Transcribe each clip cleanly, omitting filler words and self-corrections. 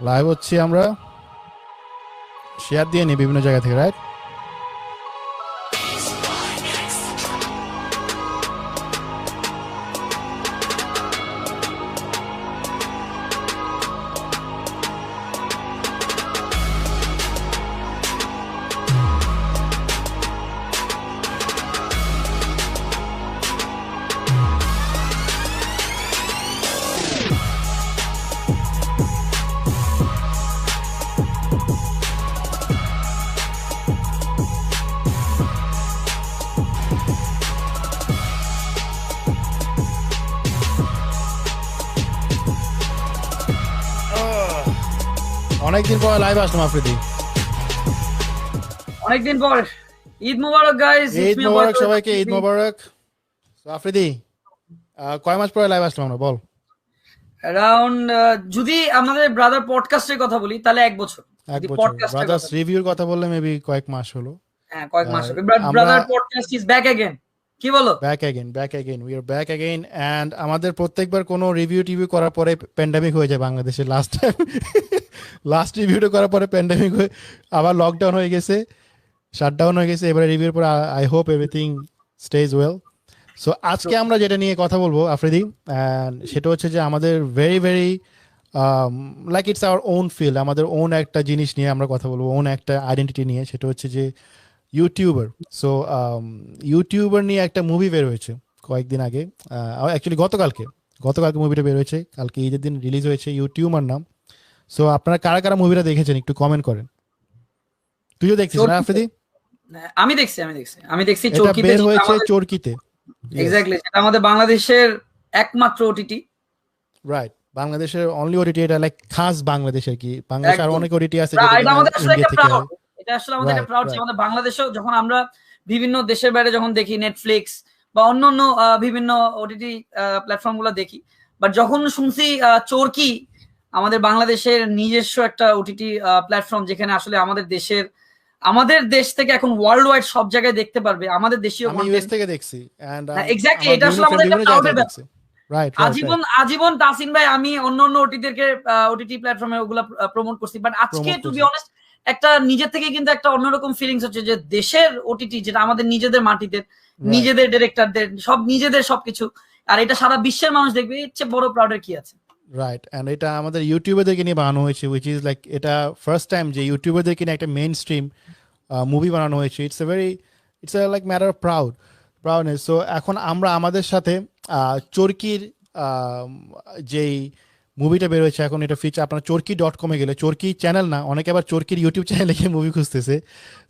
Live হচ্ছি আমরা, share দিয়ে নিই বিভিন্ন জায়গা থেকে, রাইট? অনেকদিন পর লাইভ আসলাম আফ্রিদি। অনেকদিন পর। ঈদ মোবারক গাইস। ঈদ মোবারক সবাইকে, ঈদ মোবারক। আফ্রিদি, কয় মাস পরে লাইভ আসলাম আমরা, বল। অ্যারাউন্ড যদি আমাদের ব্রাদার পডকাস্টের কথা বলি তাহলে এক বছর। এক বছর। ব্রাদার্স রিভিউর কথা বললে মেবি কয়েক মাস হলো। হ্যাঁ, কয়েক মাস হবে। Brother podcast is back again. কি বলো? Back again we are back again. And আমাদের প্রত্যেকবার কোনো রিভিউ টিভিউ করার পরে প্যান্ডেমিক হয়ে যায় বাংলাদেশে। লাস্ট রিভিউটা করার পরে প্যান্ডেমিক হয়ে আবার লকডাউন হয়ে গেছে, শাটডাউন হয়ে গেছে। এবারে রিভিউর পর I hope everything stage well. So আজকে আমরা যেটা নিয়ে কথা বলবো আফ্রিদি, সেটা হচ্ছে যে আমাদের very very like it's our own field, আমাদের ওন একটা জিনিস নিয়ে আমরা কথা বলবো, ওন একটা আইডেন্টিটি নিয়ে। সেটা হচ্ছে যে ইউটিউবার। সো ইউটিউবার নিয়ে একটা মুভি বের হয়েছে কয়েকদিন আগে, অ্যাকচুয়ালি গতকালকে মুভিটা বের হয়েছে, কালকে ঈদের দিন রিলিজ হয়েছে, ইউটিউবার নাম। সো আপনারা কারা কারা মুভিটা দেখেছেন একটু কমেন্ট করেন। তুইও দেখছিস না আফ্রিদি? আমি দেখছি চরকিতে বের হয়েছে, চরকিতে। এক্স্যাক্টলি, যেটা আমাদের বাংলাদেশের একমাত্র ওটিটি। রাইট, বাংলাদেশের অনলি ওটিটি। এটা লাইক খাস বাংলাদেশের, কি বাংলাদেশে আর অনেক ওটিটি আছে এটা আমাদের আসলে একটা প্রাউড। এটা আসলে আমাদের একটা প্রাউড যে Right. আমাদের বাংলাদেশেও যখন আমরা বিভিন্ন দেশের বাইরে যখন দেখি নেটফ্লিক্স বা অন্যান্য বিভিন্ন ওটিটি প্ল্যাটফর্ম গুলো দেখি, বাট যখন শুনছি চরকি আমাদের বাংলাদেশের নিজস্ব একটা ওটিটি প্ল্যাটফর্ম, যেখানে আসলে আমাদের দেশ থেকে এখন ওয়ার্ল্ড ওয়াইড সব জায়গায় দেখতে পারবে আমাদের দেশীয় আমি ইউএস থেকে দেখছি। এন্ড এক্স্যাক্টলি, এটা আসলে আমাদের একটা প্রাউডের ব্যাপার। রাইট, আজীবন তাসিন ভাই আমি অন্যান্য ওটিটি প্ল্যাটফর্মে ওগুলা প্রমোট করছি, বাট আজকে টু বি অনেস্ট একটা নিজের থেকে কিন্তু একটা অন্যরকম ফিলিংস হচ্ছে যে দেশের ওটিটি, যেটা আমাদের নিজেদের মাটিতে, নিজেদের ডিরেক্টরদের সব নিজেদের সবকিছু, আর এটা সারা বিশ্বের মানুষ দেখবে, এর চেয়ে বড় প্রাউডের কি আছে? রাইট। এন্ড এটা আমাদের ইউটিউবারদেরকে নিয়ে বানানো হয়েছে, উইচ ইজ লাইক এটা ফার্স্ট টাইম যে ইউটিউবারদেরকে নিয়ে একটা মেইন স্ট্রিম মুভি বানানো হয়েছে। It's like matter of প্রাউডনেস। So এখন আমরা আমাদের সাথে চরকির যেই মুভিটা বের হয়েছে, এখন এটা ফিচার আপনার চরকি.com-এ গেলে, চরকি চ্যানেল না, অনেকে আবার চরকির ইউটিউব চ্যানেলে গিয়ে মুভি খুঁজতেছে।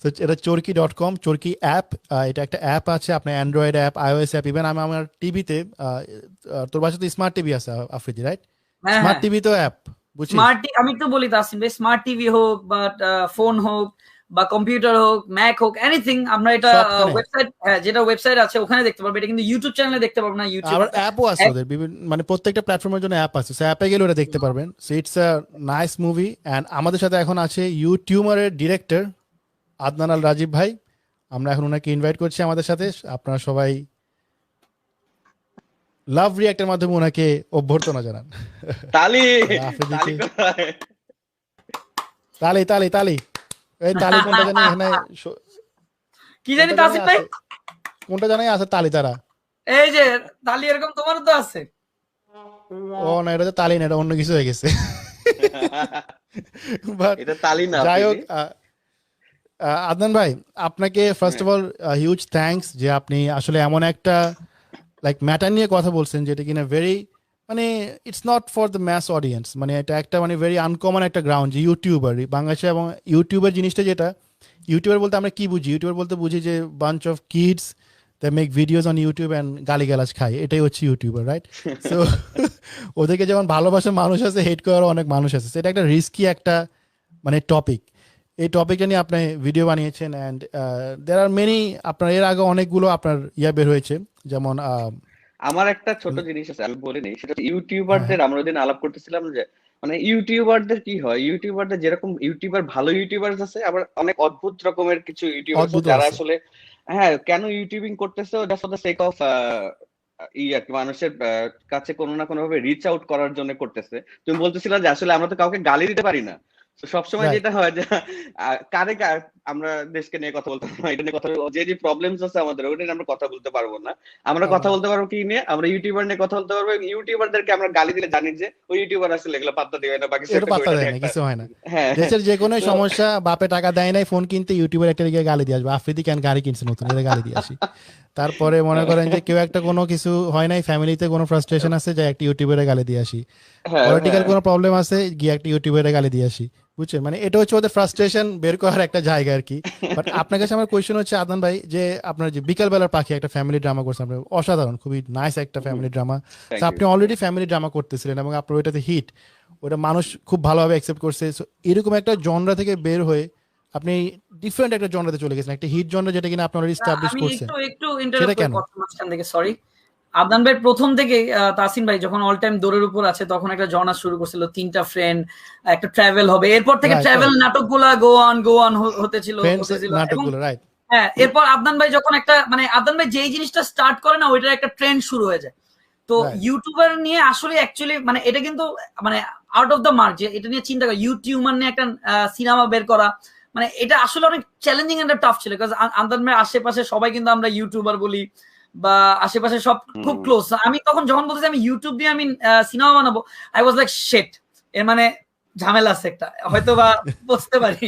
তো এটা চরকি.com, চরকি অ্যাপ। এটা একটা অ্যাপ আছে, আপনার Android app, iOS app. Even আমি আমার টিভিতে, তোর বাসায় তো স্মার্ট টিভি আছে আফ্রিদি, রাইট? স্মার্ট টিভি তো অ্যাপ, বুঝছিস? আমি একটু বলি তাসিম ভাই, স্মার্ট টিভি হোক বা ফোন হোক বা কম্পিউটার হোক, ম্যাক হোক, এনিথিং, আমরা এটা ওয়েবসাইট, যেটা ওয়েবসাইট আছে ওখানে দেখতে পারবো। এটা কিন্তু ইউটিউব চ্যানেলে দেখতে পারবো না। ইউটিউব আবার অ্যাপও আছে ওদের, বিভিন্ন মানে প্রত্যেকটা প্ল্যাটফর্মের জন্য অ্যাপ আছে। সো অ্যাপে গেলে ওরা দেখতে পারবেন। So it's a nice movie. And আমাদের সাথে এখন আছে ইউটিউবারের ডিরেক্টর আদনান আল রাজীব ভাই। আমরা এখন ওনাকে ইনভাইট করছি আমাদের সাথে। আপনারা সবাই লাভ রিঅ্যাক্টের মাধ্যমে ওনাকে অভ্যর্থনা জানান। তালি তালি তালি তালি। এই তালি কোনটা জানি এখানে, কি জানি তাসিম ভাই, কোনটা জানি আছে তালি তারা। এই যে তালি এরকম তোমারও তো আছে। ও না, এটা তো তালি না, এটা অন্য কিছু হয়ে গেছে। এটা তালি না। যাই হোক, আদনান ভাই, আপনাকে first of all huge thanks যে আপনি আসলে এমন একটা লাইক ম্যাটার নিয়ে কথা বলছেন যেটা কিনা ভেরি, মানে it's not for the mass audience. মানে এটা একটা মানে ভেরি আনকমন একটা গ্রাউন্ড যে ইউটিউবার বাংলাদেশে। এবং ইউটিউবার জিনিসটা, যেটা ইউটিউবার বলতে আমরা কি বুঝি? ইউটিউবার বলতে বুঝি যে bunch of kids they make videos on YouTube and গালিগালাজ খায়, এটাই হচ্ছে ইউটিউবার, রাইট? সো ওদেরকে যেমন ভালোবাসার মানুষ আছে, হেট করার অনেক মানুষ আছে। সেটা একটা রিস্কি একটা মানে টপিক। এই টপিকটা নিয়ে আপনি ভিডিও বানিয়েছেন। অ্যান্ড দের আর মেনি, আপনার এর আগে অনেকগুলো আপনার বের হয়েছে, যেমন আমার একটা ছোট জিনিস আছে আমি বলে নেই, সেটা ইউটিউবারদের আমরা ওদিন আলাপ করতেছিলাম যে মানে ইউটিউবারদের কি হয়, ইউটিউবারদের যেরকম ভালো ইউটিউবার আছে, আবার অনেক অদ্ভুত রকমের কিছু ইউটিউবার আছে যারা আসলে কেন ইউটিউবিং করতেছে, just for the sake of ই আর কি মানুষের কাছে কোনো না কোনো ভাবে রিচ আউট করার জন্য করতেছে। তুমি বলতেছিলে যে আসলে আমরা তো কাউকে গালি দিতে পারি না, তো সবসময় রাইট। যেটা হয় যে আমরা দেশকে নিয়ে কথা বলতে পারবো না, এটা নিয়ে কথা বলবো, যে যে প্রবলেমস আছে আমাদের ওটা নিয়ে আমরা কথা বলতে পারবো না। আমরা পারবো কথা না। বলতে পারবো কি নিয়ে, আমরা ইউটিউবার নিয়ে কথা বলতে পারবো, এবং ইউটিউবারদেরকে আমরা গালি দিলে জানি যে ওই ইউটিউবার আসলে এগুলো পাত্তা দিবে না, বাকি এটা একটা পাত্তা ওইটা দেয় নিয়ে না, একটা। কিছু হয় না। হ্যাঁ, দেশের যে কোনো তো সমস্যা, বাপে টাকা দেয় নাই ফোন কিনতে, ইউটিউবের একটা দিকে গালি দিয়ে আসবে, আফ্রিদি কেন গাড়ি কিনছে নতুন, এটা গালি দিয়ে আসি। তারপরে মনে করেন যে কেউ একটা কোনো কিছু হয় নাই, ফ্যামিলিতে কোনো ফ্রাস্ট্রেশন আছে, যে একটা ইউটিউবের গালি দিয়ে আসি। হ্যাঁ, পলিটিক্যাল হ্যাঁ, কোনো প্রবলেম আছে, গিয়ে একটা ইউটিউবের গালি দিয়ে আসি। বুঝছেন, মানে এটা হচ্ছে ওদের ফ্রাস্ট্রেশন বের করার একটা জায়গা আর কি। বাট আপনার কাছে আমার কোয়েশ্চেন হচ্ছে আদনান ভাই, যে আপনার যে বিকাল বেলার পাখি একটা ফ্যামিলি ড্রামা করছেন, আপনার অসাধারণ, খুবই নাইস একটা ফ্যামিলি ড্রামা। Thank you. আপনি অলরেডি ফ্যামিলি ড্রামা করতেছিলেন এবং আপনার ওইটাতে হিট, ওটা মানুষ খুব ভালোভাবে অ্যাকসেপ্ট করছে। So, এরকম একটা জনরা থেকে বের হয়ে আপনি ডিফারেন্ট একটা জনরাতে চলে গেছেন, একটা হিট জনরা যেটা কিনা আপনি অলরেডি স্টাবলিশ আমি করছেন, একটু একটু সেটা ইন্টারাপ্ট করি কেন? কথা মাঝখান থেকে, সরি। আদনান ভাই প্রথম থেকে তাসিন ভাই যখন অল টাইম দৌড়ের উপর আছে তখন একটা জর্না শুরু করছিল, 3টা ফ্রেন্ড, একটা ট্রাভেল হবে, এরপর থেকে রাইট, ট্রাভেল রাইট। নাটকগুলা গো অন হতেছিল ফ্রেন্ডস হতেছিল এবং নাটকগুলো, রাইট। হ্যাঁ, এরপর আদনান ভাই যখন একটা মানে আদনান ভাই যেই জিনিসটা স্টার্ট করে না, ওইটার একটা ট্রেন্ড শুরু হয়ে যায়। তো রাইট, ইউটিউবার নিয়ে আসলে অ্যাকচুয়ালি মানে এটা কিন্তু মানে আউট অফ দ্য মার্ক, যে এটা নিয়ে চিন্তা করা, ইউটিউবার নিয়ে একটা সিনেমা বের করা, মানে এটা আসলে অনেক চ্যালেঞ্জিং এন্ড টাফ ছিল। বিকজ আদনান ভাই আশেপাশে সবাই কিন্তু আমরা ইউটিউবার বলি, বা আশেপাশে সব খুব হুম। ক্লোজ। আমি তখন যখন বলতেছি আমি ইউটিউব দিয়ে আমি সিনেমা বানাবো, আই ওয়াজ লাইক শেট, এর মানে ঝামেলা আছে একটা, হয়তো বা বুঝতে পারি,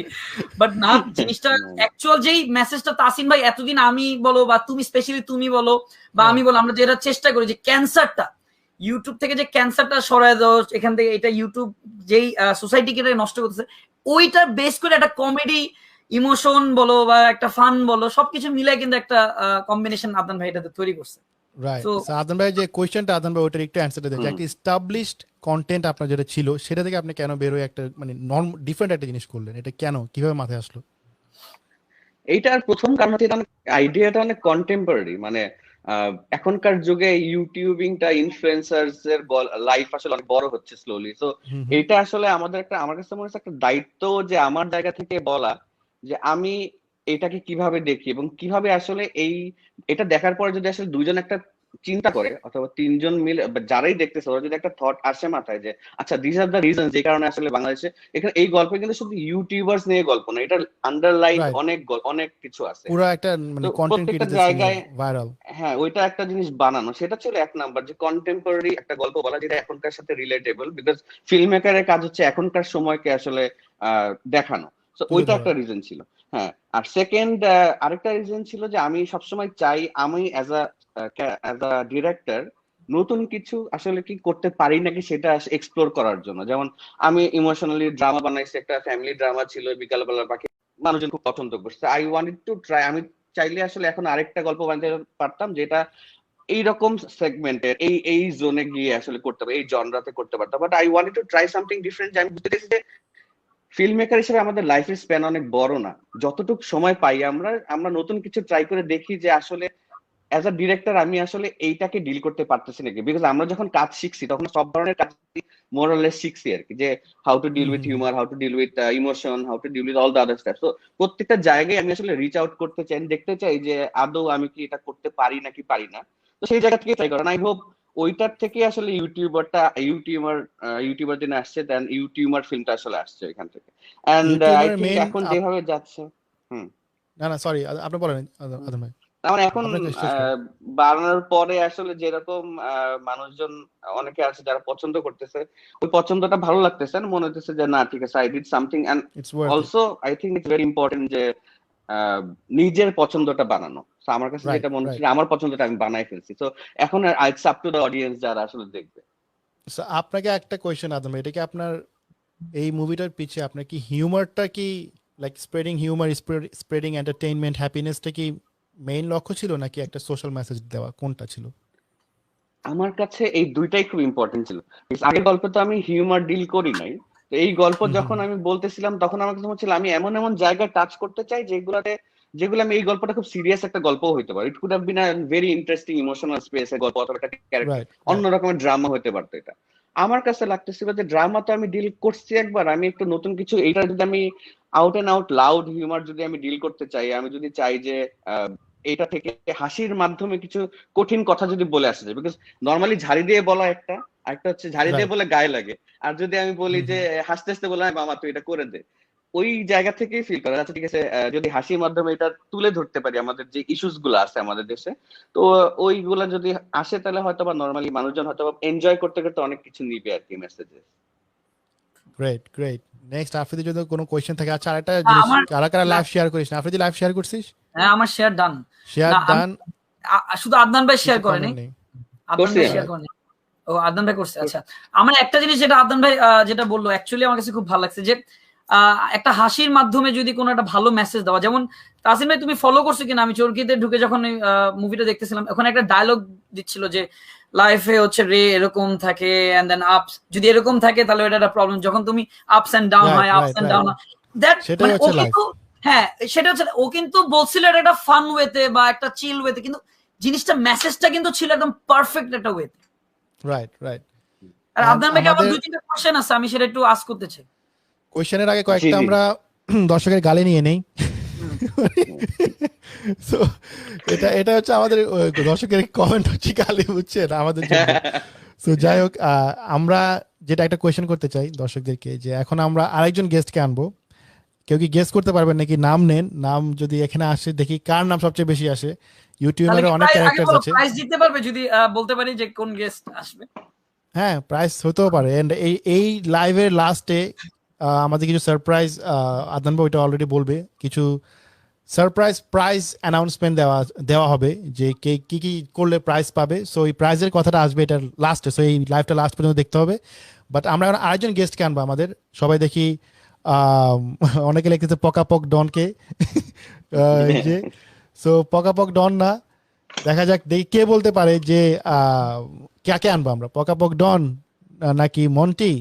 বাট না, জিনিসটা অ্যাকচুয়াল যেই মেসেজটা তাসিন ভাই এতদিন আমি বলো বা তুমি স্পেশালি তুমি বলো বা আমি বলো, আমরা যেটা চেষ্টা করি যে ক্যান্সারটা ইউটিউব থেকে, যে ক্যান্সারটা সরায় দাও এখান থেকে, এটা ইউটিউব যেই সোসাইটিকে নষ্ট করতেছে, ওইটা বেস করে একটা কমেডি ইমোশন বলো বা একটা ফান বলো, সবকিছু মিলে কিন্তু একটা কম্বিনেশন আদনান ভাই এটাতে তৈরি করছে। রাইট। সো আদনান ভাই যে কোয়েশ্চেনটা, আদনান ভাই ওটার একটু অ্যান্সারটা দেন, যে একটা এস্টাবলিশড কন্টেন্ট আপনার যেটা ছিল সেটা থেকে আপনি কেন বের হয়ে একটা মানে নন ডিফারেন্ট একটা জিনিস করলেন, এটা কেন, কিভাবে মাথায় আসলো? এইটার প্রথম কারণ হচ্ছে এটা অনেক আইডিয়াটা অনেক কন্টেম্পোরারি, মানে এখনকার যুগে ইউটিউবিংটা ইনফ্লুয়েন্সার্স এর লাইফ আসলে অনেক বড় হচ্ছে স্লোলি। তো হুম, হুম। এটা আসলে আমাদের একটা, আমার কাছে মনে হচ্ছে একটা দায়িত্ব, যে আমার জায়গা থেকে বলা যে আমি এটাকে কিভাবে দেখি এবং কিভাবে আসলে এটা দেখার পরে যদি আসলে দুইজন একটা চিন্তা করে, অথবা তিনজন মিলে বা যারাই দেখতেছে, ওরা যদি একটা থট আসে মাথায় যে আচ্ছা দিস আর দ্য রিজন যে কারণে আসলে বাংলাদেশে এখানে এই গল্পে কিন্তু শুধু ইউটিউবার্স নিয়ে গল্প না, এটা আন্ডারলাইন রাইট, অনেক কিছু আছে। পুরো একটা তো মানে কন্টেন্ট প্রত্যেকটা ক্রিয়েটারদের নিয়ে জায়গায়, ভাইরাল। হ্যাঁ, ওইটা একটা জিনিস বানানো, সেটা ছিল এক নাম্বার, যে কন্টেম্পোরারি একটা গল্প বলা যেটা এখনকার সাথে রিলেটেবল, বিকজ ফিল্ম মেকারের কাজ হচ্ছে এখনকার সময়কে আসলে দেখানো। তো তুলে ওইটা ধরা। একটা রিজন ছিল। হ্যাঁ, আর সেকেন্ড আরেকটা রিজন ছিল যে আমি সবসময় চাই আমি অ্যাজ আ ডিরেক্টর নতুন কিছু আসলে কি করতে পারি নাকি সেটা এক্সপ্লোর করার জন্য। যেমন আমি ইমোশনালি ড্রামা বানাইছি, একটা ফ্যামিলি ড্রামা ছিল বিকালবেলা পাখি, মানুষজন খুব পছন্দ করছে, আই ওয়ান্টেড টু ট্রাই। আমি চাইলে আসলে এখন আরেকটা গল্প বানাতে পারতাম যেটা এইরকম সেগমেন্টের এই জোনে গিয়ে আসলে করতে পারবো, এই জনরাতে করতে পারতাম, but I wanted to try something different. আমি বুঝতে পেরেছি যে ফিল্ম মেকার হিসেবে আমাদের লাইফের স্প্যান অনেক বড় না, যতটুকু সময় পাই আমরা আমরা নতুন কিছু ট্রাই করে দেখি যে আসলে অ্যাজ আ ডিরেক্টর আমি আসলে এইটাকে ডিল করতে পারতেছি নাকি। বিকজ আমরা যখন কাজ শিখছি তখন সব ধরনের কাজ মোরালেস শিখছি আর কি, যে how to deal hmm, with hmm, hmm. Humour, how to deal with emotion, how to deal with all the other stuff. তো প্রত্যেকটা জায়গায় আমি আসলে রিচ আউট করতে চাই, দেখতে চাই যে আদৌ আমি কি এটা করতে পারি নাকি পারি না। তো সেই জায়গা থেকে ট্রাই করেন, আই হোপ ওইটার থেকে আসলে ইউটিউবার দিন আসছে, দেন ইউটিউবার ফিল্মটা আসলে আসছে এখান থেকে। এন্ড আই ইউটিউবের থিঙ্ক মেইন। এখন যেভাবে যাচ্ছে, হুম, না, না, সরি, আপনি বলেন আদম ভাই, আমার এখন আপনাকে শেষ করেন। বাড়ানোর পরে আসলে যেরকম মানুষজন অনেকে আছে যারা পছন্দ করতেছে, ওই পছন্দটা ভালো লাগতেছে, আর মনে হচ্ছে যে না ঠিক আছে, I did something. And it's worth it. Also I think it's very important যে নিজের পছন্দটা বানানো। তো আমার কাছে রাইট, যেটা মনে রাইট। হচ্ছে আমার পছন্দটা আমি বানাই ফেলছি, তো এখন it's up to the audience যারা আসলে দেখবে। আপনাকে একটা কোয়েশ্চেন আদম ভাই, এটা কি আপনার এই মুভিটার পিছে আপনার কি হিউমারটা কি, like spreading humour, spreading entertainment, হ্যাপিনেসটা কি মেইন লক্ষ্য ছিল, নাকি একটা সোশ্যাল মেসেজ দেওয়া, কোনটা ছিল? আমার কাছে এই দুইটাই খুব ইম্পর্টেন্ট ছিল। আগের গল্পে তো আমি হিউমার ডিল করি নাই, তো এই গল্প হুম, হুম। যখন আমি বলতেছিলাম তখন আমার কাছে হচ্ছিল আমি এমন এমন জায়গায় টাচ করতে চাই যেগুলো আমি এই গল্পটা খুব সিরিয়াস একটা গল্প হইতে পারে, it could have been a very interesting emotional space এর গল্প, অথবা একটা ক্যারেক্টার রাইট, অন্য রাইট। রকমের ড্রামা হতে পারতো। এটা আমার কাছে লাগতেছিল যে ড্রামা তো আমি ডিল করছি একবার, আমি একটু নতুন কিছু, এইটা যদি আমি out and out loud humour যদি আমি ডিল করতে চাই, আমি যদি চাই যে এটা থেকে হাসির মাধ্যমে কিছু কঠিন কথা যদি বলে আসা যায়, বিকজ নর্মালি ঝাড়ি দিয়ে বলা একটা, আরেকটা হচ্ছে ঝাড়ি দিয়ে রাইট। বলে গায়ে লাগে। আর যদি আমি বলি যে হাসতে হাসতে বললাম মামা তুই এটা করে দে, ওই জায়গা থেকেই ফিল করে আচ্ছা ঠিক আছে, যদি হাসির মাধ্যমে এটা তুলে ধরতে পারি আমাদের যে ইস্যুস গুলো আছে আমাদের দেশে, তো ওইগুলা যদি আসে তাহলে হয়তো বা নর্মালি মানুষজন হয়তো এনজয় করতে করতে অনেক কিছু নিবে আর কি মেসেজে। Great great. নেক্সট আফ্রিদি যদি কোনো কোয়েশ্চেন থাকে। আচ্ছা আরেকটা জিনিস, আমার কারা কারা না, লাইভ শেয়ার করিস না? আফ্রিদি লাইভ শেয়ার করছিস? হ্যাঁ আমার শেয়ার ডান। শেয়ার না আমি ডান, শুধু আদনান ভাই শেয়ার কিছু করেনি, কমেন্ট নেই। আদনান করছি ভাই আমি। শেয়ার করেনি। ও আদনান ভাই করছে, আচ্ছা। আমার একটা জিনিস যেটা আদনান ভাই যেটা বললো অ্যাকচুয়ালি আমার কাছে খুব ভালো লাগছে, যে একটা হাসির মাধ্যমে যদি কোনো একটা ভালো মেসেজ দেওয়া, যেমন তাসিম ভাই তুমি ফলো করছো কিনা, আমি চরকিতে ঢুকে যখন মুভিটা দেখতেছিলাম ওখানে একটা ডায়লগ দিচ্ছিল যে লাইফে হচ্ছে রে এরকম থাকে এন্ড দেন আপস, যদি এরকম থাকে তাহলে এটা একটা প্রবলেম, যখন তুমি আপস এন্ড ডাউন রাইট হয়, ups right and right, down that, সেটাই মানে ও হচ্ছে লাইফ। কিন্তু, হ্যাঁ সেটা হচ্ছে, ও কিন্তু বলছিল এটা একটা ফান ওয়েতে বা একটা চিল ওয়েতে, কিন্তু জিনিসটা মেসেজটা কিন্তু ছিল একদম পারফেক্ট একটা ওয়েতে। Right right. আর এন্ড আদনান ভাইকে আমার আমাদের দুই তিনটা কোশ্চেন আছে, আমি সেটা একটু আস্ক করতে চাই। কোয়েশ্চেনের আগে জি কয়েকটা জি। আমরা দর্শকের গালি নিয়ে নেই। So, এটা এটা হচ্ছে আমাদের দর্শকের কমেন্ট হচ্ছে গালি, বুঝছেন আমাদের জন্য। তো যাই হোক, আমরা যেটা একটা কোয়েশ্চেন করতে চাই দর্শকদেরকে, যে এখন আমরা আরেকজন গেস্টকে আনবো। কেউ কি গেস করতে পারবেন নাকি? নাম নেন, নাম যদি এখানে আসে দেখি কার নাম সবচেয়ে বেশি আসে। তাহলে ইউটিউবারে কি অনেক আগে ক্যারেক্টার্স বলো আছে। প্রাইজ জিততে পারবে যদি বলতে পারি যে কোন গেস্ট আসবে? হ্যাঁ, প্রাইস হতেও পারে। এন্ড এই এই লাইভের লাস্টে আমাদের কিছু সারপ্রাইজ, আদনান ভাই ওইটা অলরেডি বলবে, কিছু সারপ্রাইজ প্রাইজ অ্যানাউন্সমেন্ট দেওয়া দেওয়া হবে, যে কে কি কি করলে প্রাইজ পাবে। সো এই প্রাইজের কথাটা আসবে এটা লাস্টে, সো এই লাইভটা লাস্ট পর্যন্ত দেখতে হবে। বাট আমরা এখন আরেকজন গেস্টকে আনবো আমাদের। সবাই দেখি আম, অনেকে লিখতেছে পকাপক ডনকে। এই যে, সো পকাপক ডন না, দেখা যাক দেখি কে বলতে পারে যে কাকে আনবো আমরা, পকাপক ডন নাকি মন্টি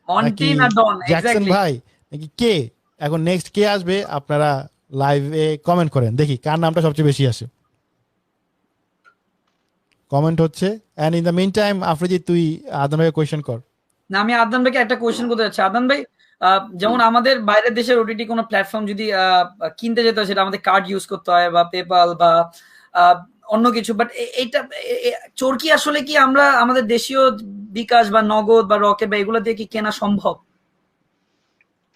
মন্টি নাকি না ডন, জ্যাকসন এক্স্যাক্টলি। ভাই, নাকি কে? এখন নেক্সট কে আসবে আপনারা লাইভে কমেন্ট করেন, দেখি কার নামটা সবচেয়ে বেশি আসে। কমেন্ট হচ্ছে। And in the mean time Afridi তুই আদম ভাইকে কোয়েশ্চেন কর। না আমি আদনান ভাইকে একটা কোয়েশ্চেন করতে চাচ্ছি। আদনান ভাই যেমন আমাদের বাইরের দেশের ওটিটি কোনো প্ল্যাটফর্ম যদি কিনতে যেতে হয়, সেটা আমাদের কার্ড ইউজ করতে হয় বা পেপাল বা আহ, অন্য কিছু, বাট এইটা চরকি আসলে কি আমরা আমাদের দেশীয় বিকাশ বা নগদ বা রকেট বা এগুলো দিয়ে কি কেনা সম্ভব?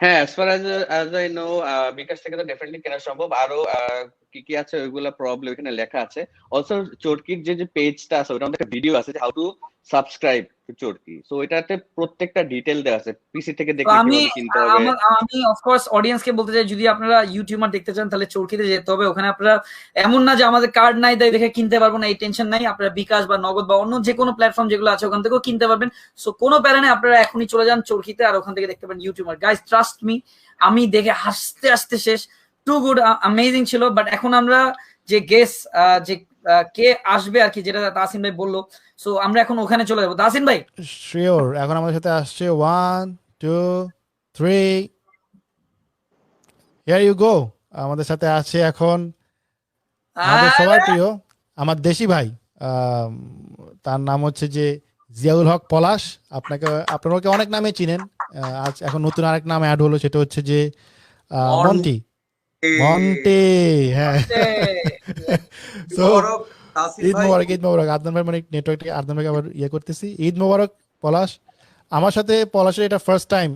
হ্যাঁ, as far as I know, বিকাশ থেকে তো ডেফিনেটলি কেনা সম্ভব। আরো কি কি আছে ওইগুলা প্রবলেম ওখানে লেখা আছে। অলসো চরকির যে যে পেজটা আছে ওটার মধ্যে একটা ভিডিও আছে যে how to subscribe to Chorki, so এটাতে প্রত্যেকটা ডিটেল দেওয়া আছে, পিসি থেকে তো দেখলে আমি কিভাবে কিনতে হবে। আমি অফকোর্স অডিয়েন্সকে বলতে চাই, যদি আপনারা ইউটিউবার দেখতে চান তাহলে চরকিতে যেতে হবে। ওখানে আপনারা এমন না যে আমাদের কার্ড নাই তাই দেখে কিনতে পারবো না, এই টেনশন নাই। আপনারা বিকাশ বা নগদ বা অন্য যে কোনো প্ল্যাটফর্ম যেগুলো আছে ওখান থেকেও কিনতে পারবেন। সো কোনো প্যারা নেই, আপনারা এখনই চলে যান চরকিতে আর ওখান থেকে দেখতে পারেন ইউটিউবার। গাইস ট্রাস্ট মি, আমি দেখে হাসতে হাসতে শেষ। টু গুড, অ্যামেজিং ছিল। বাট এখন আমরা যে গেস যে কে আসবে আর কি, যেটা তাসিম ভাই বললো, সো আমরা এখন ওখানে চলে যাবো। তাসিম ভাই শিওর, এখন আমাদের সাথে আসছে 1 2 3, হিয়ার ইউ গো। আমাদের সাথে আছে এখন আমাদের সবার প্রিয়, আমার দেশি ভাই। আম, তার নাম হচ্ছে যে জিয়াউল হক পলাশ। আপনারা ওকে অনেক নামে চিনেন। আজ এখন নতুন আরেক নাম অ্যাড হলো, সেটা হচ্ছে যে মন্টি। মন্টি, হ্যাঁ। সো মোবারক তাসিম ঈদ ভাই। মোবারক, ঈদ মোবারক। আদনান ভাই মানে নেটওয়ার্কটাকে আদনান ভাইকে আবার ইয়ে করতেছি। ঈদ মোবারক পলাশ। আমার সাথে পলাশের এটা ফার্স্ট টাইম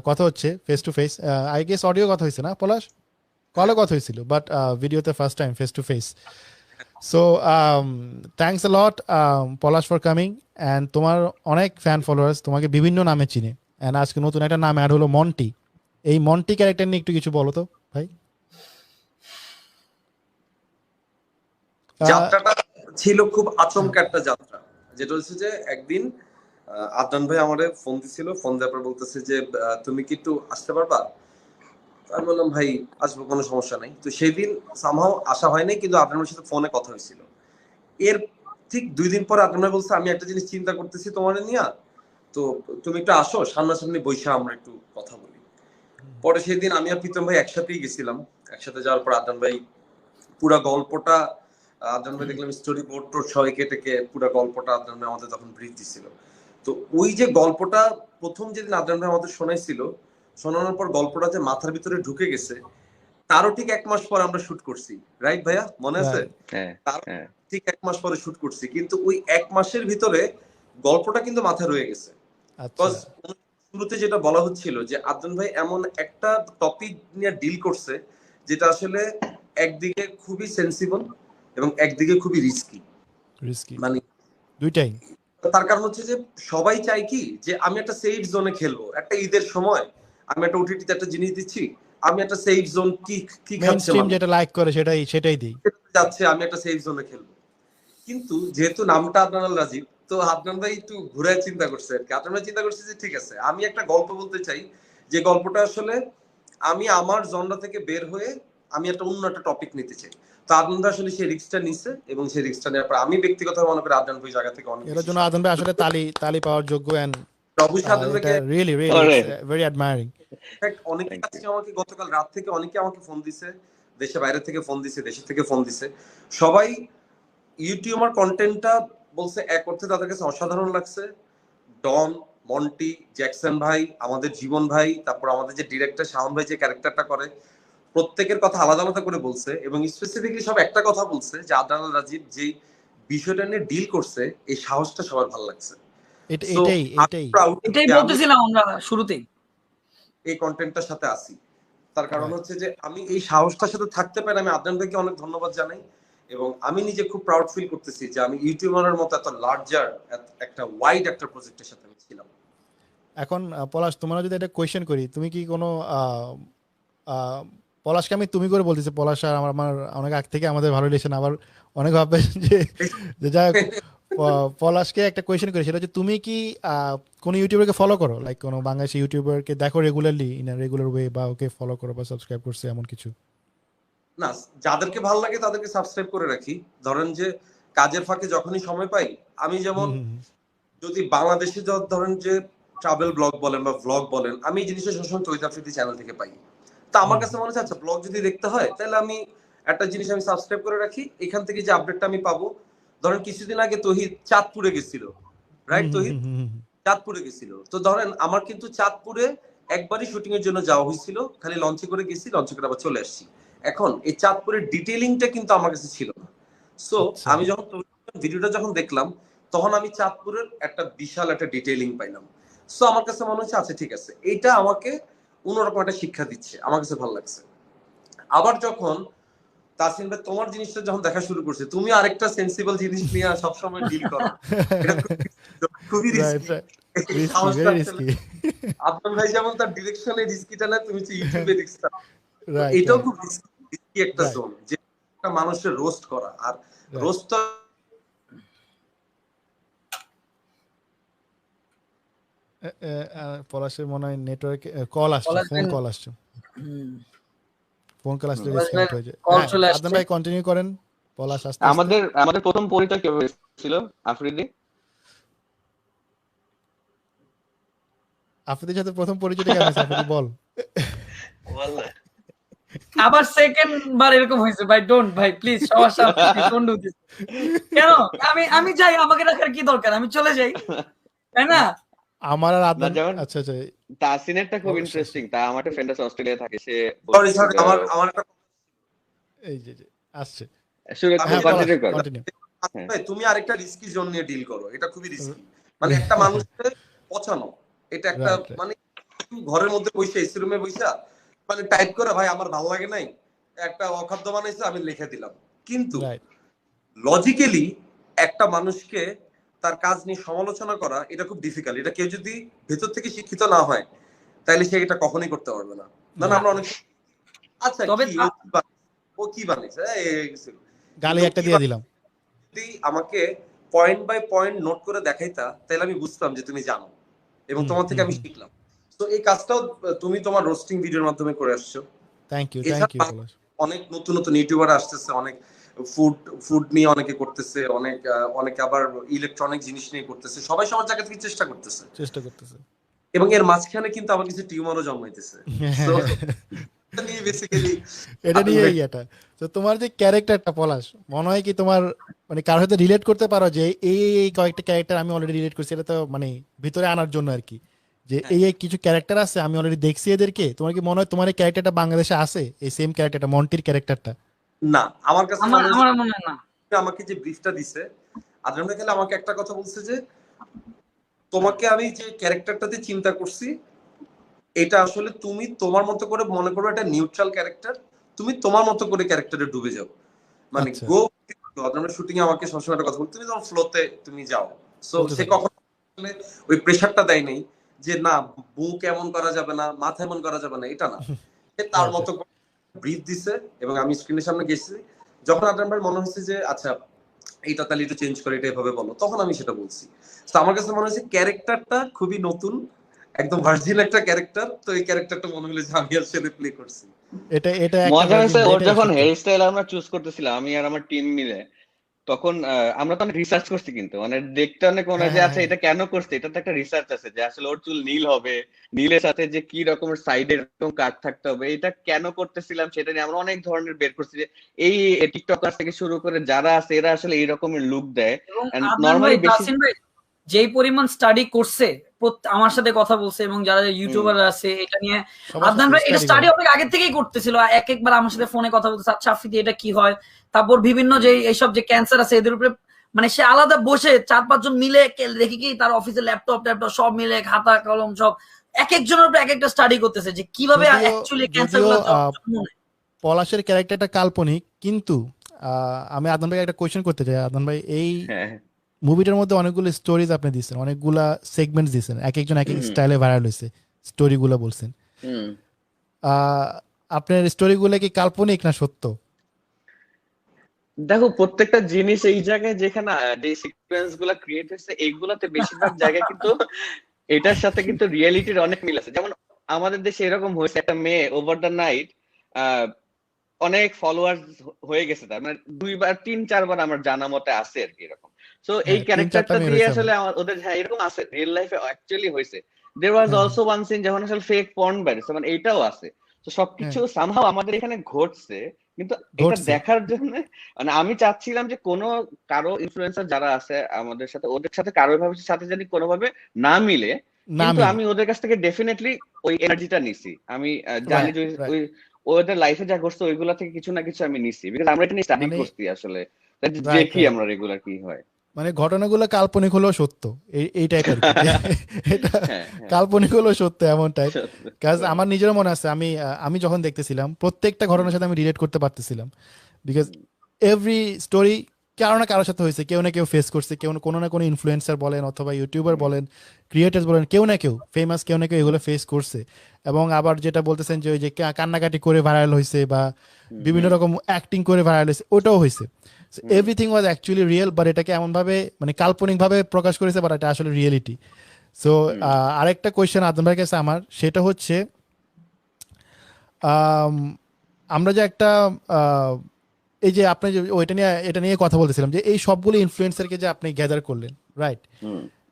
কথা হচ্ছে face to face. I guess audio কথা হয়েছে না পলাশ, কলে কথা হয়েছিল, বাট ভিডিওতে first time face to face. So thanks a lot Palash for coming. And তোমার অনেক ফ্যান ফলোয়ার্স তোমাকে বিভিন্ন নামে চিনে, অ্যান্ড আজকে নতুন একটা নাম অ্যাড হলো মন্টি। এই মন্টি ক্যারেক্টার নিয়ে একটু কিছু বলো তো ভাই। যাত্রাটা ছিল খুব আচমকা একটা যাত্রা, যেটা হচ্ছে যে একদিন আদনান ভাই আমারে ফোন দিছিল। ফোন দেওয়ার পর বলতেছে যে তুমি কি একটু আসতে পারবা? আমি বললাম ভাই আসবো, কোনো সমস্যা নাই। তো সেদিন সামহাও আসা হয় নাই, কিন্তু আদনান ভাইয়ের সাথে ফোনে কথা হয়েছিল। এর ঠিক 2 দিন পর আদনান ভাই বলছে আমি একটা জিনিস চিন্তা করতেছি তোমার নিয়ে, তো তুমি একটু আসো, সামনাসামনি বৈশা আমরা একটু কথা বলি। পরে সেদিন আমি আর প্রীতম ভাই একসাথেই গেছিলাম। একসাথে যাওয়ার পর আদনান ভাই পুরা গল্পটা, আদনান ভাই দেখলাম স্টোরি বোর্ড টোর সবাই কেটে পুরা গল্পটা আদনান ভাই আমাদের তখন ব্রিফ দিছিল। তো ওই যে গল্পটা প্রথম যেদিন আদনান ভাই আমাদের শোনাইছিল, শোনানোর পর গল্পটা যে মাথার ভিতরে ঢুকে গেছে, তারও ঠিক 1 মাস পরে আমরা শুট করছি, রাইট ভাইয়া, মনে আছে? Right. হ্যাঁ তার হ্যাঁ ঠিক 1 মাস পরে শুট করছি, কিন্তু ওই 1 মাসের ভিতরে গল্পটা কিন্তু মাথায় রয়ে গেছে। আচ্ছা বিকজ শুরুতে যেটা বলা হচ্ছিল যে আদনান ভাই এমন একটা টপিক নিয়ে ডিল করছে যেটা আসলে একদিকে খুবই সেন্সিবল এবং একদিকে খুবই রিস্কি। রিস্কি মানে দুইটাই। তার কারণ হচ্ছে যে সবাই চায় কি যে আমি একটা সেফ জোনে খেলবো, একটা ঈদের সময় আমি একটা ওটিটিতে একটা জিনিস দিচ্ছি, আমি একটা সেফ জোন কি কি মেইন খাচ্ছে স্ট্রিম মানুষ, যেটা লাইক করে সেটাই দিই। যাচ্ছে আমি একটা সেফ জোনে খেলবো। কিন্তু যেহেতু নামটা আদনান আল রাজীব, তো আদনান ভাই একটু ঘুরায় চিন্তা করছে আর কি। আদনান ভাই চিন্তা করছে যে ঠিক আছে, আমি একটা গল্প বলতে চাই, যে গল্পটা আসলে আমি আমার জনরা থেকে বের হয়ে আমি একটা অন্য একটা টপিক নিতে চাই। তো আদনান ভাই আসলে সেই রিস্কটা নিছে, এবং সেই রিস্কটা নেওয়ার পর আমি ব্যক্তিগতভাবে মনে করি আদনান ভাই জায়গা থেকে অনেক এর বেশি জন্য আদম ভাই আসলে তালি পাওয়ার যোগ্য, এন্ড অবশ্যই আদনান এটা ভাইকে রিয়েলি ওরে ভেরি অ্যাডমায়ারিং। অনেকে থ্যাংক আজকে ইউ। আমাকে গতকাল রাত থেকে অনেকে আমাকে ফোন দিছে, দেশে বাইরে থেকে ফোন দিছে, দেশের থেকে ফোন দিছে। সবাই ইউটিউবার কন্টেন্টটা বলছে এক অর্থে তাদের কাছে অসাধারণ লাগছে। ডন, মন্টি, জ্যাকসন ভাই, আমাদের জীবন ভাই, তারপর আমাদের যে ডিরেক্টর শাওন ভাই যে ক্যারেক্টারটা করে, প্রত্যেকের কথা আলাদা আলাদা করে বলছে, এবং স্পেসিফিকলি সব একটা কথা বলছে যে আদনান আল রাজীব যে বিষয়টা নিয়ে ডিল করছে, এই সাহসটা সবার ভালো লাগছে। সো এটাই এটাই আমি বলতেছিলাম আমরা শুরুতেই। এই কন্টেন্টটার সাথে আসি, তার কারণ Right. হচ্ছে যে আমি এই সাহসটার সাথে থাকতে পারি। আমি আদনান ভাইকে অনেক ধন্যবাদ জানাই, এবং আমি নিজে খুব প্রাউড ফিল করতেছি যে আমি ইউটিউবারের মতো এত লার্জার একটা ওয়াইড একটা প্রজেক্টের সাথে আমি ছিলাম। এখন পলাশ, তোমার যদি একটা কোয়েশ্চেন করি, তুমি কি কোনো পলাশকে আমি তুমি করে বলতেছি, পলাশ আর আমার অনেক আগ থেকে আমাদের ভালো রিলেশন, আবার অনেক ভাববে যে যাই হোক, পলাশকে একটা কোয়েশ্চেন করি, সেটা হচ্ছে তুমি কি কোনো ইউটিউবারকে ফলো করো, লাইক কোনো বাংলাদেশি ইউটিউবারকে দেখো রেগুলারলি, ইন রেগুলার ওয়ে, বা ওকে ফলো করো বা সাবস্ক্রাইব করছে এমন কিছু? না, যাদেরকে ভালো লাগে তাদেরকে সাবস্ক্রাইব করে রাখি। ধরেন যে কাজের ফাঁকে যখনই সময় পাই, আমি যেমন যদি বাংলাদেশে ধরেন যে ট্রাভেল ব্লগ বলেন বা ভ্লগ বলেন, আমি এই জিনিসটা সবসময় তৈরি আফ্রিদি চ্যানেল থেকে পাই। তা আমার কাছে মনে হচ্ছে আচ্ছা ব্লগ যদি দেখতে হয় তাহলে আমি একটা জিনিস আমি সাবস্ক্রাইব করে রাখি, এখান থেকে যে আপডেটটা আমি পাবো। ধরেন কিছুদিন আগে তহিদ চাঁদপুরে গেছিল, রাইট? তহিদ চাঁদপুরে গেছিল, তো ধরেন আমার কিন্তু চাঁদপুরে একবারই শুটিং এর জন্য যাওয়া হয়েছিল, খালি লঞ্চে করে গেছি, লঞ্চে করে আবার চলে আসছি। এখন এই চাঁদপুরের ডিটেইলিংটা কিন্তু আমার কাছে ছিল না। সো আচ্ছা। আমি যখন ভিডিওটা যখন দেখলাম, তখন আমি চাঁদপুরের একটা বিশাল একটা ডিটেইলিং পাইলাম। সো আমার কাছে মনে হচ্ছে আচ্ছা ঠিক আছে, এটা আমাকে অন্যরকম একটা শিক্ষা দিচ্ছে, আমার কাছে ভালো লাগছে। আবার যখন তাসিন ভাই তোমার জিনিসটা যখন দেখা শুরু করছে, তুমি আরেকটা সেন্সিবল জিনিস নিয়ে সবসময় ডিল করো, এটা খুবই right risky. Right, risky, very risky. Adnan ভাই যেমন তার ডিরেকশনে রিস্কিটা নেয়, তুমি হচ্ছে ইউটিউবে রিস্কটা। তো রাইট এটাও রাইট খুব রিস্কি একটা রাইট জোন, যে একটা মানুষের রোস্ট করা। আর রাইট। রোস্ট পলাশের মনে হয় নেটওয়ার্ক কল আসছে, পলাশ ফোন ভাই- কল আসছে, হুম, ফোন কল আসলে পলাশ ডিসকানেক্ট ভাইয়ের হয়ে যায়। কল হ্যাঁ, চলে আদনান আসছে। ভাই কন্টিনিউ করেন, পলাশ আস্তে আস্তে। আমাদের প্রথম পরিচয় কিভাবে ছিল আফ্রিদি? আফ্রিদির সাথে প্রথম পরিচয়টা কেন হয়েছে, আফ্রিদি বল। আবার সেকেন্ড বার এরকম হয়েছে ভাই, ডোন্ট ভাই প্লিজ, সবার সামনে ডোন্ট ডু দিস। কেন? আমি যাই, আমাকে রাখার কি দরকার, আমি চলে যাই, তাই না? আমার আর না আদনান, যেমন আচ্ছা আচ্ছা, তাসিনেরটা খুব অবশ্যই। ইন্টারেস্টিং। তা আমার একটা ফ্রেন্ড আছে অস্ট্রেলিয়া থাকে, সে সরি আমার একটা এই যে আসছে। শুরু হ্যাঁ পলাশ কন্টিনিউ কর। কন্টিনিউ। হ্যাঁ। ভাই, তুমি আরেকটা রিস্কি জোন নিয়ে ডিল করো, এটা খুবই রিস্কি। মানে একটা মানুষকে পচানো, এটা একটা Right, right. মানে ঘরের মধ্যে বসে এসি রুমে বসা মানে টাইপ করে ভাই আমার ভালো লাগে নাই, একটা অখাদ্য বানাইছে আমি লিখে দিলাম। কিন্তু রাইট লজিক্যালি একটা মানুষকে তার কাজ নিয়ে সমালোচনা করা এটা খুব ডিফিকাল্ট। এটা কেউ যদি ভেতর থেকে শিক্ষিত না হয় তাহলে সে এটা কখনোই করতে পারবে না। না আমরা অনেক আচ্ছা তবে কি ও কি বানাইছে গালি একটা দিয়ে দিলাম। যদি আমাকে পয়েন্ট বাই পয়েন্ট নোট করে দেখাইতা তাহলে আমি বুঝতাম যে তুমি জানো, এবং তোমার থেকে আমি শিখলাম। তো এই কাজটাও তুমি তোমার রোস্টিং ভিডিওর মাধ্যমে করে আসছো। থ্যাংক ইউ এছাড়া পলাশ। অনেক নতুন নতুন ইউটিউবার আসতেছে, অনেক ফুড নিয়ে অনেকে করতেছে, অনেকে আবার ইলেকট্রনিক জিনিস নিয়ে করতেছে, সবাই সবার জায়গা থেকে চেষ্টা করতেছে। এবং এর মাঝখানে কিন্তু আমার কিছু টিউমারও জন্মাইতেছে। So, এটা নিয়ে বেসিক্যালি এটা নিয়েই এটা। তো তোমার যে ক্যারেক্টারটা পলাশ, মনে হয় কি তোমার মানে কারোর সাথে রিলেট করতে পারো যে এই কয়েকটা ক্যারেক্টার আমি অলরেডি রিলেট করছি, এটা তো মানে ভিতরে আনার জন্য আর কি, যে এই এই কিছু ক্যারেক্টার আছে আমি অলরেডি দেখছি এদেরকে, তোমার কি মনে হয় তোমার এই ক্যারেক্টারটা বাংলাদেশে আছে, এই সেম ক্যারেক্টারটা মন্টির ক্যারেক্টারটা? না, আমার কাছে আমার মনে আমার মনে হয় না। হয় আমাকে যে ব্রিফটা দিছে আদ্রান ভাই খালি আমাকে একটা কথা বলছে যে তোমাকে আমি যে ক্যারেক্টারটাতে চিন্তা করছি এটা আসলে তুমি তোমার মতো করে মনে করো একটা নিউট্রাল ক্যারেক্টার, তুমি তোমার মতো করে ক্যারেক্টারে ডুবে যাও, মানে আচ্ছা, গো। আদ্রানের শুটিং এ আমাকে সবসময় একটা কথা বল, তুমি যখন ফ্লোতে তুমি যাও, সো বলতে সে থাকো। কখনো আসলে ওই প্রেশারটা দেয় নাই যে না বুক এমন করা যাবে না, মাথা এমন করা যাবে না, এটা না। সে তার রাইট, মতো ব্রিথ দিছে এবং আমি স্ক্রিনের সামনে গেছি, যখন আদ্রান ভাই মনে হচ্ছে যে আচ্ছা এইটা তাহলে একটু চেঞ্জ করে এটা এভাবে বলো, তখন আমি সেটা বলছি। তো আমার কাছে মনে হচ্ছে ক্যারেক্টারটা খুবই নতুন, একদম ভার্জিন একটা ক্যারেক্টার, তো এই ক্যারেক্টারটা মনে হলো যে আমি আসলে প্লে করছি। এটা এটা একটা মজা ভার্জিন হয়েছে না, ওর এটাই যখন সত্য। হেয়ার স্টাইল আমরা চুজ করতেছিলাম আমি আর আমার টিম মিলে, তখন আমরা তো অনেক রিসার্চ করছি, কিন্তু মানে দেখতে অনেক মনে হ্যাঁ হয় যে হ্যাঁ আচ্ছা হ্যাঁ, এটা কেন করছে, এটা তো একটা রিসার্চ আছে যে আসলে ওর চুল নীল হবে, নীলের সাথে যে কি রকমের সাইডে এরকম কাট থাকতে হবে, এটা কেন করতেছিলাম সেটা নিয়ে আমরা অনেক ধরনের বের করছি যে এই টিকটকার থেকে শুরু করে যারা আছে এরা আসলে এই রকমের লুক দেয়। এবং এন্ড আদনান ভাই, নরমালি বেশি তাসিন ভাই যেই পরিমাণ স্টাডি করছে, আমার সাথে কথা বলছে এবং যারা হুম ইউটিউবার আছে এটা নিয়ে, সবার আদনান সাথে ভাই এটা স্টাডি স্টাডি করে। অনেক আগে থেকেই করতেছিল। এক একবার আমার সাথে ফোনে কথা বলতেছে, আচ্ছা আফ্রিদি এটা কি হয়, তারপর বিভিন্ন যে এইসব যে ক্যান্সার আছে এদের উপরে, মানে সে আলাদা বসে 4-5 জন মিলে দেখি কি তার অফিসে ল্যাপটপ ট্যাপটপ সব মিলে খাতা কলম সব এক একজনের উপরে এক একটা স্টাডি করতেছে যে কিভাবে যদিও অ্যাকচুয়ালি ক্যান্সার যদিও গুলো জন্ম নেয়। পলাশের ক্যারেক্টারটা কাল্পনিক, কিন্তু আমি আদনান ভাই একটা কোয়েশ্চেন করতে চাই। আদনান ভাই, এই হ্যাঁ মুভিটার মধ্যে অনেকগুলো স্টোরিজ আপনি দিচ্ছেন, অনেকগুলা সেগমেন্টস দিচ্ছেন, এক একজন এক এক হুম স্টাইলে ভাইরাল হয়েছে, স্টোরিগুলো বলছেন। হুম আহ, আপনার স্টোরিগুলো কি কাল্পনিক না সত্য? দেখো প্রত্যেকটা জিনিস এই জায়গায় যেখানে যে সিকোয়েন্স গুলা ক্রিয়েট হয়েছে এইগুলাতে বেশিরভাগ জায়গায় কিন্তু এটার সাথে কিন্তু রিয়েলিটির অনেক মিল আছে। যেমন আমাদের দেশে এরকম হয়েছে একটা মেয়ে ওভার দ্য নাইট অনেক ফলোয়ার্স হয়ে গেছে, তার মানে 2-3-4 বার আমার জানা মতে আছে আর কি এরকম। সো এই হ্যাঁ, 3-4টা ক্যারেক্টারটা মেয়ে দিয়ে রয়েছে এমন। আসলে ওদের হ্যাঁ এরকম আছে রিয়েল লাইফে অ্যাকচুয়ালি হয়েছে। দেয়ার ওয়াজ হ্যাঁ অলসো ওয়ান সিন যখন আসলে ফেক পর্ন বেরিয়েছে, মানে এইটাও আছে। তো হ্যাঁ, সবকিছু সামহাও আমাদের এখানে ঘটছে, কিন্তু এটা ঘটছে। দেখার জন্য মানে আমি চাচ্ছিলাম যে কোনো কারো ইনফ্লুয়েন্সার যারা আছে আমাদের সাথে ওদের সাথে কারোর ভাবে সাথে জানি কোনোভাবে না মিলে, না কিন্তু মিলে। আমি ওদের কাছ থেকে ডেফিনেটলি ওই এনার্জিটা নিছি। আমি জানি রাইট যে রাইট। ওই ওদের লাইফে যা ঘটছে ওইগুলা থেকে কিছু না কিছু আমি নিছি, বিকজ আমরা এটা নিয়ে স্টাডি মানে করছি আসলে। তাই রাইট দেখি রাইট, আমরা রেগুলার কি হয়। মানে ঘটনাগুলো কাল্পনিক হলেও সত্য, এই টাইপ আর কি যে এটা হ্যাঁ হ্যাঁ কাল্পনিক হলেও সত্য এমন টাইপ। কাজ right. আমার নিজেরও মনে আছে, আমি যখন দেখতেছিলাম প্রত্যেকটা ঘটনার সাথে আমি রিলেট করতে পারতেছিলাম, বিকজ এভরি স্টোরি কারো না কারোর সাথে হয়েছে, কেউ না কেউ ফেস করছে, কেউ কোনো না কোনো ইনফ্লুয়েন্সার বলেন অথবা ইউটিউবার বলেন, ক্রিয়েটার্স বলেন, কেউ না কেউ ফেমাস, কেউ না কেউ এগুলো ফেস করছে। এবং আবার যেটা বলতেছেন যে ওই যে কান্নাকাটি করে ভাইরাল হয়েছে বা বিভিন্ন রকম অ্যাক্টিং করে ভাইরাল হয়েছে, ওটাও হয়েছে। Everything was actually real, but এটাকে এমনভাবে মানে কাল্পনিকভাবে প্রকাশ করেছে, বাট এটা আসলে রিয়েলিটি। সো আরেকটা কোয়েশ্চেন আদম ভাইয়ের কাছে আমার, সেটা হচ্ছে আম, আমরা যে একটা আহ, এই যে আপনি যে এটা নিয়ে কথা বলতেছিলাম যে এই সবগুলো ইনফ্লুয়েন্সারকে যে আপনি গ্যাদার করলেন, রাইট?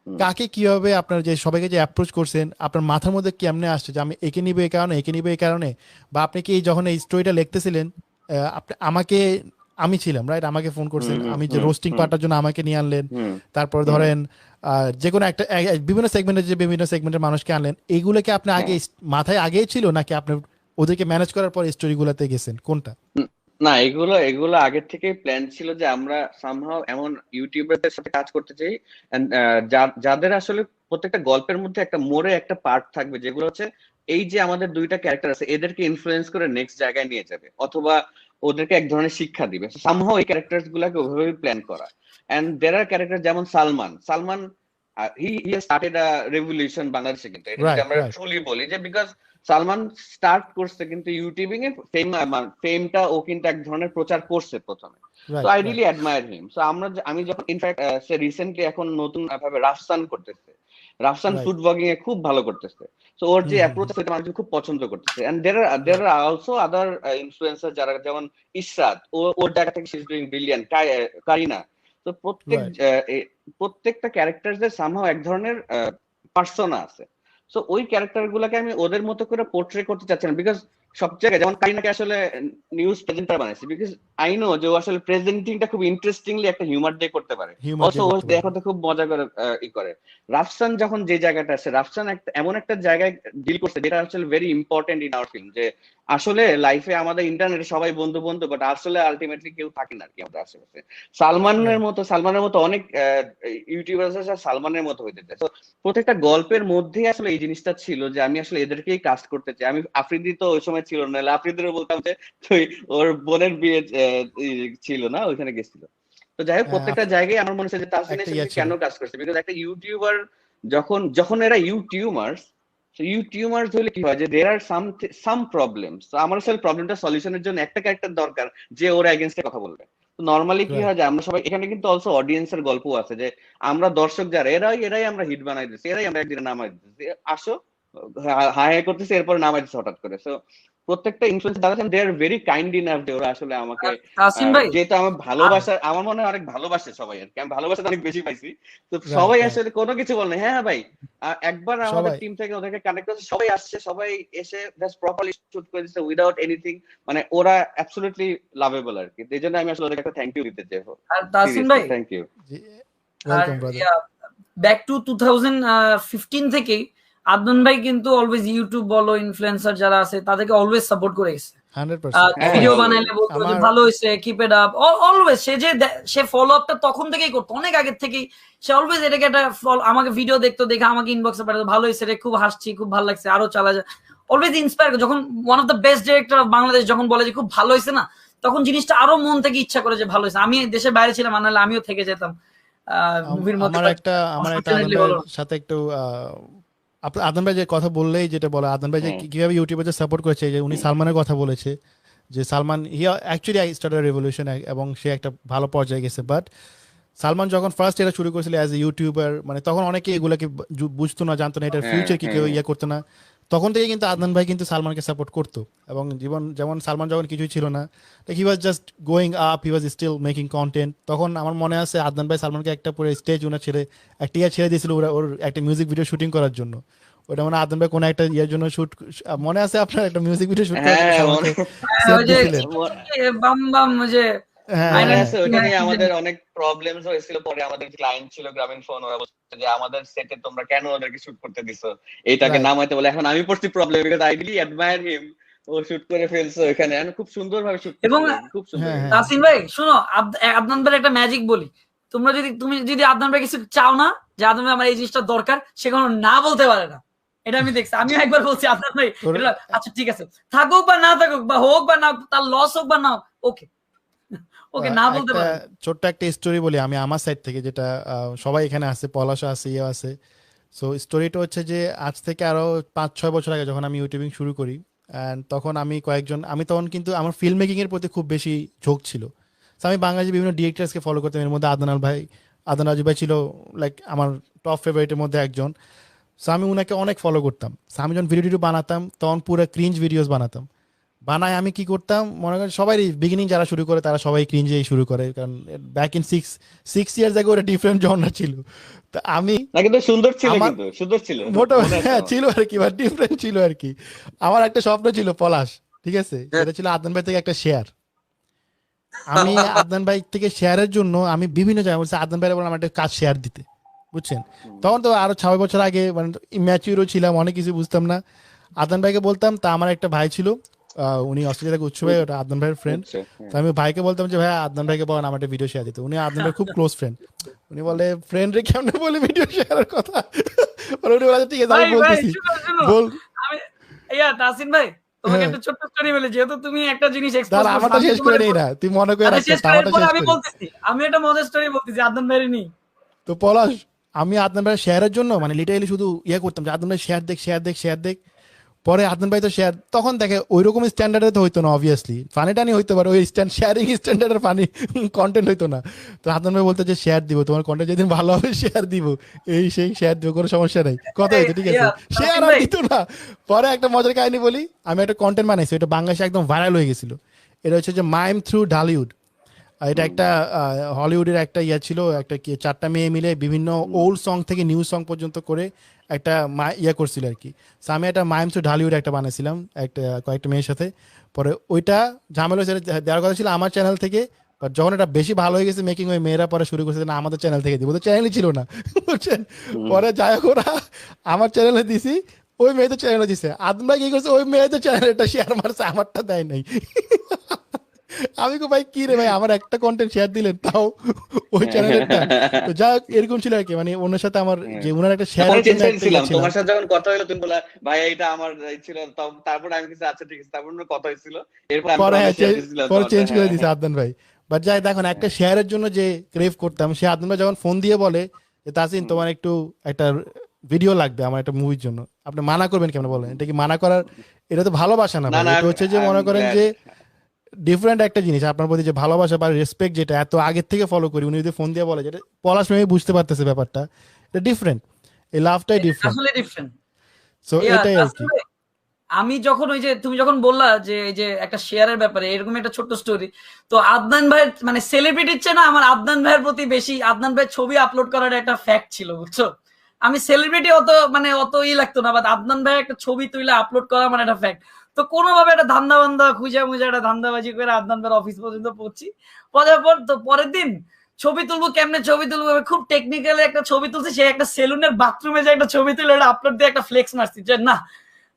কাকে কিভাবে আপনার যে সবাইকে যে অ্যাপ্রোচ করছেন, আপনার মাথার মধ্যে কেমনে আসছে যে আমি একে নিবো এই কারণে, একে নিবো এই কারণে? বা আপনি কি যখন এই স্টোরিটা লিখতেছিলেন, আপনি আমাকে, আমি ছিলাম রাইট, আমাকে ফোন করছেন, আমি যে রোস্টিং পার্টটার জন্য আমাকে নিয়ে আনলেন, তারপর ধরেন যে কোনো একটা বিভিন্ন সেগমেন্টের মানুষকে আনলেন, এইগুলোকে আপনি আগে মাথায় আগেই ছিল নাকি আপনি ওদেরকে ম্যানেজ করার পর স্টোরিগুলোতে গেছেন, কোনটা? না এগুলো এগুলো আগের থেকে প্ল্যান ছিল যে আমরা সামহাও এমন ইউটিউবারদের সাথে কাজ করতে চাই and, যাদের আসলে প্রত্যেকটা গল্পের মধ্যে একটা মোড়ে একটা পার্ট থাকবে যেগুলো হচ্ছে এই যে আমাদের দুইটা ক্যারেক্টার আছে এদেরকে ইনফ্লুয়েন্স করে নেক্সট জায়গায় নিয়ে যাবে অথবা ওদেরকে এক ধরনের শিক্ষা দিবে। সামহাও এই ক্যারেক্টার গুলাকে ওইভাবেই প্ল্যান করা। এন্ড দের আর ক্যারেক্টার যেমন Salman Salman he started a revolution বাংলাদেশে, কিন্তু এটা যদি রাইট আমরা রাইট ট্রুলি বলি যে বিকজ সালমান স্টার্ট করছে কিন্তু ইউটিউবিং এ ফেমটা ও কিন্তু এক ধরনের প্রচার করছে প্রথমে। তো right I right. Really admire him. So আমি যখন ইনফ্যাক্ট সে রিসেন্টলি এখন নতুন ভাবে রাফসান করতেছে, রাফসান রাইট। ফুড ব্লগিং এ খুব ভালো করতেছে। সো ওর যে হুম হুম অ্যাপ্রোচ হুম। সেটা মানুষ খুব পছন্দ করতেছে। এন্ড দেয়ার রাইট আর অলসো আদার ইনফ্লুয়েন্সার যারা যেমন ইশরাত ওর জায়গা থেকে she is doing brilliant, Karina. তো রাইট প্রত্যেকটা ক্যারেক্টারদের সামহাও এক ধরনের পার্সোনা আছে। সো ওই ক্যারেক্টার গুলাকে আমি ওদের মতো করে পোর্ট্রে করতে চাচ্ছি না, বিকজ সব জায়গায়, যেমন কারিনাকে আসলে নিউজ প্রেজেন্টার বানাইছে বিকজ আই নো যে ও আসলে প্রেজেন্টিংটা খুব ইন্টারেস্টিংলি একটা হিউমার দিয়ে করতে পারে, হিউমার অলসো দিয়ে ও করতে পারবে। দেখাতে খুব মজা করে করে। রাফসান যখন যে জায়গাটা আছে, রাফসান একটা এমন একটা জায়গায় ডিল করছে যেটা আসলে very important in our film, যে আসলে লাইফে আমাদের ইন্টারনেটে সবাই বন্ধু বন্ধু, বাট আসলে আলটিমেটলি কেউ থাকে না আর কি আমাদের আশেপাশে। সালমানের মতো অনেক ইউটিউবার আছে সালমানের মতো হইতে চায়। তো প্রত্যেকটা গল্পের মধ্যে আসলে এই জিনিসটা ছিল যে আমি আসলে এদেরকেই কাস্ট করতে চাই। আমি আফ্রিদি তো ওই সময় ছিল না, আফ্রিদিরও বলতাম যে তুই ওর বোনের বিয়ে ছিল না, ওইখানে গেছিল। তো যাই হোক, হ্যাঁ, প্রত্যেকটা জায়গায় আমার মনে হচ্ছে যে তাসিন একটা আসলে ছিল। কেন কাজ করছে, বিকজ একটা ইউটিউবার যখন যখন এরা ইউটিউবার্স হলে কি হয় যে দের আর সাম প্রবলেমস, আমার আসলে প্রবলেমটা সলিউশনের জন্য একটা ক্যারেক্টার দরকার যে ওর এগেইনস্টে কথা বলবে। তো নর্মালি কি রাইট। হয় যে আমরা সবাই এখানে কিন্তু অলসো অডিয়েন্সের গল্প আছে, যে আমরা দর্শক যারা এরাই আমরা হিট বানাই দিচ্ছি, এরাই আমরা একদিনে নামাই দিচ্ছি, আসো হাই হাই করতেছি, এরপর নামাই দিচ্ছি হঠাৎ করে। সো প্রত্যেকটা ইনফ্লুয়েন্স দ্বারা দে আর ভেরি কাইন্ড ইনাফ যে ওরা আসলে আমাকে, আর তাসিন ভাই, যেহেতু আমার ভালোবাসা, আমার মনে হয় অনেক ভালোবাসে সবাই আর কি, আমি ভালোবাসা অনেক বেশি পাইছি। তো রাইট, সবাই রাইট। আসলে কোনো কিছু বলে হ্যাঁ ভাই, একবার আমাদের সবাই টিম থেকে ওদেরকে কানেক্ট করছে, সবাই আসছে, সবাই এসে জাস্ট প্রপারলি শুট করে দিচ্ছে উইদাউট এনিথিং, মানে ওরা অ্যাবসলিউটলি লাভেবল আর কি। এই জন্য আমি আসলে ওদেরকে একটা থ্যাংক ইউ দিতে চাই, আর তাসিন সিরিয়াসলি ভাই, থ্যাংক ইউ। জি, আর ওয়েলকাম ব্রাদার। ব্যাক টু 2015 থেকেই আদনান ভাই কিন্তু অলওয়েজ ইউটিউব বলো ইনফ্লুয়েন্সার যারা আছে তাদেরকে অলওয়েজ সাপোর্ট করে গেছে। 100%। হ্যাঁ, ভিডিও always। বানাইলে বলতো যে আমার ভালো হয়েছে, keep it up, always. Say follow আপটা তখন থেকেই করতো, অনেক আগের থেকেই। সে অলওয়েজ এটাকে একটা আমাকে ভিডিও দেখতো, দেখে আমাকে ইনবক্সে পাঠাতো, ভালো হয়েছে রে, খুব হাসছি, খুব ভালো লাগছে, আরো চালা যায়। Always inspire. যখন one of the best director of Bangladesh যখন বলে যে খুব ভালো হয়েছে না, তখন জিনিসটা আরো মন থেকে ইচ্ছা করে যে ভালো হয়েছে। আমি দেশের বাইরে ছিলাম, আনালে আমিও থেকে যেতাম মুভির মধ্যে। আমার একটা আদনান Unfortunately ভাইয়ের বলো। সাথে একটু আদনান ভাই যে কথা বললেই যেটা বলে, আদনান ভাই যে কিভাবে ইউটিউবে সাপোর্ট করেছে, যে উনি সালমানের কথা বলেছে, যে Salman actually I started revolution, এবং সে একটা ভালো পর্যায়ে গেছে। বাট সালমান যখন ফার্স্ট এটা শুরু করেছিল অ্যাজ এ ইউটিউবার, মানে তখন অনেকে এগুলোকে বুঝতো না, জানতো না, এটার হ্যাঁ, ফিউচার কি, কেউ হ্যাঁ। ইয়ে করতো না। তখন থেকে কিন্তু আদনান ভাই কিন্তু সালমানকে সাপোর্ট করতো, এবং যেমন সালমান যখন কিছুই ছিল না, he was just going up, he was still making content. তখন আমার মনে আছে আদনান ভাই সালমানকে একটা পুরো স্টেজ ওনার একটা ছেড়ে দিয়েছিল ওর একটা মিউজিক ভিডিও শুটিং করার জন্য। ওটা মানে আদনান ভাই কোনো একটা ইয়ের জন্য শুট, মনে আছে আপনার, একটা মিউজিক ভিডিও শুট করার জন্য হ্যাঁ, সালমানকে ওই যে দিয়েছিলেন। বাম বাম যে হ্যাঁ, মনে হ্যাঁ, আছে, ওইটা নিয়ে আমাদের অনেক প্রবলেমস হয়েছিল। পরে আমাদের ক্লায়েন্ট ছিল গ্রামীণ ফোন, ওরা বলছে যে আমাদের সেটে তোমরা কেন ওদেরকে শুট করতে দিছো, এইটাকে রাইট। নামাইতে বলে। এখন আমি পড়ছি problem, because I really admire him. ও শুট করে ফেলছে ওখানে, খুব সুন্দর ভাবে শুট এবং করছে, খুব সুন্দর। হ্যাঁ, হ্যাঁ। তাসিন ভাই শোনো, আদনান ভাইয়ের একটা ম্যাজিক বলি। তুমি যদি আদনান ভাই কিছু চাও না, যে আদনান ভাই আমার এই জিনিসটা দরকার, সে কোনো না বলতে পারে না। এটা আমি দেখছি, আমিও একবার বলছি আদনান ভাই এটা, আচ্ছা ঠিক আছে, থাকুক বা না থাকুক, বা হোক বা না, তার লস হোক বা না, ওকে ওকে না বলতে একটা পারে। ছোট্ট একটা স্টোরি বলি আমি আমার সাইড থেকে, যেটা সবাই এখানে আছে, পলাশও আছে, ইয়ে আছে। সো স্টোরিটা হচ্ছে যে আজ থেকে আরো 5-6 বছর আগে যখন আমি ইউটিউবিং শুরু করি, অ্যান্ড তখন আমি তখন কিন্তু আমার ফিল্ম মেকিং এর প্রতি খুব বেশি ঝোঁক ছিল। তো আমি বাংলাদেশের বিভিন্ন ডিরেক্টরসকে ফলো করতাম, এর মধ্যে আদনান রাজু ভাই ছিল লাইক আমার টপ ফেভারিটের মধ্যে একজন। সো আমি উনাকে অনেক ফলো করতাম। সো আমি যখন ভিডিও বানাতাম তখন পুরো ক্রিঞ্জ ভিডিওস বানাতাম। বানায় আমি কি করতাম, মনে করেন সবাই বিগিনিং যারা শুরু করে তারা সবাই ক্রিঞ্জেই শুরু করে, কারণ ব্যাক ইন 6 ইয়ার্স আগে ওরা ডিফারেন্ট জনরা ছিল। তো আমি না, কিন্তু সুন্দর ছিল, আমার কিন্তু সুন্দর ছিল, মোটামুটি মনে আছে হ্যাঁ আমার। ছিল আর কি, বা ডিফারেন্ট ছিল আর কি। আমার একটা স্বপ্ন ছিল পলাশ, ঠিক আছে, হ্যাঁ। সেটা ছিল আদনান ভাই থেকে একটা শেয়ার। আমি আদনান ভাই থেকে শেয়ারের জন্য আমি বিভিন্ন জায়গায় বলছি, আদনান ভাই বললাম আমার একটা কাজ শেয়ার দিতে, বুঝছেন। তখন তো আরো 6 বছর আগে, মানে ইম্যাচিউরও ছিলাম, অনেক কিছু বুঝতাম না। আদনান ভাইকে বলতাম, তা আমার একটা ভাই ছিল, উনি অস্ট্রেলিয়া থেকে, উৎস ভাই, ওটা আদনান ভাইয়ের ফ্রেন্ড। আচ্ছা, তো আমি ভাইকে বলতাম যে ভাই আদনান ভাইকে বলেন আমার একটা ভিডিও শেয়ার দিতে। উনি আদনান ভাই খুব ক্লোজ ফ্রেন্ড, উনি বলে ফ্রেন্ড রে কেমনে বলে ভিডিও শেয়ারের কথা। উনি বলে ঠিক আছে ভাই আমি ভাই বলতেছি, শুনো বল। আমি তাসিন ভাই তোমাকে হ্যাঁ। একটা ছোট্ট স্টোরি বলি, যেহেতু তুমি একটা জিনিস এক্সপোজ দাঁড়া, আমারটা শেষ করে নেই না, তুই মনে করে রাখছিস, শেষ করে আমারটা এরপরে শেষ আমি করি। বলতেছি, আমি একটা মজার স্টোরি বলতেছি আদনান ভাইয়ের নিয়ে। তো পলাশ, আমি আদনান ভাই শেয়ারের জন্য মানে লিটারালি শুধু ইয়ে করতাম যে আদনান ভাই শেয়ার দেখ শেয়ার দেখ শেয়ার দেখ। পরে আদনান ভাই তো শেয়ার, তখন দেখে ওই রকম স্ট্যান্ডার্ডে তো হইতো না, অবভিয়াসলি ফানি টানি হইতে পারে, ওই শেয়ারিং স্ট্যান্ডার্ডের ফানি কন্টেন্ট হইতো না। তো আদনান ভাই বলতো যে শেয়ার দিব, তোমার কন্টেন্ট যেদিন ভালো হবে শেয়ার দিব, এই সেই শেয়ার দিব, কোনো সমস্যা নাই, কথা হইতো, ঠিক আছে। শেয়ার আর দিত না। পরে একটা মজার কাহিনী বলি, আমি একটা কন্টেন্ট বানাইছি, এটা বাংলাদেশে একদম ভাইরাল হয়ে গেছিল। এটা হচ্ছে যে মাইম থ্রু ঢালিউড। এটা একটা হলিউডের একটা ইয়ে ছিল, একটা কি 4টা মেয়ে মিলে বিভিন্ন ওল্ড সং থেকে নিউ সং পর্যন্ত করে একটা ইয়ে করছিল আর কি। So আমি একটা মাইমস টু ঢালিউড একটা বানাইছিলাম একটা কয়েকটা মেয়ের সাথে, পরে ওইটা ঝামেলা হয়েছে, দেওয়ার কথা ছিল আমার চ্যানেল থেকে, বাট যখন এটা বেশি ভালো হয়ে গেছে মেকিং, ওই মেয়েরা পরে শুরু করছে যে না আমাদের চ্যানেল থেকে দিব, তো চ্যানেলই ছিল না বুঝছেন। পরে যাই হোক ওরা আমার চ্যানেলে দিছি, ওই মেয়েদের চ্যানেলে দিছে, আদমরা কি করছে ওই মেয়েদের চ্যানেলটা শেয়ার মারছে, আমারটা দেয় নাই। আমি কো ভাই কি রে ভাই, আমার একটা কন্টেন্ট শেয়ার দিলেন তাও ওই চ্যানেলেরটা। তো যাই হোক এরকম ছিল আর কি, মানে ওনার সাথে আমার যে ওনার একটা শেয়ারের জন্য একটা ইয়ে ছিল। তোমার সাথে যখন কথা হলো তুমি বলা ভাই এটা আমার ছিল, তারপর আমি কিছু আচ্ছা ঠিক আছে, তারপর কথা হয়েছিল, এরপর আমি পরে share দিছিলাম পরে চেঞ্জ করে হ্যাঁ, দিছে আদনান ভাই। বাট যাই দেখুন একটা শেয়ারের জন্য যে ক্রেভ করতাম, সে আদনান ভাই যখন ফোন দিয়ে বলে যে তাসিন তোমার একটু একটা ভিডিও লাগবে আমার একটা মুভির জন্য, আপনি মানা করবেন কেমন বলেন? এটা কি মানা করার, এটা তো ভালোবাসা না না, ভাই, না, এটা হচ্ছে যে মনে I'm করেন glad. যে ডিফারেন্ট একটা জিনিস আপনার প্রতি যে ভালোবাসা বা রেসপেক্ট, যেটা এত আগের থেকে ফলো করি, উনি যদি ফোন দিয়ে বলে যেটা পলাশ মেয়ে বুঝতে পারতেছে ব্যাপারটা, এটা ডিফারেন্ট, এই লাভটাই ডিফারেন্ট। আসলে ডিফারেন্ট। সো এটাই আর কি। আমি যখন ওই যে তুমি যখন বললা যে এই যে একটা শেয়ারের ব্যাপারে এরকম একটা ছোট্ট স্টোরি, তো আদনান ভাইয়ের মানে সেলিব্রিটির চেয়ে না আমার আদনান ভাইয়ের প্রতি বেশি আদনান ভাইয়ের ছবি আপলোড করার একটা ফ্যাক্ট ছিল বুঝছো। আমি সেলিব্রিটি অত মানে অত লাগতো না, বাট আদনান ভাই একটা ছবি তুলে আপলোড করা মানে একটা ফ্যাক্ট। তো কোনোভাবে একটা ধান্দা বান্ধা খুঁজে মুজে একটা ধান্দাবাজি করে আদনান ভাইয়ের অফিস পর্যন্ত পৌঁছি, পৌঁছার পর তো পরের দিন ছবি তুলবো, কেমনে ছবি তুলবো, খুব টেকনিক্যালি একটা ছবি তুলছি, সে একটা সেলুনের বাথরুমে যে একটা ছবি তুলে এটা আপলোড দিয়ে একটা ফ্লেক্স মারছি যে না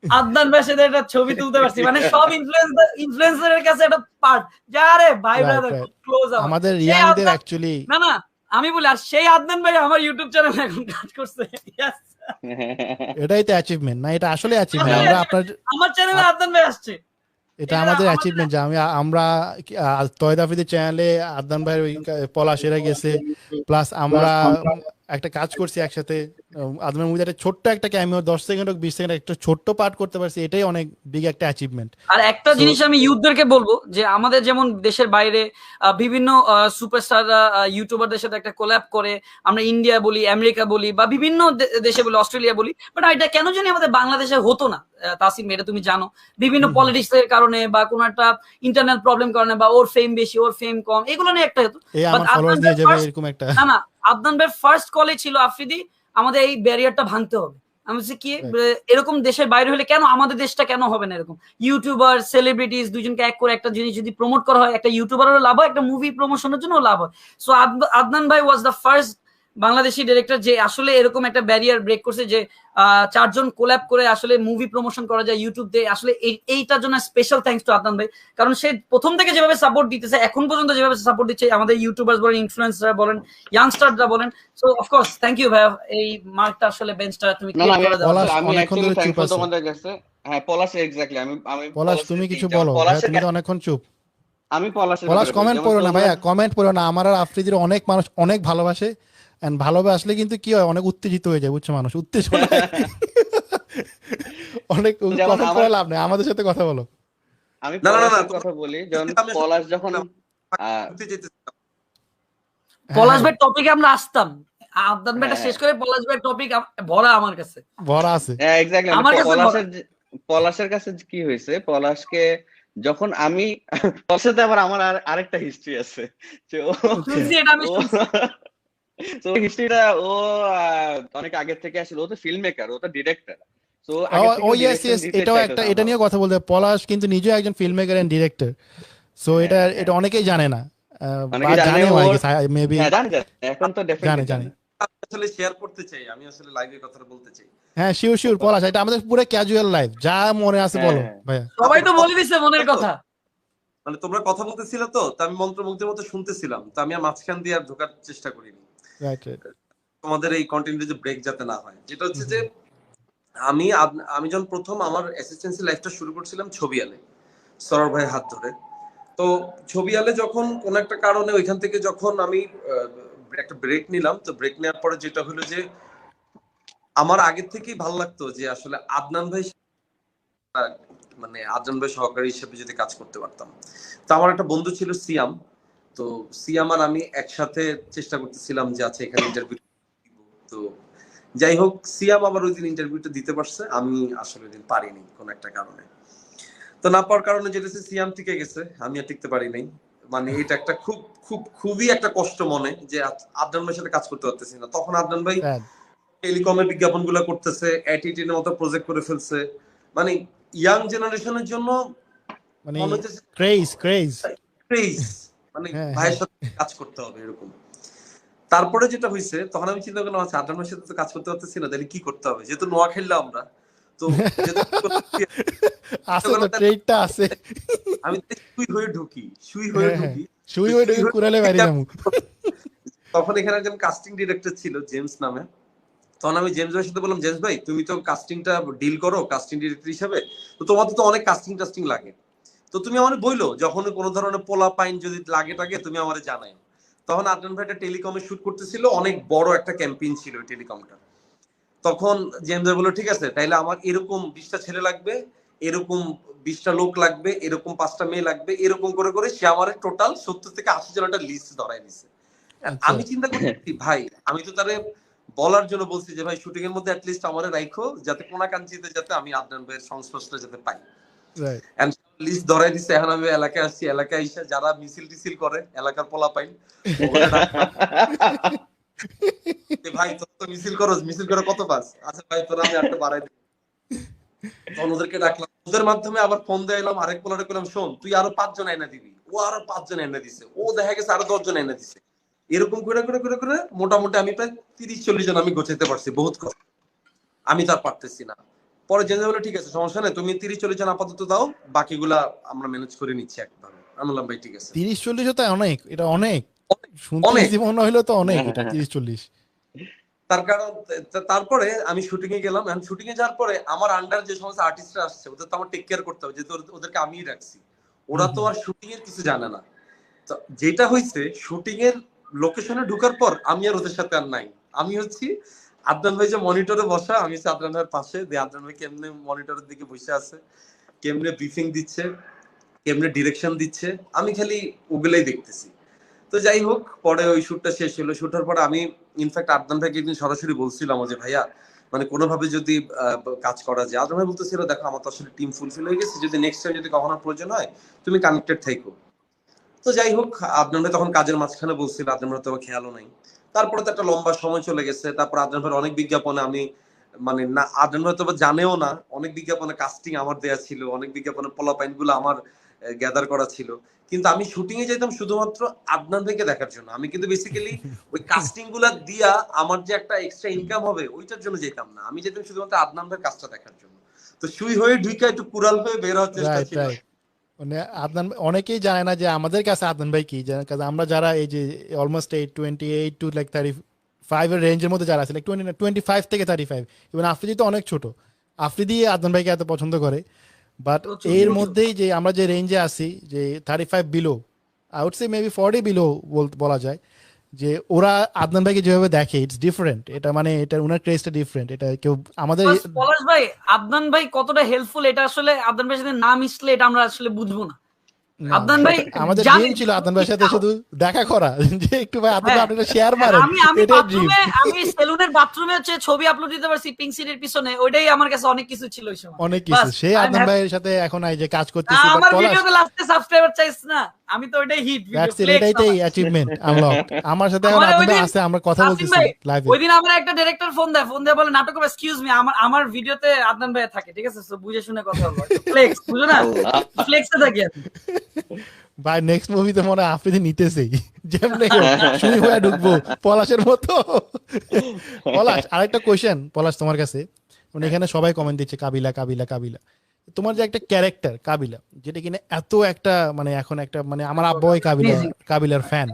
আদনান ভাইয়ের সাথে একটা ছবি তুলতে পারছি, মানে সব ইনফ্লুয়েন্সারের কাছে একটা পার্ট যারে ভাই ব্রাদার খুব ক্লোজ আমাদের ইয়াংদের অ্যাকচুয়ালি। না না আমি বলি, আর সেই আদনান ভাই আমার ইউটিউব চ্যানেলে এখন কাজ করছে। Yes! এটাই তো অ্যাচিভমেন্ট না, এটা আসলে অ্যাচিভমেন্ট। আমরা আপনার আমার চ্যানেলে আদনান ভাই আসছে, এটা আমাদের অ্যাচিভমেন্ট যে আমরা তয়েদ আফ্রিদির চ্যানেলে আদনান ভাইয়ের ওই পলাশ এরা গেছে, প্লাস আমরা একটা কাজ করছি একসাথে আদনান মুভিতে, একটা ছোট্ট একটা ক্যামিও 10 সেকেন্ড হোক 20 সেকেন্ড একটা ছোট্ট পার্ট করতে পারছি, এটাই অনেক বিগ একটা অ্যাচিভমেন্ট। আর একটা জিনিস আমি ইউথদেরকে বলবো যে আমাদের যেমন দেশের বাইরে বিভিন্ন সুপারস্টাররা ইউটিউবারদের সাথে একটা কোল্যাব করে, আমরা ইন্ডিয়া বলি, আমেরিকা বলি, বা বিভিন্ন দেশে বলি, অস্ট্রেলিয়া বলি, বাট এটা কেন জানি আমাদের বাংলাদেশে হতো না। তাসিম এটা তুমি জানো, বিভিন্ন পলিটিক্স এর কারণে বা কোনো একটা ইন্টারনাল প্রবলেম কারণে, বা ওর ফেম বেশি ওর ফেম কম, এগুলো নিয়ে একটা হতো। এই আমার ফলোয়ার্স নিয়ে যাবে এরকম একটা। না না আদনান ভাই ফার্স্ট কলে ছিল আফ্রিদি আমাদের এই ব্যারিয়ারটা ভাঙতে হবে। আমি বলছি কি এরকম দেশের বাইরে হলে কেন আমাদের দেশটা কেন হবে না এরকম? ইউটিউবার সেলিব্রিটিস দুজনকে এক করে একটা জিনিস যদি প্রমোট করা হয়, একটা ইউটিউবারেরও লাভ হয়, একটা মুভি প্রমোশনের জন্য লাভ হয়। সো আদনান ভাই was the first Bangladeshi director যে আসলে এরকম একটা ব্যারিয়ার ব্রেক করছে, যে 4 জন কোল্যাব করে আসলে মুভি প্রমোশন করা যায় ইউটিউব দিয়ে। আসলে এইটার জন্য স্পেশাল থ্যাঙ্কস টু আদনান ভাই, কারণ সে প্রথম থেকে যেভাবে সাপোর্ট দিতেছে, এখন পর্যন্ত যেভাবে সাপোর্ট দিচ্ছে আমাদের ইউটিউবার্স বলেন, ইনফ্লুয়েন্সাররা বলেন, ইয়াংস্টাররা বলেন। সো অফকোর্স থ্যাংক ইউ ভাই, এই মার্কটা আসলে বেঞ্চটা তুমি ক্লিয়ার করে দাও। আমি অ্যাকচুয়ালি থ্যাঙ্কফুল তোমাদের কাছে। হ্যাঁ পলাশ এক্স্যাক্টলি, আমি পলাশ তুমি কিছু বলো, তুমি তো অনেকক্ষণ চুপ। আমি পলাশ কমেন্ট পড়ো না ভাইয়া, কমেন্ট পড়ো না। আমার আর আফ্রিদির অনেক মানুষ অনেক ভালোবাসে, এন্ড ভালোবাসলে কিন্তু কি হয় অনেক উত্তেজিত হয়ে যায় বুঝছো, মানুষ উত্তেজনা অনেক কমেন্ট করে লাভ নেই, আমাদের সাথে কথা বলো। আমি পলাশের কথা বলি, যখন পলাশ যখন পলাশ ভাই টপিকে আমরা আসতাম, আদনান ভাইটা শেষ করে পলাশ ভাই টপিক ভরা আমার কাছে ভরা আছে। হ্যাঁ এক্স্যাক্টলি। পলাশের কাছে কি হয়েছে, পলাশকে যখন আমি পলাশের আবার আমার আরেকটা হিস্ট্রি আছে, তো হিস্ট্রিটা ও অনেক আগে থেকে আসলে, ও তো ফিল্ম মেকার, ও তো ডিরেক্টর। সো ও ইয়েস ইয়েস, এটাও একটা, এটা নিয়ে কথা বলতে। পলাশ কিন্তু নিজেও একজন film maker and director. So এটা অনেকেই জানে না, বা জানে মেবি এখন তো ডেফিনেটলি জানে। আসলে শেয়ার করতে চাই, আমি আসলে লাইভে কথাটা বলতে চাই। হ্যাঁ শিওর পলাশ, এটা আমাদের পুরো ক্যাজুয়াল লাইফ, যা মনে আছে বলো ভাইয়া। সবাই তো বলে দিছে মনের কথা, মানে তোমরা কথা বলতেছিলে তো আমি মন্ত্রমুগ্ধের মতো শুনতেছিলাম, তো আমি মাঝখান দিয়ে আর ঢোকার চেষ্টা করিনি তোমাদের এই কন্টেন্টে যে ব্রেক যাতে না হয়। যেটা হচ্ছে যে আমি যখন প্রথম আমার অ্যাসিস্ট্যান্সি লাইফটা শুরু করছিলাম ছবি আলে, সরর ভাইয়ের হাত ধরে। তো ছবি আলে যখন কোন একটা কারণে ওইখান থেকে যখন আমি একটা ব্রেক নিলাম, তো ব্রেক নেওয়ার পরে যেটা হলো যে আমার আগে থেকেই ভালো লাগতো যে আসলে আদনান ভাই, মানে আদনান ভাই সহকারী হিসেবে যদি কাজ করতে পারতাম। তো আমার একটা বন্ধু ছিল সিয়াম, তো সিয়াম আর আমি একসাথে চেষ্টা করতেছিলাম যে আচ্ছা এখানে ইন্টারভিউ। তো যাই হোক সিয়াম আবার ওই দিন ইন্টারভিউটা দিতে পারছে, আমি আসলে ওই দিন পারিনি কোনো একটা কারণে। তো না পাওয়ার কারণে যেটা সিয়াম টিকে গেছে, আমি আর টিকতে পারি নাই। মানে এটা একটা খুবই একটা কষ্ট মনে, যে আদনান ভাইয়ের সাথে কাজ করতে পারতেছি না। তখন আদনান ভাই টেলিকমের বিজ্ঞাপনগুলো করতেছে, অ্যাটিটিউডের মতো প্রজেক্ট করে ফেলছে। মানে ইয়াং জেনারেশনের জন্য মানে মনে হচ্ছে ক্রেজ ক্রেজ, মানে হ্যাঁ ভাইয়ের সাথে কাজ করতে হবে এরকম। তারপরে যেটা হয়েছে, তখন আমি চিন্তা করলাম আচ্ছা আদনানের সাথে তো কাজ করতে পারতেছি না, তাহলে কি করতে হবে, যেহেতু নোয়া খেললাম আমরা, তো যেহেতু আছে তো ট্রেডটা আছে। আমি সুই হয়ে ঢুকি হ্যাঁ শুই হয়ে ঢুকে কুড়ালে বাড়ি যাবো। তখন এখানে একজন কাস্টিং ডিরেক্টর ছিল জেমস নামে। তখন আমি জেমস ভাইয়ের সাথে বললাম, জেমস ভাই তুমি তো কাস্টিংটা ডিল করো কাস্টিং ডিরেক্টর হিসেবে, তো তোমার তো অনেক কাস্টিং লাগে, তো তুমি আমার বইলো যখন কোনো ধরনের পোলা পাইন যদি লাগে তুমি আমারে জানাই। তখন আদনান ভাই একটা টেলিকমে শুট করতেছিল, অনেক বড় একটা ক্যাম্পেইন ছিল ওই টেলিকমটা। তখন জেমস ভাই বললো ঠিক আছে, তাইলে আমার এরকম 20টা ছেলে লাগবে, এরকম 20টা লোক লাগবে, এরকম 5টা মেয়ে লাগবে, এরকম করে করে সে আমার টোটাল 70 থেকে 80 জন একটা লিস্ট ধরাই দিছে। আমি চিন্তা করছি ভাই, আমি তো তারে বলার জন্য বলছি যে ভাই শুটিং এর মধ্যে অ্যাটলিস্ট আমারে রাখো, যাতে কোনাকাঞ্চিতে যাতে আমি আদনান ভাইয়ের সংস্পর্শে যেতে পাই। লিস্ট ধরাই দিছে। এখন আমি এলাকায় আসছি, এলাকায় এসে যারা মিছিল টিছিল করে এলাকার পোলা পাইন, ভাই তোর তো মিছিল করে কত পাস, আচ্ছা ভাই তোরা আমি একটা বাড়াই দিই। তখন ওদেরকে ডাকলাম, ওদের মাধ্যমে আবার ফোন দিয়ে এলাম আরেক পোলারে করলাম, শোন তুই আরো 5 জন এনে দিবি, ও আরো 5 জন এনে দিছে, ও দেখা গেছে আরো 10 জন এনে দিছে। এরকম করে করে করে করে মোটামুটি আমি প্রায় 30-40 জন আমি গোছাইতে পারছি, বহুত কষ্ট। আমি তার পারতেছি না। পরে জেনে বলে ঠিক আছে সমস্যা নেই, তুমি 30-40 জন আপাতত দাও, বাকিগুলা আমরা ম্যানেজ করে নিচ্ছি একভাবে। আমি বললাম ভাই ঠিক আছে। 30-40 তো অনেক, এটা অনেক শুনতে মনে হইলো তো অনেক, এটা 30-40। তার কারণ তারপরে আমি শুটিং এ গেলাম। শুটিং এ যাওয়ার পরে আমার আন্ডার যে সমস্ত আর্টিস্টরা আসছে ওদের তো আমার টেক কেয়ার করতে হবে, যেহেতু ওদেরকে আমিই রাখছি। ওরা তো আর শুটিং এর কিছু জানে না। তো যেটা হয়েছে, শুটিং এর লোকেশনে ঢোকার পর আমি আর ওদের সাথে আর নাই। আমি হচ্ছি আদনান ভাই যে মনিটরে বসা, আমি হচ্ছে আদনান ভাইয়ের পাশে, আদনান ভাই কেমনে মনিটরের দিকে বসে আছে, কেমনে ব্রিফিং দিচ্ছে, কেমনে ডিরেকশন দিচ্ছে, আমি খালি ওগুলাই দেখতেছি। তো যাই হোক, পরে ওই শুটটা শেষ হলো। শুটার পরে আমি ইনফ্যাক্ট আদনান ভাইকে একদিন সরাসরি বলছিলাম যে ভাইয়া মানে কোনোভাবে যদি কাজ করা যায়। আদনান ভাই বলতেছিল দেখো আমার তো আসলে টিম ফুলফিল হয়ে গেছে, যদি নেক্সট টাইম যদি কখনো প্রয়োজন হয় তুমি কানেক্টেড থাকো। তো যাই হোক, আদনান ভাই তখন কাজের মাঝখানে বলছিল, আদনান ভাই তো খেয়ালও নাই। তারপরে তো একটা লম্বা সময় চলে গেছে। তারপর আদনান ভাইয়ের অনেক বিজ্ঞাপনে আমি মানে না, আদনান ভাই তো জানেও না, অনেক বিজ্ঞাপনে কাস্টিং আমার দেয়া ছিল, অনেক বিজ্ঞাপনে পোলাপাইন গুলো আমার গ্যাদার করা ছিল। কিন্তু আমি শুটিং এ যেতাম শুধুমাত্র আদনান ভাইকে দেখার জন্য। আমি কিন্তু বেসিক্যালি ওই কাস্টিং গুলা দিয়া আমার যে একটা এক্সট্রা ইনকাম হবে ওইটার জন্য যেতাম না, আমি যেতাম শুধুমাত্র আদনান ভাইয়ের কাজটা দেখার জন্য। তো সুই হয়ে ঢুইকা একটু কুড়াল হয়ে বের হওয়ার চেষ্টা ছিল। মানে আদনান অনেকেই জানে না যে আমাদের কাছে আদনান ভাই কি, আমরা যারা এই যে অলমোস্ট 28 টু লাইক 35 এর রেঞ্জের মধ্যে যারা আছে, লাইক 25 থেকে 35, ইভেন আফ্রিদি তো অনেক ছোট, আফ্রিদি আদনান ভাইকে এত পছন্দ করে। বাট এর মধ্যেই যে আমরা যে রেঞ্জে আছি, যে 35 below, I would say maybe 40 below বলা যায়, যে ওরা আদনান ভাইকে যেভাবে দেখে ইটস ডিফারেন্ট। এটা মানে এটা ওনার ক্রেজটা ডিফারেন্ট। এটা কেউ আমাদের পলাশ ভাই, আদনান ভাই কতটা হেল্পফুল এটা আসলে আদনান ভাইয়ের সাথে না মিশলে এটা আমরা আসলে বুঝবো না। আদনান ভাই আমাদের ড্রিম ছিল আদনান ভাইয়ের সাথে শুধু দেখা করা, যে একটু ভাই আদনান আপনি শেয়ার মারেন, এটাই ড্রিম। আমি সেলুনের বাথরুমে হচ্ছে ছবি আপলোড দিতে পারছি পিঙ্ক সিটির পিছনে, ওইটাই আমার কাছে অনেক কিছু ছিল ওই সময়, অনেক কিছু। সেই আদনান ভাইয়ের সাথে এখন এই যে কাজ করতেছি, আমার ভিডিওতে লাস্টে সাবস্ক্রাইবার চাইছ না, আমি তো ওইটাই হিট ভিডিও, এটাই অ্যাচিভমেন্ট আনলক। আমার সাথে এখন আদনান ভাই আছে, আমরা কথা বলতেছি লাইভে। ওইদিন আমার একটা ডাইরেক্টর ফোন দেয় বলে নাটক হবে, এক্সকিউজ মি, আমার ভিডিওতে আদনান ভাই থাকে, ঠিক আছে, সো বুঝে শুনে কথা বলবো, ফ্লেক্স বুঝো না, ফ্লেক্সে থাকি আমি ভাই। নেক্সট মুভিতে মনে হয় আফ্রিদি নিতেছেই, যেমন শুরু হয়ে ঢুকবো পলাশের মতো। পলাশ, আরেকটা কোয়েশ্চেন পলাশ তোমার কাছে, মানে এখানে সবাই কমেন্ট দিচ্ছে কাবিলা কাবিলা কাবিলা, তোমার যে একটা ক্যারেক্টার কাবিলা, যেটা কিনা এত একটা মানে এখন একটা মানে আমার আব্বাই কাবিলার ফ্যান,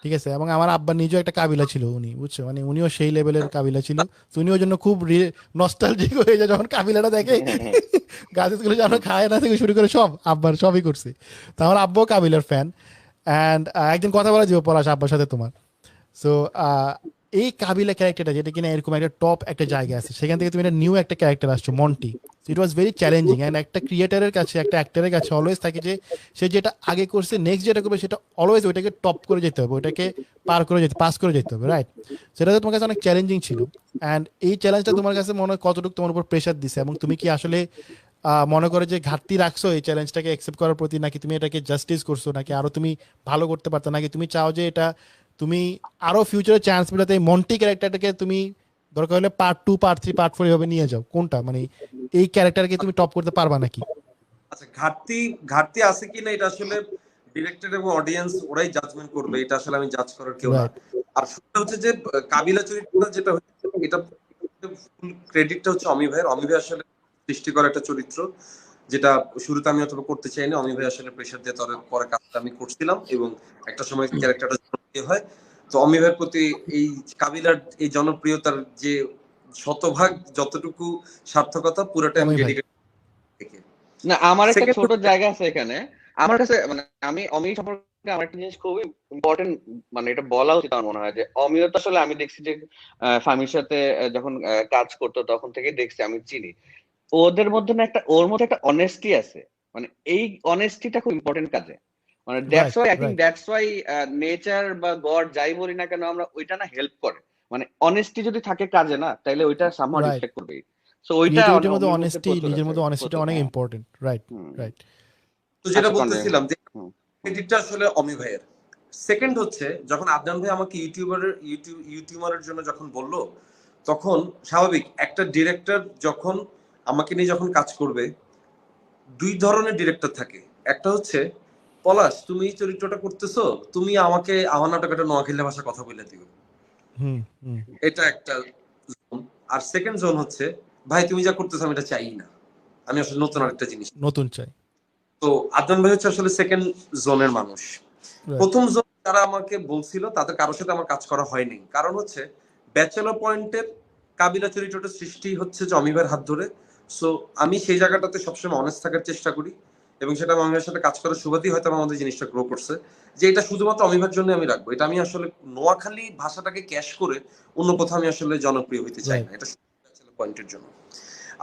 ঠিক আছে, এবং আমার আব্বা নিজেও একটা কাবিলা ছিল উনি, বুঝছো, মানে উনিও সেই লেভেলের কাবিলা ছিল। তো উনি ওই জন্য খুব নস্টালজিক হয়ে যায় যখন কাবিলাটা দেখে। গাছগুলো যখন খায় না থেকে শুরু করে সব আব্বার সবই করছে। তো আমার আব্বাও কাবিলার ফ্যান। অ্যান্ড একদিন কথা বলা যাবে পলাশ আব্বার সাথে তোমার। সো এই কাবিলা ক্যারেক্টারটা, যেটা কিনা এরকম একটা টপ একটা জায়গা আছে, সেখান থেকে তুমি একটা নিউ একটা ক্যারেক্টার আসছো মন্টি। ইট ওয়াজ ভেরি চ্যালেঞ্জিং। অ্যান্ড একটা ক্রিয়েটারের কাছে, একটা অ্যাক্টরের কাছে অলওয়েজ থাকে যে সে যেটা আগে করছে নেক্সট যেটা করবে সেটা অলওয়েজ ওইটাকে টপ করে যেতে হবে, ওইটাকে পাস করে যেতে হবে, রাইট? সেটা তো তোমার কাছে অনেক চ্যালেঞ্জিং ছিল। অ্যান্ড এই চ্যালেঞ্জটা তোমার কাছে মনে হয় কতটুকু তোমার উপর প্রেশার দিছে, এবং তুমি কি আসলে মনে করো যে ঘাটতি রাখছো এই চ্যালেঞ্জটাকে অ্যাকসেপ্ট করার প্রতি, নাকি তুমি এটাকে জাস্টিস করছো, নাকি আরো তুমি ভালো করতে পারতো, নাকি তুমি চাও যে এটা তুমি আরো ফিউচারে চান্স পেলে এই মন্টি ক্যারেক্টারটাকে তুমি দরকার হলে পার্ট 2 পার্ট 3 পার্ট 4 এভাবে নিয়ে যাও, কোনটা মানে এই ক্যারেক্টারকে তুমি টপ করতে পারবা নাকি? আচ্ছা, ঘাটতি আছে কিনা এটা আসলে ডিরেক্টর এবং অডিয়েন্স ওরাই জাজমেন্ট করবে, এটা আসলে আমি জাজ করার কেউ না। আর শুরুটা হচ্ছে যে কাবিলা চরিত্রটা যেটা হচ্ছে, এটা ফুল ক্রেডিটটা হচ্ছে অমি ভাইয়ের। অমি ভাই আসলে সৃষ্টি করা একটা চরিত্র, যেটা শুরুতে আমি অথবা করতে চাইনি। অমি ভাই আসলে প্রেশার দিয়ে তার পরে কাজটা আমি করছিলাম এবং একটা সময় ক্যারেক্টারটা জনপ্রিয় হয়। তো অমি ভাইয়ের প্রতি এই কাবিলার এই জনপ্রিয়তার যে শতভাগ যতটুকু সার্থকতা পুরোটা আমি অমি ভাই। ডেডিকেট থেকে। না, আমার একটা Second ছোট জায়গা আছে এখানে। আমার কাছে মানে আমি অমি সম্পর্কে আমার একটা জিনিস খুবই ইম্পর্টেন্ট, মানে এটা বলা উচিত আমার মনে হয়, যে অমিও তো আসলে আমি দেখছি যে ফামির সাথে যখন কাজ করতো তখন থেকে দেখছি, আমি চিনি ওদের মধ্যে না একটা, ওর মধ্যে একটা অনেস্টি আছে। মানে এই অনেস্টিটা খুব ইম্পর্টেন্ট কাজে। মানে that's why I think that's why nature বা গড যাই বলি না কেন আমরা, ওইটা না হেল্প করে। মানে অনেস্টি যদি থাকে কাজে না, তাহলে ওইটা সামহাউ রিফ্লেক্ট করবে। সো ওইটা ক্রিয়েটিভিটির মধ্যে অমির মধ্যে অনেস্টি, প্রচুর নিজের আছে, মধ্যে অনেস্টিটা প্রচুর, অনেক হ্যাঁ। ইম্পর্টেন্ট। Right right. তো যেটা আচ্ছা, বলতেছিলাম যে হুম। ক্রেডিটটা আসলে অমি ভাইয়ের। সেকেন্ড হচ্ছে যখন আদনান ভাই আমাকে ইউটিউবারের জন্য যখন বললো, তখন স্বাভাবিক একটা ডিরেক্টর যখন আমাকে নিয়ে যখন কাজ করবে, দুই ধরনের ডিরেক্টর থাকে। একটা হচ্ছে পলাশ তুমি এই চরিত্রটা করতেছো, তুমি আমাকে আমার নাটক একটা নোয়াখালী ভাষা কথা বলে দিও, এটা একটা জোন। আর সেকেন্ড জোন হচ্ছে ভাই তুমি যা করতেছো আমি এটা চাই না, আমি আসলে নতুন আরেকটা জিনিস নতুন চাই। তো আদনান ভাই হচ্ছে আসলে সেকেন্ড জোনের মানুষ। প্রথম জোন যারা আমাকে বলছিল তাদের কারোর সাথে আমার কাজ করা হয়নি, কারণ হচ্ছে ব্যাচেলর পয়েন্টের কাবিলা চরিত্রটা সৃষ্টি হচ্ছে যে অমি ভাইয়ের হাত ধরে। সো আমি সেই জায়গাটাতে সবসময় অনেস্ট থাকার চেষ্টা করি এবং সেটা অমি ভাইয়ের সাথে কাজ করার সুবাদেই হয়তো আমাদের জিনিসটা গ্রো করছে, যে এটা শুধুমাত্র অমি ভাইয়ের জন্য আমি রাখবো। এটা আমি আসলে নোয়াখালী ভাষাটাকে ক্যাশ করে অন্য কোথাও আমি আসলে জনপ্রিয় হইতে চাই না, এটা ব্যাচেলর পয়েন্টের জন্য।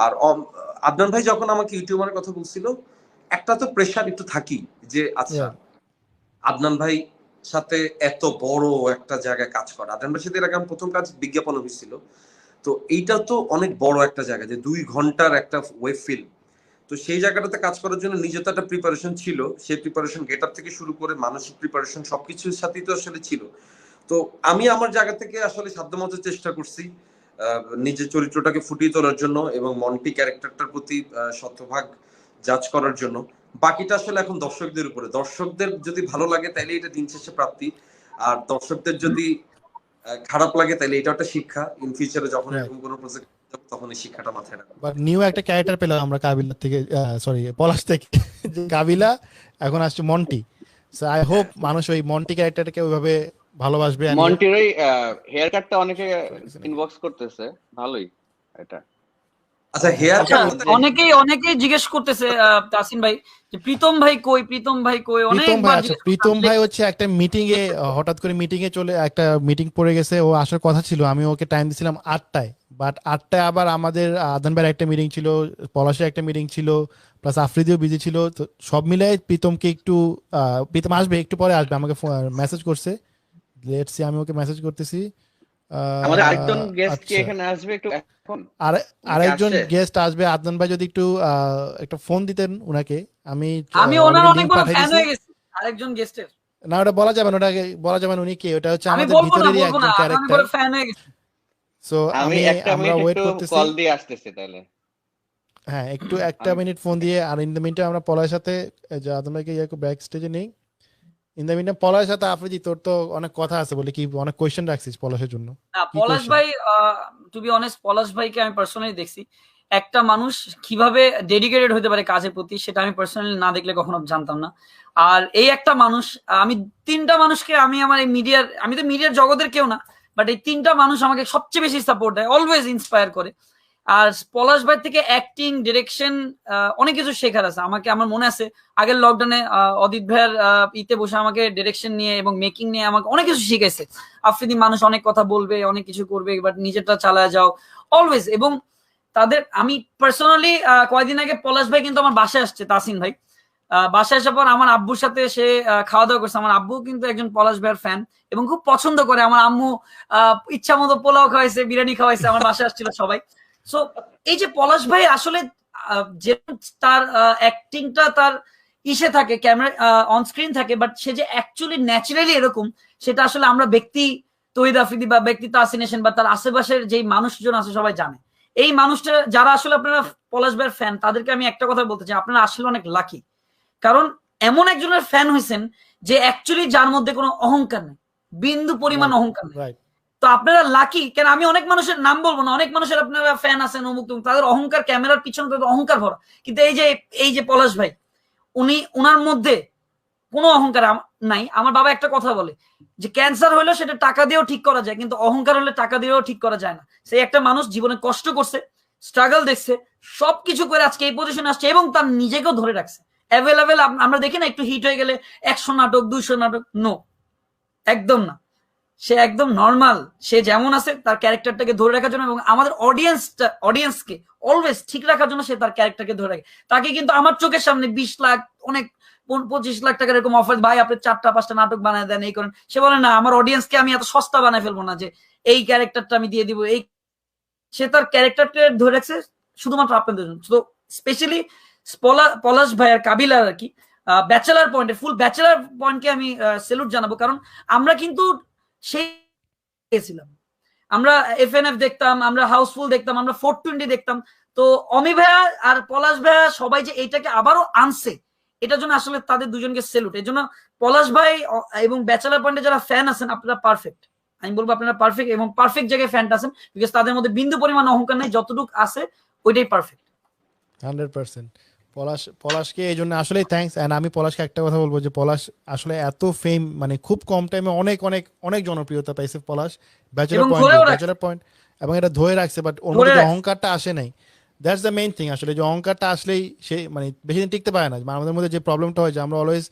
আর আদনান ভাই যখন আমাকে ইউটিউবারের কথা বলছিল, একটা তো প্রেশার একটু থাকি যে আচ্ছা আদনান ভাই সাথে এত বড় একটা জায়গায় কাজ করা। আদনান ভাইয়ের সাথে এরকম প্রথম কাজ বিজ্ঞাপন হয়েছিল, তো এইটা তো অনেক বড় একটা জায়গা, যে 2 ঘন্টার একটা ওয়েব ফিল্ম। তো সেই জায়গাটাতে কাজ করার জন্য নিজে তো একটা প্রিপারেশন ছিল, সেই প্রিপারেশন গেট আপ থেকে শুরু করে মানসিক প্রিপারেশন সবকিছুর সাথেই তো আসলে ছিল। তো আমি আমার জায়গা থেকে আসলে সাধ্যমতো চেষ্টা করছি নিজের চরিত্রটাকে ফুটিয়ে তোলার জন্য এবং মন্টি ক্যারেক্টারটার প্রতি শতভাগ জাজ করার জন্য। বাকিটা আসলে এখন দর্শকদের উপরে, দর্শকদের যদি ভালো লাগে তাইলে এটা দিন শেষে প্রাপ্তি, আর দর্শকদের যদি খারাপ লাগে তাইলে এটা একটা শিক্ষা। ইন ফিউচারে যখন এরকম কোনো প্রজেক্ট তখন এই শিক্ষাটা মাথায় রাখবো। বাট নিউ একটা ক্যারেক্টার পেলাম আমরা কাবিলা থেকে, সরি পলাশ থেকে, যে কাবিলা এখন আসছে মন্টি। সো আই হোপ মানুষ ওই মন্টি ক্যারেক্টারটাকে ওইভাবে ভালোবাসবে। মন্টির ওই হেয়ার কাটটা অনেকে ইনবক্স করতেছে, ভালোই এটা। আচ্ছা, হেয়ার অনেকেই জিজ্ঞেস করতেছে তাসিন ভাই যে প্রীতম ভাই কই, প্রীতম ভাই কই, প্রীতম ভাই। অনেকবার আচ্ছা, প্রীতম ভাই হচ্ছে একটা মিটিং এ, হঠাৎ করে মিটিং এ চলে, একটা মিটিং পড়ে গেছে, ও আসার কথা ছিল, আমি ওকে টাইম দিছিলাম 8টায়, বাট 8টায় আবার আমাদের আদনান ভাইয়ের একটা মিটিং ছিল, পলাশের একটা মিটিং ছিল, প্লাস আফ্রিদিও বিজি ছিল। তো সব মিলাই প্রীতমকে একটু, প্রীতম আসবে একটু পরে আসবে, আমাকে মেসেজ করছে। লেটস সি, আমি ওকে মেসেজ করতেছি। আমাদের আরেকজন গেস্ট কি এখানে আসবে একটু এখন? আরেকজন গেস্ট আসবে, আদনান ভাই যদি একটু একটা ফোন দিতেন উনাকে। আমি ওনার অনেক বড় ফ্যান হয়ে গেছি আরেকজন গেস্টের। না, ওটা বলা যাবে না, ওটাকে বলা যাবে না উনি কে, ওটা হচ্ছে আমি আমাদের বলবো না, ভিতরেরই বলবো না, একজন আমি ক্যারেক্টার। বড় ফ্যান হয়ে গেছি। সো আমি একটা আমরা মিনিট ওয়েট একটু করতেছি। কল দিয়ে আসতেছি তাহলে। হ্যাঁ, একটু একটা মিনিট ফোন দিয়ে, আর ইন দ্য মিনটাইম আমরা পলাশের সাথে যে আদনান ভাইকে ব্যাক স্টেজে নেই। ইন দ্য মিনটাইম পলাশের সাথে আফ্রিদি, তোর তো অনেক কথা আছে বলে কি, অনেক কোয়েশ্চেন রাখছিস পলাশের জন্য। পলাশ ভাই, টু বি অনেস্ট, পলাশ ভাইকে আমি পার্সোনালি দেখছি, একটা মানুষ কিভাবে ডেডিকেটেড হতে পারে কাজের প্রতি, সেটা আমি পার্সোনালি না দেখলে কখনো জানতাম না। আর এই একটা মানুষ, আমি 3টা মানুষকে, আমি আমার এই আমি তো মিডিয়ার জগতের কেউ না, বাট এই 3টা মানুষ আমাকে সবচেয়ে বেশি সাপোর্ট দেয়, অলওয়েজ ইন্সপায়ার করে। আর পলাশ ভাই থেকে অ্যাক্টিং, ডিরেকশন, অনেক কিছু শেখার আছে আমাকে। আমার মনে আছে আগের লকডাউনে অদিত ভাইয়ের ইতে বসে আমাকে ডিরেকশন নিয়ে এবং মেকিং নিয়ে আমাকে অনেক কিছু শিখাইছে। আফ্রিদি মানুষ অনেক কথা বলবে, অনেক কিছু করবে, বাট নিজেরটা চালায় যাও অলওয়েজ। এবং তাদের আমি পার্সোনালি কয়েকদিন আগে পলাশ ভাই কিন্তু আমার বাসায় আসছে, তাসিন ভাই বাসায় আসার পর আমার আব্বুর সাথে সে খাওয়া দাওয়া করছে। আমার আব্বু কিন্তু একজন পলাশ ভাইয়ের ফ্যান এবং খুব পছন্দ করে। আমার আম্মু ইচ্ছা মতো পোলাও খাওয়াইছে, বিরিয়ানি খাওয়াইছে, আমার বাসায় আসছিল সবাই। সো এই যে পলাশ ভাই আসলে যে তার অ্যাক্টিংটা তার ইসে থাকে, ক্যামেরা অন স্ক্রিন থাকে, বাট সে যে অ্যাকচুয়ালি ন্যাচারালি এরকম, সেটা আসলে আমরা ব্যক্তি তহিদ আফ্রিদি বা ব্যক্তিত্ব আসিনেশন বা তার আশেপাশের যেই মানুষজন আছে সবাই জানে। এই মানুষটা যারা আসলে আপনারা পলাশ ভাইয়ের ফ্যান, তাদেরকে আমি একটা কথা বলতে চাই, আপনারা আসলে অনেক লাকি। কারণ এমন একজনের ফ্যান হয়েছেন যে অ্যাকচুয়ালি যার মধ্যে কোনো অহংকার নেই, বিন্দু পরিমাণ অহংকার নেই। তো আপনারা লাকি। কেন আমি অনেক মানুষের নাম বলবো না, অনেক মানুষের আপনারা ফ্যান আছেন অমুক তমুক, তাদের অহংকার ক্যামেরার পিছনে তাদের অহংকার ভরা। কিন্তু এই যে পলাশ ভাই, উনার মধ্যে কোনো অহংকার নাই। আমার বাবা একটা কথা বলে যে ক্যান্সার হইলো সেটা টাকা দিয়েও ঠিক করা যায়, কিন্তু অহংকার হলে টাকা দিয়েও ঠিক করা যায় না। সেই একটা মানুষ জীবনে কষ্ট করছে, স্ট্রাগল দেখছে, সবকিছু করে আজকে এই পজিশনে আসছে এবং তার নিজেকেও ধরে রাখছে। অ্যাভেলেবেল আমরা দেখি না একটু হিট হয়ে গেলে 100 নাটক 200 নাটক, নো, একদম না। সে একদম নর্মাল, সে যেমন আছে তার ক্যারেক্টারটাকে ধরে রাখার জন্য এবং আমাদের অডিয়েন্সকে অলওয়েজ ঠিক রাখার জন্য সে তার ক্যারেক্টারকে ধরে রাখে। তাকে কিন্তু আমার চোখের সামনে 20 লাখ, অনেক 25 লাখ টাকার এরকম অফার, ভাই আপনি 4টা 5টা নাটক বানায় দেন, এই করেন। সে বলে না, আমার অডিয়েন্সকে আমি এত সস্তা বানায় ফেলবো না যে এই ক্যারেক্টারটা আমি দিয়ে দিব। সে তার ক্যারেক্টারকে ধরে রাখছে শুধুমাত্র আপনাদের জন্য। তো স্পেশালি পলাশ ভাইয়ের কাবিলার আর কি ব্যাচেলার পয়েন্টে, ফুল ব্যাচেলার পয়েন্টকে আমি সেলুট জানাবো। কারণ আমরা কিন্তু সেই ছিলাম, আমরা এফএনএফ দেখতাম, আমরা হাউসফুল দেখতাম, আমরা 420 দেখতাম। তো অমি ভাইয়া আর পলাশ ভাইয়া সবাই যে এইটাকে আবারও আনছে, এটার জন্য আসলে তাদের দুজনকে সেলুট। এই জন্য পলাশ ভাই এবং ব্যাচেলার পয়েন্টে যারা ফ্যান আছেন, আপনারা পারফেক্ট। আমি বলবো আপনারা পারফেক্ট এবং পারফেক্ট জায়গায় ফ্যানটা আছেন, বিকজ তাদের মধ্যে বিন্দু পরিমাণ অহংকার নেই, যতটুকু আছে ওইটাই পারফেক্ট। 100% পলাশকে এই জন্য আসলেই থ্যাঙ্কস। অ্যান্ড আমি পলাশকে একটা কথা বলবো যে পলাশ আসলে এত ফেম, মানে খুব কম টাইমে অনেক অনেক অনেক জনপ্রিয়তা পাইছে পলাশ ব্যাচেলার পয়েন্ট, এবং এটা ধরে রাখছে। বাট ওর মধ্যে অহংকারটা আসে নাই, দ্যাটস দ্য মেইন থিং। আসলে যে অহংকারটা আসলেই সে মানে বেশি দিন টিকতে পারে না। আমাদের মধ্যে যে প্রবলেমটা হয় যে আমরা অলওয়েজ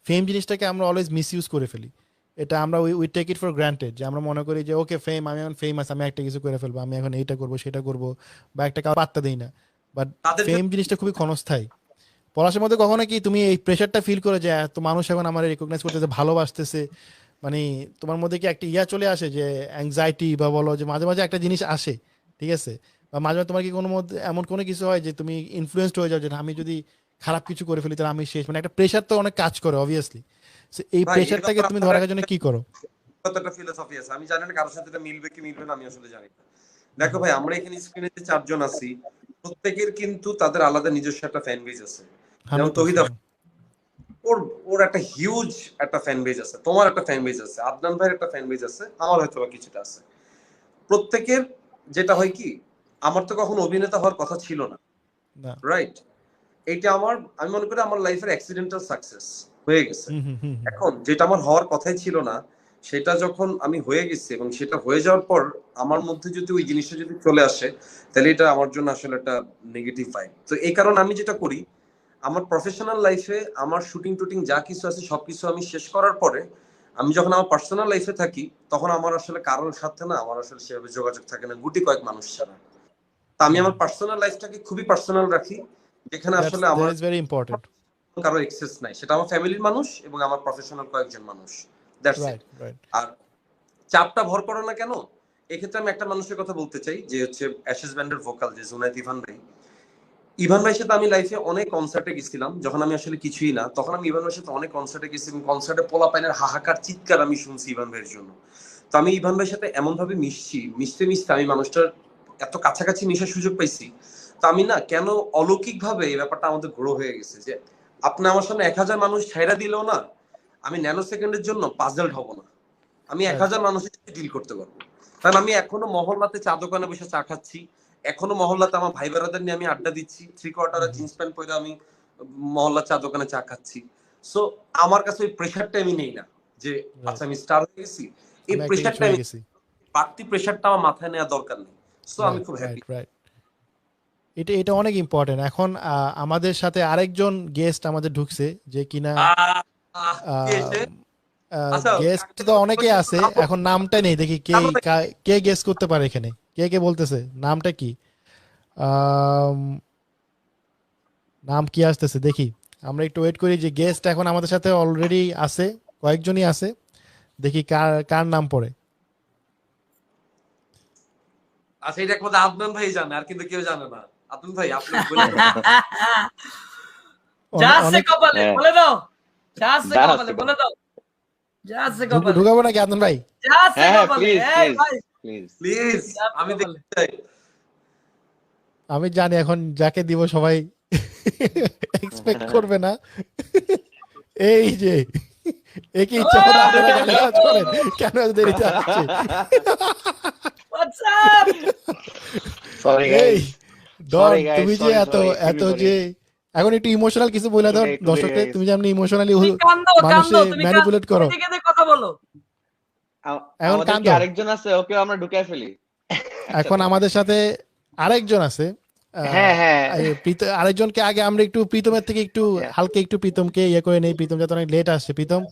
ফেম জিনিসটাকে আমরা অলওয়েজ মিস ইউজ করে ফেলি। এটা আমরা we take it for granted, যে আমরা মনে করি যে ওকে ফেম, আমি এখন ফেমাস, আমি একটা কিছু করে ফেলবো, আমি এখন এইটা করবো সেটা করবো, বা একটা কাউ পাত্তা দিই না। বাট ফেম জিনিসটা খুবই ক্ষণস্থায়ী। পলাশের মধ্যে কখনো কি তুমি এই প্রেশারটা ফিল করে যে এত মানুষ এখন আমার রেকগনাইজ করতেছে, ভালোবাসতেছে, মানে তোমার মধ্যে কি একটা চলে আসে যে অ্যাংজাইটি বা বলো যে মাঝে মাঝে একটা জিনিস আসে, ঠিক আছে? বা মাঝে মাঝে তোমার কি কোনো মধ্যে এমন কোনো কিছু হয় যে তুমি ইনফ্লুয়েসড হয়ে যাও যে আমি যদি খারাপ কিছু করে ফেলি তাহলে আমি শেষ, মানে একটা প্রেশার তো অনেক কাজ করে অবভিয়াসলি। এই প্রেশারটাকে তুমি ধরে রাখার জন্য কি করো? কতটা ফিলোসফি আছে আমি জানি না, কারোর সাথে এটা মিলবে কি মিলবে না আমি আসলে জানি না। দেখো ভাই, আমরা এখানে স্ক্রিনে যে 4 জন আছি, প্রত্যেকের কিন্তু তাদের আলাদা নিজস্ব একটা ফ্যান বেজ আছে। যেমন তহিদ ওর একটা হিউজ একটা ফ্যান বেজ আছে, তোমার একটা ফ্যান বেজ আছে, আদনান ভাইয়ের একটা ফ্যান বেজ আছে, আমার হয়তো বা কিছুটা আছে। প্রত্যেকের যেটা হয় কি, আমার তো কখনো অভিনেতা হওয়ার কথা ছিল না, রাইট? এটা আমি মনে করি আমার লাইফের অ্যাক্সিডেন্টাল সাকসেস হয়ে গেছে। এখন যেটা আমার হওয়ার কথাই ছিল না, সেটা যখন আমি হয়ে গেছি এবং সেটা হয়ে যাওয়ার পর আমার মধ্যে যদি ওই জিনিসটা যদি চলে আসে, তাহলে এটা আমার জন্য আসলে একটা নেগেটিভ ভাইব। তো এই কারণে আমি যেটা করি, আমার প্রফেশনাল লাইফে আমার শুটিং টুটিং যা কিছু আছে সবকিছু আমি শেষ করার পরে আমি যখন আমার পার্সোনাল লাইফে থাকি, তখন আমার আসলে কারোর সাথে না আমার আসলে সেভাবে যোগাযোগ থাকে না, গুটি কয়েক মানুষ ছাড়া। তা আমি আমার পার্সোনাল লাইফটাকে খুবই পার্সোনাল রাখি, যেখানে আসলে আমার ভেরি ইম্পর্টেন্ট কারো এক্সেস নাই। সেটা আমার ফ্যামিলির মানুষ এবং আমার প্রফেশনাল কয়েকজন মানুষ, দ্যাটস ইট। আর চাপটা ভর করো না কেন, এক্ষেত্রে আমি একটা মানুষের কথা বলতে চাই, যে হচ্ছে অ্যাশেজ ব্যান্ডের ভোকাল যে জুনায়েদ ইভান ভাই। ইভান ভাইয়ের সাথে আমি লাইফে অনেক কনসার্টে গেছিলাম, যখন আমি আসলে কিছুই না, তখন আমি ইভান ভাইয়ের সাথে অনেক কনসার্টে গেছি এবং কনসার্টে পোলাপাইনের হাহাকার চিৎকার আমি শুনছি ইভান ভাইয়ের জন্য। তো আমি ইভান ভাইয়ের সাথে এমন ভাবে মিশতে আমি মানুষটার এত কাছাকাছি মিশার সুযোগ পাইছি। তো আমি না কেন অলৌকিক ভাবে এই ব্যাপারটা আমাদের গ্রো হয়ে গেছে, যে আপনি আমার সামনে 1000 মানুষ ছাইরা দিলেও না আমি ন্যানো সেকেন্ডের জন্য পাজলড হব না, আমি 1000 মানুষের সাথে ডিল করতে পারবো। কারণ আমি এখনো মহল্লাতে চা দোকানে বসে চা খাচ্ছি, এখনো মহল্লাতে আমার ভাই বেড়াদের নিয়ে আমি আড্ডা দিচ্ছি, 3/4 জিন্স প্যান্ট পরে আমি মহল্লার চা দোকানে চা খাচ্ছি। সো আমার কাছে ওই প্রেশারটা আমি নেই না যে আচ্ছা আমি স্টার হয়ে গেছি, এই প্রেশারটা বাড়তি প্রেশারটা আমার মাথায় নেওয়া দরকার নেই। সো আমি খুব হ্যাপি। এটা অনেক ইম্পর্টেন্ট। এখন আমাদের সাথে আরেকজন গেস্ট আমাদের ঢুকছে, যে কিনা গেস্ট তো অনেকে আছে, এখন নামটা নেই, দেখি কে গেস্ট করতে পারে এখানে, কে বলতেছে নামটা কি, নাম কি আসতেছে দেখি। আমরা একটু ওয়েট করি, যে গেস্ট এখন আমাদের সাথে অলরেডি আছে, কয়েকজনই আছে, দেখি কার নাম পড়ে। আচ্ছা, এটা একমাত্র আদনান ভাই জানে, আর কিন্তু কেউ জানে না। আদনান ভাই আপনি বলে দাও। যা আছে কপালে বলে দাও, যা আছে কপালে বলে দাও। যা আছে কপালে, ঢুকাবো নাকি আদনান ভাই? যা আছে হ্যাঁ হ্যাঁ কপালে, প্লিজ এই ভাই, প্লিজ প্লিজ যা আছে আমি কপালে। দেখতে চাই। আমি জানি এখন যাকে দিব সবাই এক্সপেক্ট করবে না। এই যে একই ইচ্ছা মতো আপনারা গালিগালাজ করেন, কেন এত দেরিতে আসছে? What's up? সরি এই গাইস ডন, সরি গাইস তুমি যে সরি এত সরি এত যে এখন একটু ইমোশনাল কিছু বলে দাও একটু দেরি দর্শককে, হয়ে তুমি গেছে। যেমন ইমোশনালি তুমি কান্দো, মানুষে তুমি ম্যানিপুলেট করো, কেঁদে কেঁদে কথা বলো। এখন আমাদের কি কান্দো। আরেকজন আছে, ওকে আমরা ঢুকায় ফেলি এখন আমাদের সাথে আরেকজন আছে, হ্যাঁ হ্যাঁ আরেকজনকে আগে আমরা একটু প্রীতমের থেকে একটু হালকা একটু প্রীতমকে ইয়ে করে নেই। প্রীতম যাতে অনেক লেট আসছে। প্রীতম,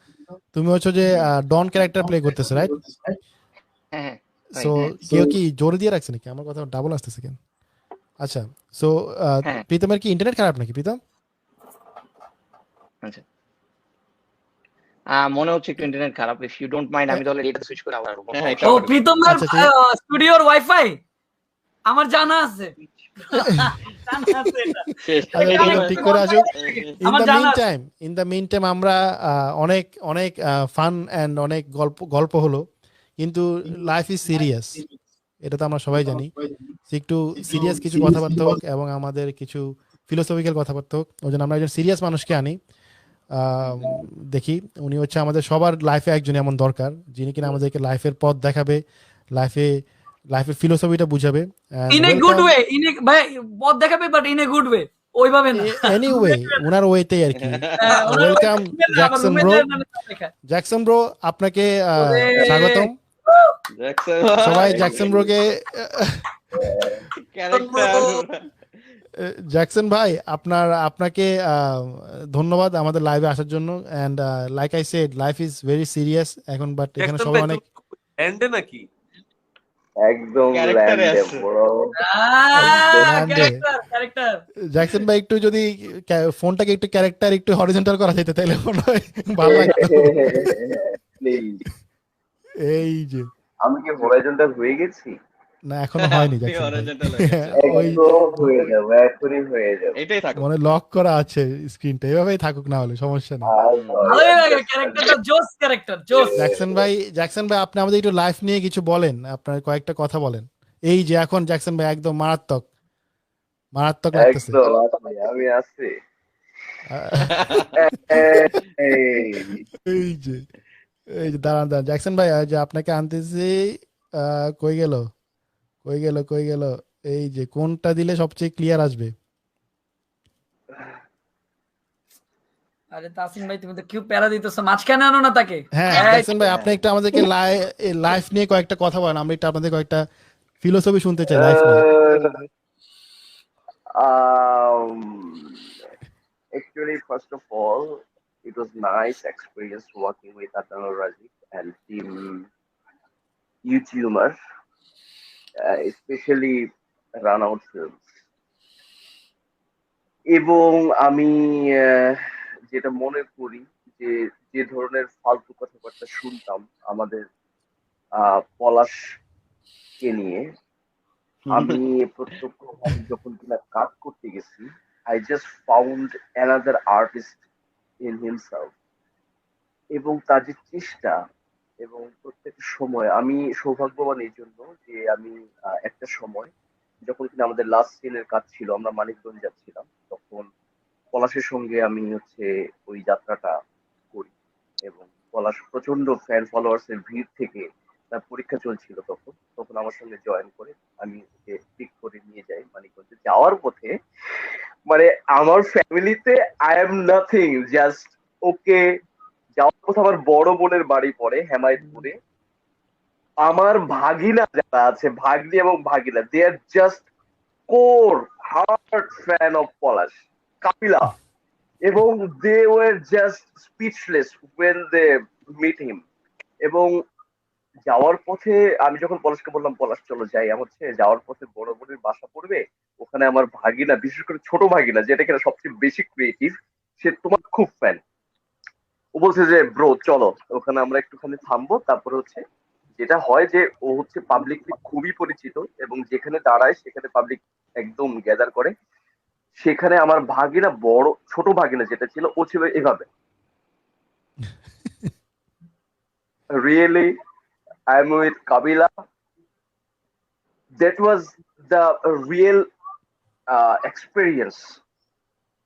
তুমি হচ্ছে যে ডন ক্যারেক্টার প্লে করতেছো, রাইট? হ্যাঁ সো কেউ কি জোরে দিয়ে রাখছে নাকি? আমার কথা ডাবল আসতেছে কেন? আচ্ছা, সো হ্যাঁ। প্রীতমের কি ইন্টারনেট খারাপ নাকি প্রীতম? আচ্ছা মনে হচ্ছে একটু ইন্টারনেট খারাপ। ইফ ইউ ডোন্ট মাইন্ড আমি তাহলে এটা সুইচ করে আবার আসবো। হ্যাঁ ও প্রীতম ভাই আচ্ছা, ঠিক- স্টুডিওর ওয়াইফাই আমার জানা আছে। জানা আছে এটা। আচ্ছা, ঠিক করে আসুক। আমার জানা আছে। ইন দ্য মিন টাইম আমরা অনেক অনেক ফান অ্যান্ড অনেক গল্প হলো, কিন্তু লাইফ ইজ সিরিয়াস, এটা তো আমরা সবাই জানি। একটু সিরিয়াস কিছু কথাবার্তা হোক এবং আমাদের কিছু ফিলোসফিক্যাল কথাবার্তা হোক। ওই জন্য আমরা একজন সিরিয়াস মানুষকে আনি। দেখি উনি হচ্ছে আমাদের সবার লাইফে একজন এমন দরকার, যিনি কিনা আমাদেরকে লাইফের পথ দেখাবে, লাইফের ফিলোসফিটা বুঝাবে। ইন এ গুড ওয়ে, ভাই পথ দেখাবে, but in a good way, ওইভাবে না। এনিওয়ে ওনার ওয়েতে আর কি। হ্যাঁ, ওনার ওয়েলকাম ওইভাবে না, আবার জ্যাকসন রুমে ব্রো। যায় মানে পথ দেখায়। জ্যাকসন ব্রো, আপনাকে ওরে। স্বাগতম। সবাই জ্যাকসন ব্রোকে জ্যাকসন ভাই আপনাকে ধন্যবাদ আমাদের লাইভে আসার জন্য। And like I said, life is very serious এখন, বাট এখানে সবাই অনেক এন্ডে নাকি একদম ক্যারেক্টারে ল্যান্ডে আছে। বড় Lande. ক্যারেক্টার। জ্যাকসন ভাই একটু যদি ফোনটাকে একটু ক্যারেক্টার একটু হরিজন্টাল করা যেত তাহলে মনে হয় ভালো লাগতো। প্লিজ। এই যে আমি কি হরাইজন্টাল হয়ে গেছি? না, এখনো হয়নি আপনি জ্যাকসন ভাই। horizontal হয়ে গেছেন। ওই একদম হয়ে যাবে, এখনই হয়ে যাবে। এটাই থাকো মানে লক করা আছে স্ক্রিনটা, এভাবেই থাকুক, না হলে সমস্যা নেই। ভালোই লাগে ক্যারেক্টারটা, জোস ক্যারেক্টার, জোস। জ্যাকসন ভাই আপনি আমাদের একটু লাইফ নিয়ে কিছু বলেন, আপনার কয়েকটা কথা বলেন। এই যে এখন জ্যাকসন ভাই একদম মারাত্মক লাগতেছে। একদম আমি আছি। এই যে দাঁড়ান জ্যাকসন ভাই, যে আপনাকে আনতেছি। কই গেল? এই যে কোনটা দিলে সবচেয়ে ক্লিয়ার আসবে? আরে তাসিম ভাই, তুমি তো কিউ প্যারা দিতেছো, মাঝখানে আনো না তাকে। হ্যাঁ জ্যাকসন ভাই, আপনি একটু আমাদেরকে লাইফ নিয়ে কয়েকটা কথা বলেন, আমরা একটু আপনাদের কয়েকটা ফিলোসফি শুনতে চাই লাইফ নিয়ে। Actually, first of all, it was nice experience working with Adnan Razik and team YouTuber, especially Run Out Films. এবং আমি যেটা মনে করি যে যে ধরনের ফালতু কথাবার্তা শুনতাম আমাদের পলাশকে নিয়ে, আমি প্রত্যক্ষভাবে যখন কিনা কাজ করতে গেছি, I just found another artist in himself. এবং তার যে চেষ্টা এবং প্রত্যেকটা সময়, আমি সৌভাগ্যবান এই জন্য যে আমি একটা সময় যখন কিনা আমাদের লাস্ট সিনের কাজ ছিল, আমরা মানিকগঞ্জ যাচ্ছিলাম, তখন পলাশের সঙ্গে আমি হচ্ছে ওই যাত্রাটা করি। এবং পলাশ প্রচন্ড ফ্যান ফলোয়ার্স এর ভিড় থেকে তার পরীক্ষা চলছিল, তখন আমার সঙ্গে জয়েন করে আমি ওকে পিক করে নিয়ে যাই মানিকগঞ্জে। যাওয়ার পথে মানে আমার ফ্যামিলিতে I am nothing, just okay. যাওয়ার পথে আমার বড় বোনের বাড়ি পড়ে হেমায়তপুরে। আমার ভাগিনা যারা আছে, ভাগ্নি এবং ভাগিনা, they are just core heart fan of Palash, কাপিলা। এবং they were just speechless when they meet him. এবং যাওয়ার পথে আমি যখন পলাশকে বললাম, পলাশ চলো যাই, আমার হচ্ছে যাওয়ার পথে বড় বোনের বাসা পড়বে, ওখানে আমার ভাগিনা, বিশেষ করে ছোট ভাগিনা যেটা কিনা সবচেয়ে বেশি ক্রিয়েটিভ, সে তোমার খুব ফ্যান। ও বলছে যে ব্রো চলো ওখানে আমরা একটুখানি থামবো। তারপরে হচ্ছে যেটা হয় যে ও হচ্ছে পাবলিকলি খুবই পরিচিত, এবং যেখানে দাঁড়ায় সেখানে পাবলিক একদম গ্যাদার করে। সেখানে আমার ভাগিনা, ছোট ভাগিনা যেটা ছিল, ও ছিল এভাবে। really, I'm with Kabila. That was the real experience.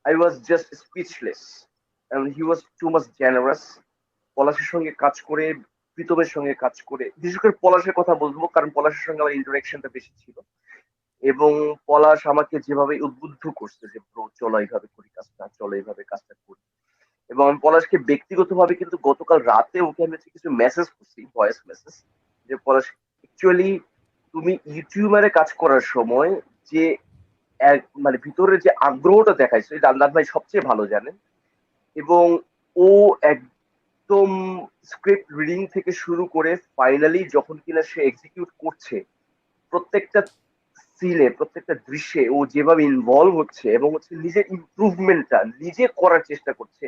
I was just speechless, and he was too much generous. পলাশের সঙ্গে কাজ করে, প্রীতমের সঙ্গে কাজ করে, বিশেষ করে পলাশের কথা বলবো কারণ পলাশের সঙ্গে আমার ইন্টারাকশনটা বেশি ছিল, এবং পলাশ আমাকে যেভাবে উদ্বুদ্ধ করছে যে ব্রো চলো এইভাবে করি কাজটা, চলো এইভাবে কাজটা করি। এবং আমি পলাশকে ব্যক্তিগতভাবে কিন্তু গতকাল রাতে ওকে আমি কিছু মেসেজ করছি, ভয়েস মেসেজ, যে পলাশ অ্যাকচুয়ালি তুমি ইউটিউবারে কাজ করার সময় যে মানে ভিতরে যে আগ্রহটা দেখাইছো এটা আল্লাহ ভাই সবচেয়ে ভালো জানেন। এবং ও একদম স্ক্রিপ্ট রিডিং থেকে শুরু করে ফাইনালি যখন কিনা সে এক্সিকিউট করছে, প্রত্যেকটা সিনে প্রত্যেকটা দৃশ্যে ও যেভাবে ইনভলভ হচ্ছে এবং হচ্ছে নিজের ইমপ্রুভমেন্টটা নিজে করার চেষ্টা করছে,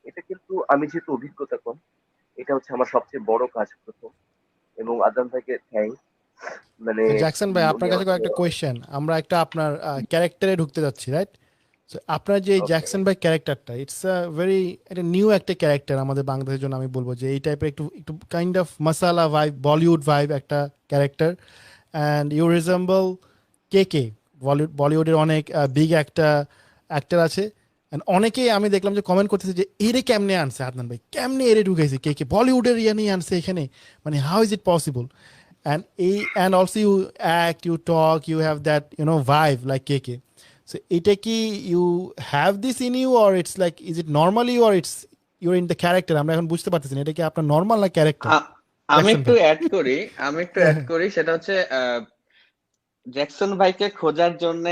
এটা কিন্তু আমি যেহেতু অভিজ্ঞতা কম, এটা হচ্ছে আমার সবচেয়ে বড় কাজ প্রথম। এবং আদনান ভাইকে থ্যাংক। মানে জ্যাকসন ভাই আপনার কাছে একটা কোয়েশ্চেন, আমরা একটা আপনার ক্যারেক্টারে ঢুকতে যাচ্ছি, রাইট? সো আপনার যে জ্যাকসন ভাই ক্যারেক্টারটা, ইটস আ ভেরি একটা নিউ একটা ক্যারেক্টার আমাদের বাংলাদেশের জন্য। আমি বলবো যে এই টাইপের একটু একটু কাইন্ড অফ মাসালা ভাইব, বলিউড ভাইব একটা ক্যারেক্টার, অ্যান্ড ইউ রিজেম্বল কে বলিউডের অনেক বিগ একটা অ্যাক্টার আছে, অ্যান্ড অনেকেই আমি দেখলাম যে কমেন্ট করতেছে যে এরে কেমনে আনছে আদনান ভাই, কেমনে এরে ঢুকাইছে কে বলিউডের ইয়ে নিয়ে আনছে এখানে, মানে how is it possible? And also you act, you talk, you have that vibe like KK. So এটা কি you have this in you, or it's like, is it normally, or it's you're in the character? আমরা এখন বুঝতে পারতেছি না এটা কি আপনার নরমাল না ক্যারেক্টার। আমি একটু অ্যাড করি সেটা হচ্ছে জ্যাকসন ভাইকে খোঁজার জন্য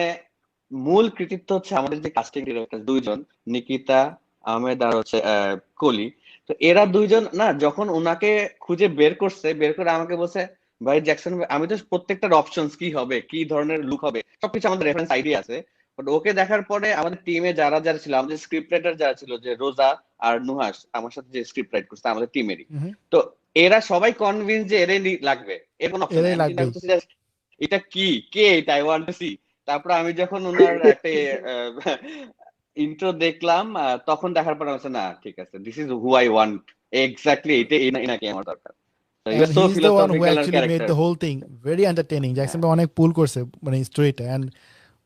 মূল কৃতিত্ব হচ্ছে আমাদের যে কাস্টিং ডিরেক্টর দুইজন, নিকিতা আহমেদ আর হচ্ছে কলি। তো এরা দুইজন না যখন ওনাকে খুঁজে বের করে আমাকে বলছে ভাই জ্যাকসন ভাই, আমি তো প্রত্যেকটার অপশনস কি হবে, কি ধরনের লুক হবে সবকিছু আমাদের রেফারেন্স আইডিয়া আছে, বাট ওকে দেখার পরে আমাদের টিমে যারা ছিল, আমাদের স্ক্রিপ্ট রাইটার যারা ছিল, যে রোজা আর নুহাস আমার সাথে যে স্ক্রিপ্ট রাইট করছে আমাদের টিমেরই, তো এরা সবাই কনভিন্স যে এরাই লাগবে, এর কোনো অপশন নেই। এটা কি কে এটা আই ওয়ান্ট টু সি। তারপর আমি যখন ওনার একটা ইন্ট্রো দেখলাম, তখন দেখার পর আমি না ঠিক আছে, this is who I want, exactly এটাই নাকি আমার দরকার। And he's the one who actually made the whole thing very entertaining. Jackson ভাই অনেক পুল করছে মানে স্টোরিটা, and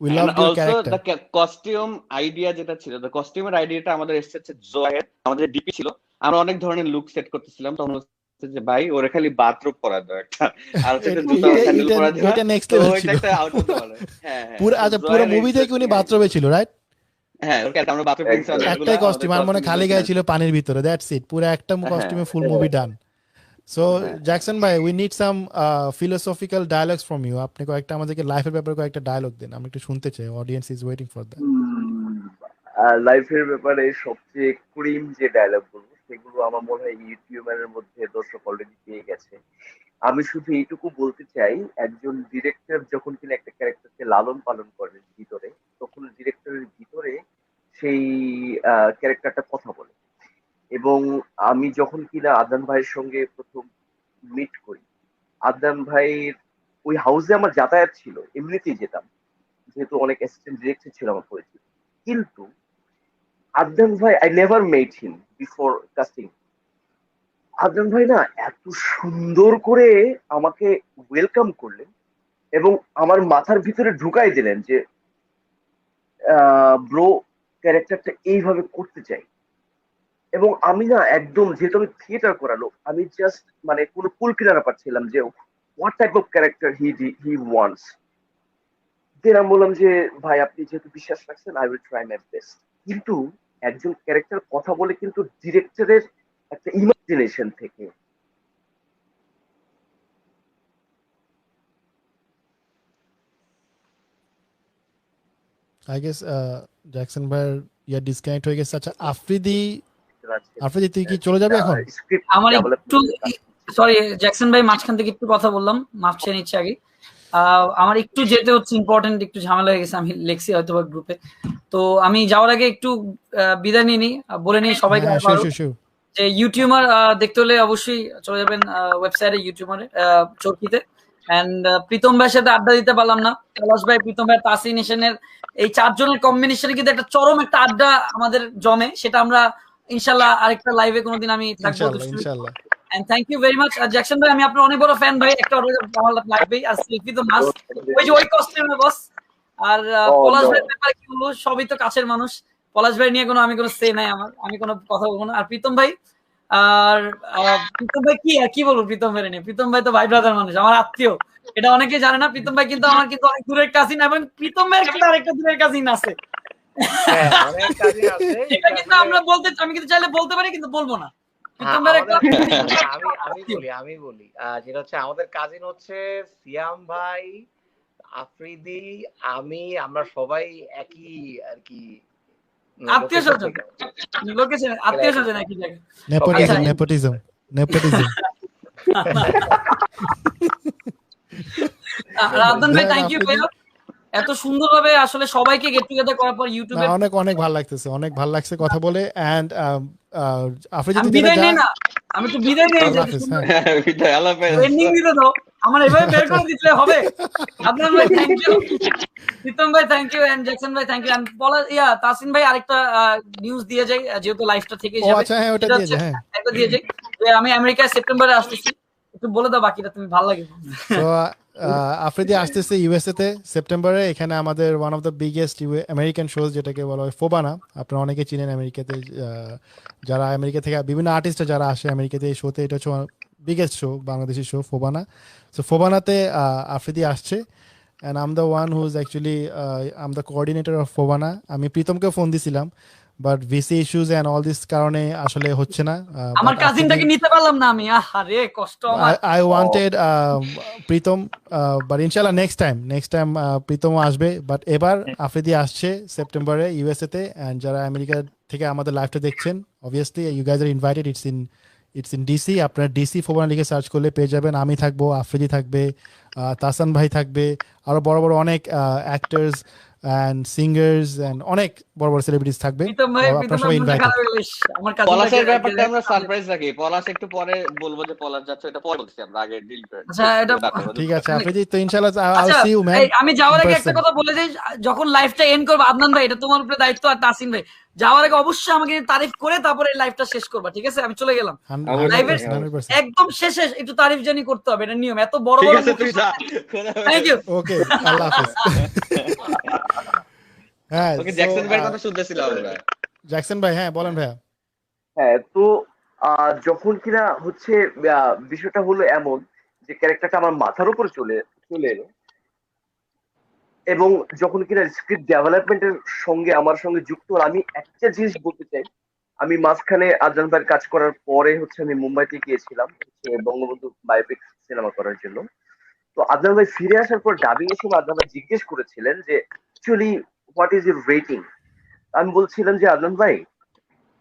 we love your character. The costume idea যেটা ছিল, the costume এর আইডিয়াটা আমাদের এসেছে জয়ের, আমাদের ডিপি ছিল, আমরা অনেক ধরনের লুক সেট করতেছিলাম, তখন হচ্ছে যে ভাই ওরে খালি বাথরুম পরা দাও একটা, আর হচ্ছে জুতা স্যান্ডেল পরা দাও, এটা নেক্সট লেভেল ছিল। এটা আউট অফ দ্য ওয়ার্ল্ড। হ্যাঁ পুরো মুভি থেকে উনি বাথরুমে ছিল, রাইট? হ্যাঁ ওকে আমরা বাথরুম প্রিন্স একটাই কস্টিউম, আর মনে খালি গায়ে ছিল পানির ভিতরে, দ্যাটস ইট, পুরো একটা কস্টিউমে ফুল মুভি ডান। So Jackson ভাই, we need some philosophical dialogues from you. আপনি কয়েকটা আমাদেরকে লাইফের ব্যাপারে কয়েকটা ডায়লগ দেন, আমি একটু শুনতে চাই, audience is waiting for that. লাইফের ব্যাপারে সবচেয়ে ক্রিম যে ডায়লগ গুলো সেগুলো আমার মনে হয় ইউটিউবারের মধ্যে দর্শক অলরেডি পেয়ে গেছে। আমি শুধু এইটুকু বলতে চাই, একজন ডিরেক্টর যখন কিনা একটা ক্যারেক্টারকে লালন পালন করেন ভিতরে, তখন ডিরেক্টরের ভিতরে সেই ক্যারেক্টারটা কথা বলে। এবং আমি যখন কিনা আদনান ভাইয়ের সঙ্গে প্রথম মিট করি, আদনান ভাইয়ের ওই হাউসে আমার যাতায়াত ছিল, এমনিতেই যেতাম যেহেতু অনেক অ্যাসিস্ট্যান্ট ডিরেক্টর ছিল আমার পরিচিত, কিন্তু আদনান ভাই I never mate him before casting. Adnan ভাই না এত সুন্দর করে আমাকে ওয়েলকাম করলেন এবং আমার মাথার ভিতরে ঢুকাই দিলেন যে ব্রো ক্যারেক্টারটা এইভাবে করতে চাই। এবং আমি না একদম, যেহেতু আমি থিয়েটার করালো, আমি জাস্ট মানে কোনো কুল কিনারা পাচ্ছিলাম যে what type of character he wants. Then আমি বললাম যে ভাই আপনি যেহেতু বিশ্বাস রাখছেন, I will try my best. কিন্তু একজন ক্যারেক্টার কথা বলে কিন্তু ডিরেক্টরের একটা ইমাজিনেশন থেকে। I guess জ্যাকসন ভাই ইয়া ডিসকানেক্ট হয়ে গেছে। আচ্ছা আফ্রিদি তুই কি চলে যাবে এখন? আমার একটু সরি জ্যাকসন ভাই, মাঝখান থেকে একটু কথা বললাম, মাফ চেয়ে নিচ্ছি আগে। আমার একটু যেতে হচ্ছে, ইম্পর্টেন্ট একটু ঝামেলা হয়ে গেছে, আমি লেখছি হয়তো বা গ্রুপে। তো আমি যাওয়ার আগে একটু বিদায় নিয়ে নিই, বলে নিই সবাইকে যে ইউটিউবার দেখতে হলে অবশ্যই চলে যাবেন ওয়েবসাইটে ইউটিউবারে চরকিতে। এন্ড প্রীতম ভাইয়ের সাথে আড্ডা দিতে পারলাম না, পলাশ ভাই, প্রীতম ভাই, তাসি নেশনের এই চারজনের কম্বিনেশনে কিন্তু একটা চরম একটা আড্ডা আমাদের জমে, সেটা আমরা ইনশাল্লাহ আরেকটা লাইভে কোনোদিন আমি থাকবো। ইনশাল্লাহ and thank you very much. Jackson ভাই আমি আপনার অনেক বড় ফ্যান ভাই, একটা অটোগ্রাফ আমার লাগবেই, আর সেলফি তো মাস্ট। ওই যে ওই কস্টিউমে বস। আর পলাশ ভাইয়ের ব্যাপারে কি বলবো, সবই তো কাছের মানুষ। পলাশ ভাই নিয়ে আমি কোনো সে নাই আমার, আমি কোনো কথা বলবো না। আর প্রীতম ভাই, আর প্রীতম ভাই কি বলবো প্রীতম ভাই নিয়ে, প্রীতম ভাই তো ভাই ব্রাদার মানুষ, আমার আত্মীয়। এটা অনেকে জানে না, প্রীতম ভাই কিন্তু আমার কিন্তু অনেক দূরের কাজিন, এবং প্রীতম ভাইয়ের কিন্তু আরেকটা দূরের কাজিন আছে। এটা কিন্তু আমরা বলতে, আমি কিন্তু চাইলে বলতে পারি কিন্তু বলবো না। প্রীতম ভাইয়ের একটা আমি বলি যেটা হচ্ছে আমাদের কাজিন হচ্ছে সিয়াম ভাই, আফ্রিদি, আমরা সবাই একই আর কি আত্মীয় স্বজন, লোকেশন আত্মীয় স্বজন একই জায়গায়। নেপোটিজম। আদনান ভাই থ্যাংক ইউ ভাই, এত সুন্দরভাবে আসলে সবাইকে গেট টুগেদার করার পর ইউটিউবে অনেক ভালো লাগতেছে, অনেক ভালো লাগছে কথা বলে। এন্ড আফ্রিদি আমি বিদায় নেই না, আমি তো বিদায় নেই, বিদায় আল্লাহ হাফেজ। এন্ডিং দিতে দাও, আমার এভাবে বের করে দিতে হবে। আদনান ভাই থ্যাংক ইউ, প্রীতম ভাই থ্যাংক ইউ, এন্ড জ্যাকসন ভাই থ্যাংক ইউ। এন্ড তাসিন ভাই আরেকটা নিউজ দিয়ে যাই, যেহেতু লাইফটা থেকে যাবে। আচ্ছা হ্যাঁ, ওটা দিয়ে যাই। একটা দিয়ে যাই যে আমি আমেরিকায় সেপ্টেম্বরে আসতেছি, একটু বলে দাও বাকিটা, তুমি ভালো লাগে। তো আফ্রিদি আসতেছে ইউএসএ তে সেপ্টেম্বরে। এখানে আমাদের one of the biggest American shows যেটাকে বলা হয় ফোবানা, আপনারা অনেকে চিনেন আমেরিকাতে, যারা আমেরিকা থেকে বিভিন্ন আর্টিস্টরা যারা আসে আমেরিকাতে এই শোতে, এটা হচ্ছে biggest show, Bangladeshi show FOBANA. So ফোবানাতে আফ্রিদি আসছে, and I'm the one who is actually I'm the coordinator of FOBANA. আমি প্রীতমকে ফোন দিছিলাম, but VC issues and all this কারণে আসলে হচ্ছে না। আমার কাজিনটাকে নিতে পারলাম না আমি, আরে কষ্ট আমার। I wanted প্রীতম, বাট ইনশাআল্লাহ নেক্সট টাইম প্রীতম আসবে। বাট এবার আফ্রিদি আসছে সেপ্টেম্বরে ইউএসএ তে, এন্ড যারা আমেরিকা থেকে আমাদের লাইভটা দেখছেন, obviously you guys are invited. It's in DC. আপনারা ডিসি ফোবানা লিখে সার্চ করলে পেয়ে যাবেন। আমি থাকবো, আফ্রিদি থাকবে, তাসান ভাই থাকবে, আরো বড় বড় অনেক অ্যাক্টর্স and singers and অনেক বড় বড় সেলিব্রিটিস থাকবে। আপনারা সবাই ইনভাইটেড। পলাশের ব্যাপারটা আমরা সারপ্রাইজ রাখি। পলাশ একটু পরে বলবো যে পলাশ যাচ্ছে, এটা পরে বলছি আমরা, আগে ডিল করে। আচ্ছা এটা ঠিক আছে আফ্রিদি, তো ইনশাআল্লাহ আই সি ইউ ম্যান। আমি যাওয়ার আগে একটা কথা বলে দেই, যখন লাইভটা এন্ড করব আদনান ভাই, এটা তোমার উপরে দায়িত্ব। আর তাসিন ভাই যাওয়ার আগে অবশ্যই আমাকে তারিফ করে তারপরে লাইভটা শেষ করবা, ঠিক আছে? আমি চলে গেলাম। লাইভের একদম শেষে একটু তারিফ জানি করতে হবে, এটা নিয়ম। এত বড় বড় থ্যাংক ইউ, ওকে, আল্লাহ হাফেজ। হ্যাঁ, ওকে, জ্যাকসন ভাইয়ের কথা শুনতেছিলাম আমরা। জ্যাকসন ভাই, হ্যাঁ বলেন ভাইয়া। হ্যাঁ, তো যখন কিনা হচ্ছে বিষয়টা হলো এমন যে ক্যারেক্টারটা আমার মাথার উপরে চলে এলো, এবং যখন কিনা স্ক্রিপ্ট ডেভেলপমেন্টের সঙ্গে আমার সঙ্গে যুক্ত হলো, আমি একটা জিনিস বলতে চাই। আমি মাঝখানে আদনান ভাইয়ের কাজ করার পরে হচ্ছে আমি মুম্বাইতে গিয়েছিলাম হচ্ছে বঙ্গবন্ধু বায়োপিক সিনেমা করার জন্য। তো আদনান ভাই ফিরে আসার পর ডাবিং এর সময় আদনান ভাই জিজ্ঞেস করেছিলেন যে actually what is your rating. আমি বলছিলাম যে আদনান ভাই,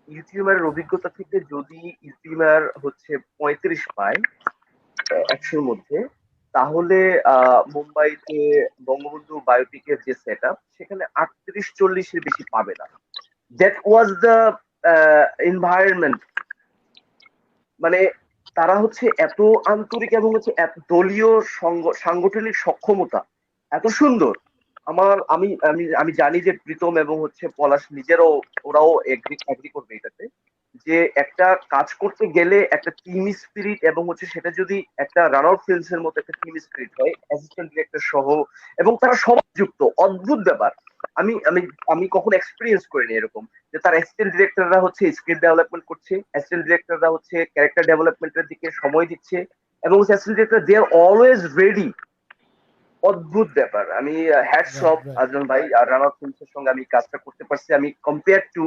ইউটিউবারের অভিজ্ঞতা থেকে যদি ইউটিউবার হচ্ছে 35 পায় 100-র মধ্যে, তাহলে মুম্বাইতে বঙ্গবন্ধু বায়োপিকের যে সেট আপ, সেখানে 38-40-এর বেশি পাবে না। That was the environment. মানে তারা হচ্ছে এত আন্তরিক এবং হচ্ছে এত দলীয় সাংগঠনিক সক্ষমতা এত সুন্দর। আমি আমি আমি জানি যে প্রীতম এবং হচ্ছে পলাশ নিজেরাও ওরাও এগ্রি করবে এটাতে, যে একটা কাজ করতে গেলে একটা টিম স্পিরিট এবং হচ্ছে সেটা যদি একটা রান আউট ফিল্মস এর মতো একটা টিম স্পিরিট হয়, অ্যাসিস্ট্যান্ট ডিরেক্টর সহ, এবং তারা সবাই যুক্ত। অদ্ভুত ব্যাপার, আমি আমি আমি কখনো এক্সপিরিয়েন্স করিনি এরকম, যে তার অ্যাসিস্ট্যান্ট ডিরেক্টররা হচ্ছে স্ক্রিপ্ট ডেভেলপমেন্ট করছে, অ্যাসিস্ট্যান্ট ডিরেক্টররা হচ্ছে ক্যারেক্টার ডেভেলপমেন্টের দিকে সময় দিচ্ছে, এবং assistant director they are always ready. অদ্ভুত ব্যাপার। আমি হ্যাটস অফ আদনান ভাই আর রানা ফিল্মস এর সঙ্গে আমি কাজটা করতে পারছি। আমি কম্পেয়ার টু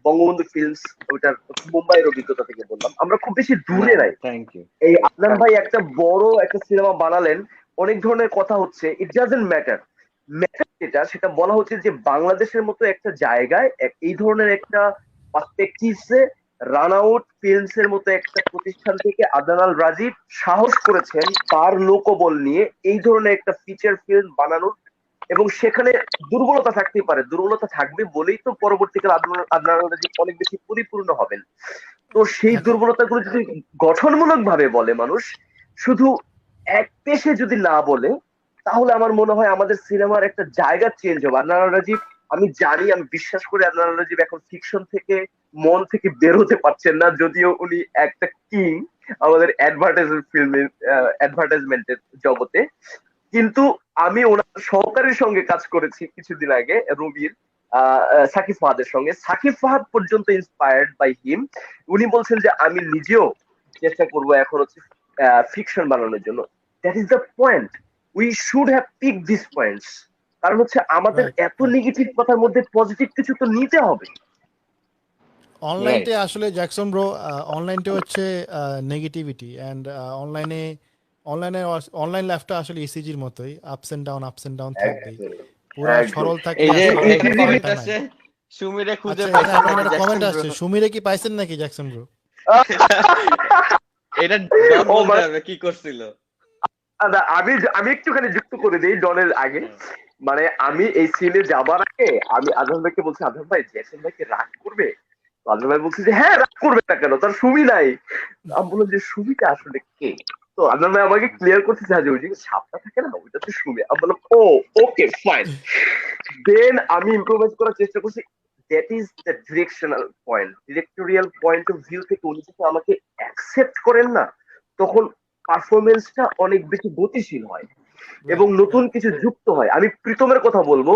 বঙ্গবন্ধু ফিল্মস, ওইটার মুম্বাইয়ের অভিজ্ঞতা থেকে বললাম, আমরা খুব বেশি দূরে নাই। Thank you. এই আদনান ভাই একটা বড় একটা সিনেমা বানালেন, অনেক ধরনের কথা হচ্ছে, ইট ডাজন্ট ম্যাটার। ম্যাটার সেটা বলা হচ্ছে যে বাংলাদেশের মতো একটা জায়গায় এই ধরনের একটা পার্সপেক্টিভসে রান আউট ফিল্মস এর মতো একটা প্রতিষ্ঠান থেকে আদনান রাজীব সাহস করেছেন তার লোকবল নিয়ে এই ধরনের একটা ফিচার ফিল্ম বানানোর। এবং সেখানে দুর্বলতা থাকতেই পারে, দুর্বলতা থাকবে বলেই তো পরবর্তীকালে আদনান রাজীব অনেক বেশি পরিপূর্ণ হবেন। তো সেই দুর্বলতাগুলো যদি গঠনমূলক ভাবে বলে মানুষ, শুধু এক পেশে যদি না বলে, তাহলে আমার মনে হয় আমাদের সিনেমার একটা জায়গা চেঞ্জ হবে। আদনান রাজীব, আমি জানি, আমি বিশ্বাস করি আদনান রাজীব এখন ফিকশন থেকে মন থেকে বের হতে পারছেন না, যদিও উনি একটা কিং। আমাদের অ্যাডভার্টাইজমেন্টের জগতে। কিন্তু আমি ওনার সহকারীর সঙ্গে কাজ করেছি কিছুদিন আগে, রবির সাকিব ফাহাদের সঙ্গে। সাকিব ফাহাদ পর্যন্ত ইন্সপায়ার্ড বাই হিম। উনি বলছেন যে আমি নিজেও চেষ্টা করব এখন হচ্ছে ফিকশন বানানোর জন্য। That is the point, we should have pick this points. কারণ হচ্ছে আমাদের রাইট, এত নেগেটিভ কথার মধ্যে পজিটিভ কিছু তো নিতে হবে। অনলাইনতে আসলে জ্যাকসন ব্রো, অনলাইনটা হচ্ছে নেগেটিভিটি, অ্যান্ড অনলাইন লাইফটা আসলে ইসিজির মতোই, আপস এন্ড ডাউন থাকবেই। পুরা একদম। সরল এই থাকলে যে আসলে এই একটা যে কমেন্ট ব্যাপারটা নাই। আছে, সুমিরে খুঁজে আচ্ছা, পাইছেন এখন নাকি একটা কমেন্ট জ্যাকসন ব্রো? আসছে, সুমিরে কি পাইছেন নাকি জ্যাকসন ব্রো? এটা ডন ও বলতে মানে হবে কি করছিল। আমি আমি একটুখানি যুক্ত করে দিই ডনের আগে। হ্যাঁ। মানে আমি এই সিনে যাবার আগে আমি আজহার ভাইকে বলছি, আজহার ভাই জ্যাকসন ভাইকে রাগ করবে? তো আজহার ভাই বলছে যে হ্যাঁ রাগ করবে না কেন, তার সুমি নাই। আমি বললাম যে সুমিটা আসলে কে? তো আজহার ভাই আমাকে ক্লিয়ার করতে চাই যে ওই যে সাপটা থাকে না ওইটা তো সুমি। আমি বললাম ও ওকে ফাইন। দেন আমি ইম্প্রোভাইজ করার চেষ্টা করছি। That is the directional point, directorial point of view থেকে উনি যদি আমাকে অ্যাকসেপ্ট করেন না, তখন পারফরমেন্সটা অনেক বেশি গতিশীল হয় এবং রাইট, নতুন কিছু যুক্ত হয়। আমি প্রীতমের কথা বলবো।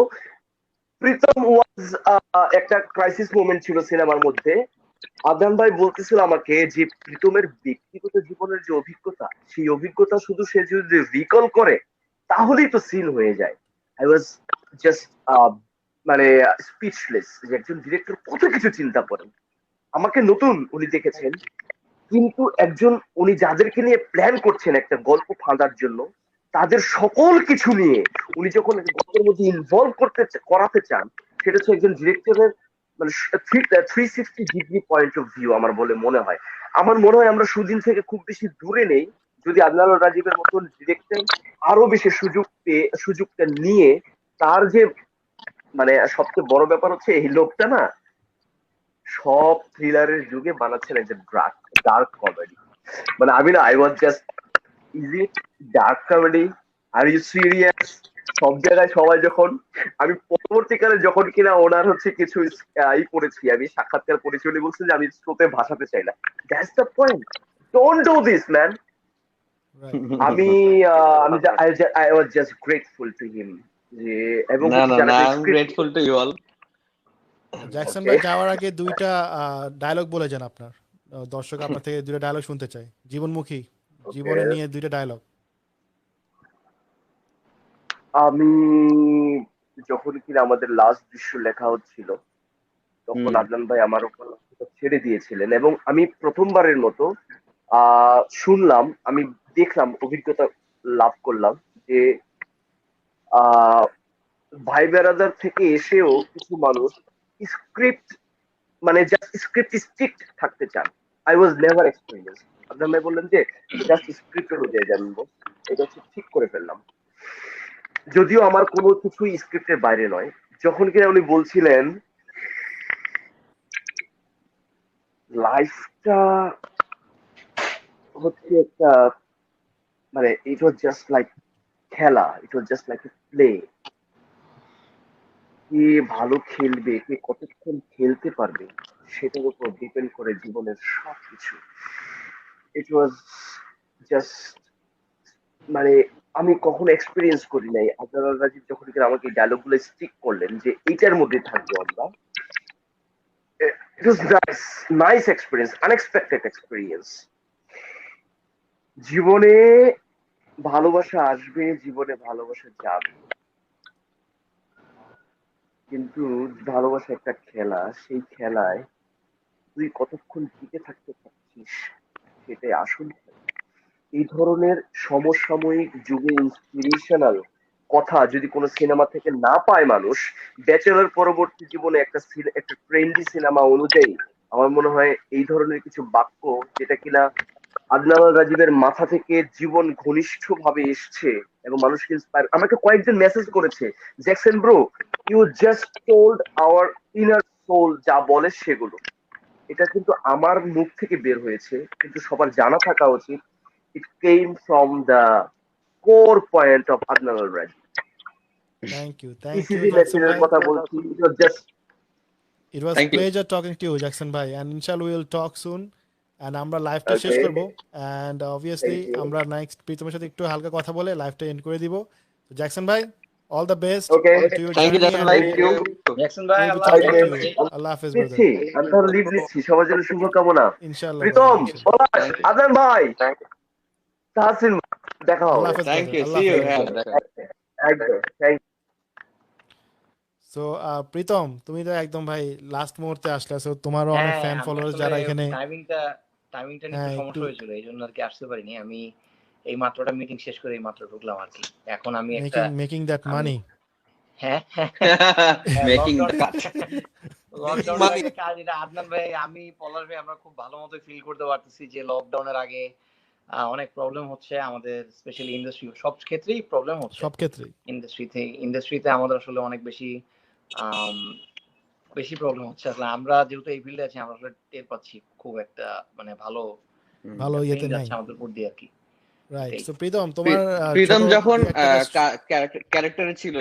প্রীতম ওয়াজ একটা ক্রাইসিস মোমেন্ট ছিল সিনেমার মধ্যে। আদনান ভাই বলতেছিল আমাকে যে প্রীতমের ব্যক্তিগত জীবনের যে অভিজ্ঞতা, সেই অভিজ্ঞতা শুধু সে যদি রিকল করে তাহলেই তো সিন হয়ে যায়। আই ওয়াজ জাস্ট মানে স্পিচলেস যে একজন ডিরেক্টর কত কিছু চিন্তা করেন। আমাকে নতুন উনি দেখেছেন, কিন্তু একজন উনি যাদেরকে নিয়ে প্ল্যান করছেন একটা গল্প ফাঁদার জন্য, তাদের সকল কিছু নিয়ে উনি যখন গল্পের মধ্যে ইনভলভ করাতে চান, সেটা হচ্ছে একজন ডিরেক্টরের মানে 360 ডিগ্রি পয়েন্ট অফ ভিউ আমার বলে মনে হয়। আমার মনে হয় আমরা সুদিন থেকে খুব বেশি দূরে নেই যদি আদনান রাজীবের মতন ডিরেক্টর আরো বেশি সুযোগটা নিয়ে তার যে মানে সবচেয়ে বড় ব্যাপার হচ্ছে এই লোকটা না সব থ্রিলারের যুগে বানাচ্ছেন একটা ডার্ক কমেডি। মানে আমি না I was just is it dark comedy, are you serious? সব জায়গায় সবাই যখন আমি পরবর্তীকালে যখন কিনা ওনার হচ্ছে কিছু ই করেছি, আমি সাক্ষাৎকার করেছি, উনি বলছেন যে আমি স্রোতে ভাসাতে চাই না। That's the point, don't do this man. Right. আমি I was just grateful to him যে এবং না হচ্ছে না যারা না, I am script. Grateful to you all. Jackson okay, ভাই যাওয়ার আগে দুইটা ডায়লগ বলে যান আপনার, দর্শক আপনার থেকে দুইটা ডায়লগ শুনতে চাই, জীবনমুখী, ওকে। জীবনে নিয়ে দুইটা ডায়লগ। আমি যখন কিনা আমাদের লাস্ট দৃশ্য লেখা হচ্ছিল তখন আদনান ভাই আমার উপর ছেড়ে দিয়েছিলেন এবং আমি প্রথমবারের মতো শুনলাম, আমি দেখলাম, অভিজ্ঞতা লাভ করলাম যে আহ ভাই বেরাদার থেকে এসেও কিছু মানুষ স্ক্রিপ্ট মানে জাস্ট স্ক্রিপ্ট স্ট্রিক্ট থাকতে চান। I was never experience. Adnan ভাই বললেন যে জাস্ট স্ক্রিপ্ট অনুযায়ী জানবো, এটা হচ্ছে ঠিক করে ফেললাম। যদিও আমার কোনো কিছুই স্ক্রিপ্টের বাইরে নয়। যখন কিনা উনি বলছিলেন লাইফটা হচ্ছে একটা মানে ইট ওয়াজ জাস্ট লাইক খেলা, ইট ওয়াজ জাস্ট লাইক প্লে। কে ভালো খেলবে, কে কতক্ষণ খেলতে পারবে সেটার উপর ডিপেন্ড করে জীবনের সবকিছু। ইট ওয়াজ জাস্ট মানে আমি কখনো এক্সপিরিয়েন্স করি নাই। আপনারা রাজীব যখন কিনা আমাকে ডায়লগ গুলো স্টিক করলেন যে এইটার মধ্যে থাকবো আমরা, it was nice experience, unexpected experience. জীবনে ভালোবাসা আসবে, জীবনে ভালোবাসা যাবে, কিন্তু ভালোবাসা একটা খেলা, সেই খেলায় তুই কতক্ষণ টিকে থাকতে পারছিস সেটাই আসল খেলা। এই ধরনের সমসাময়িক যুগে ইন্সপিরেশনাল কথা যদি কোনো সিনেমা থেকে না পায় মানুষ, ব্যাচেলর পরবর্তী জীবনে একটা ট্রেন্ডি সিনেমা অনুযায়ী আমার মনে হয় এই ধরনের কিছু বাক্য যেটা কিনা আদনান রাজীবের মাথা থেকে জীবন ঘনিষ্ঠ ভাবে এসছে এবং মানুষকে ইন্সপায়ার। আমাকে কয়েকজন মেসেজ করেছে, Jackson bro you just told our inner soul, যা বলে সেগুলো। এটা কিন্তু আমার মুখ থেকে বের হয়েছে, কিন্তু সবার জানা থাকা উচিত it came from the core point of Adnan Rajib. Thank you ECG Jackson material ভাই, কথা বলছি, it was just it was thank you. pleasure talking to you Jackson bhai, and inshallah we will talk soon. and আমরা লাইভটা শেষ Okay. করব and obviously Thank you. আমরা next প্রীতমের সাথে একটু হালকা কথা বলে লাইভটা এন্ড করে দিব তো জ্যাকসন ভাই all the best Okay. to your thank you journey Jason and ভাই। Thank you. জ্যাকসন ভাই, we'll be আল্লাহ talking হাফেজ। to you Allah hafiz brother নিচ্ছি, আমি তাহলে লিভ নিচ্ছি, সবার জন্য শুভকামনা। inshallah Pritam, brother, inshallah. পলাশ, আদনান ভাই, তাহসিন, দেখা Allah হবে। hafiz thank brother you, Allah see you, hafiz হ্যাঁ brother. একদম, থ্যাংক সো প্রীতম তুমি তো একদম ভাই লাস্ট মুহূর্তে আসলে সো তোমারও অনেক হ্যাঁ, ফ্যান আমি ফলোয়ার্স আসলে যারা এখানে টাইমিংটা নিয়ে হ্যাঁ একটু একটু সমস্যা হয়েছিল, এই জন্য আর কি আসতে পারিনি। আমি এই মাত্রটা মিটিং শেষ করে এই মাত্র ঢুকলাম আর কি। এখন আমি একটা মেকিং দ্যাট আমি মানি হ্যাঁ মেকিং দ্য লকডাউন কাট। লকডাউনের আগে কাজ, এটা আদনান ভাই, আমি পলাশ ভাই, আমরা খুব ভালো মতো ফিল করতে পারতেছি যে লকডাউনের আগে অনেক প্রবলেম হচ্ছে আমাদের, স্পেশালি ইন্ডাস্ট্রি, সব ক্ষেত্রেই প্রবলেম হচ্ছে। সব ক্ষেত্রে ইন্ডাস্ট্রিতে আমাদের আসলে অনেক বেশি প্রবলেম হচ্ছে। আসলে আমরা যেহেতু এই ফিল্ডে আছি, আমরা আসলে টের পাচ্ছি খুব একটা মানে ভালো ভালো ইয়েতে পেইন নাই যাচ্ছে আমাদের উপর দিয়ে আর কি। রাইট এটাই। সো প্রীতম তোমার প্রীতম ছোট যখন দুই একটা কাজ ক্যারেক্টারে ছিল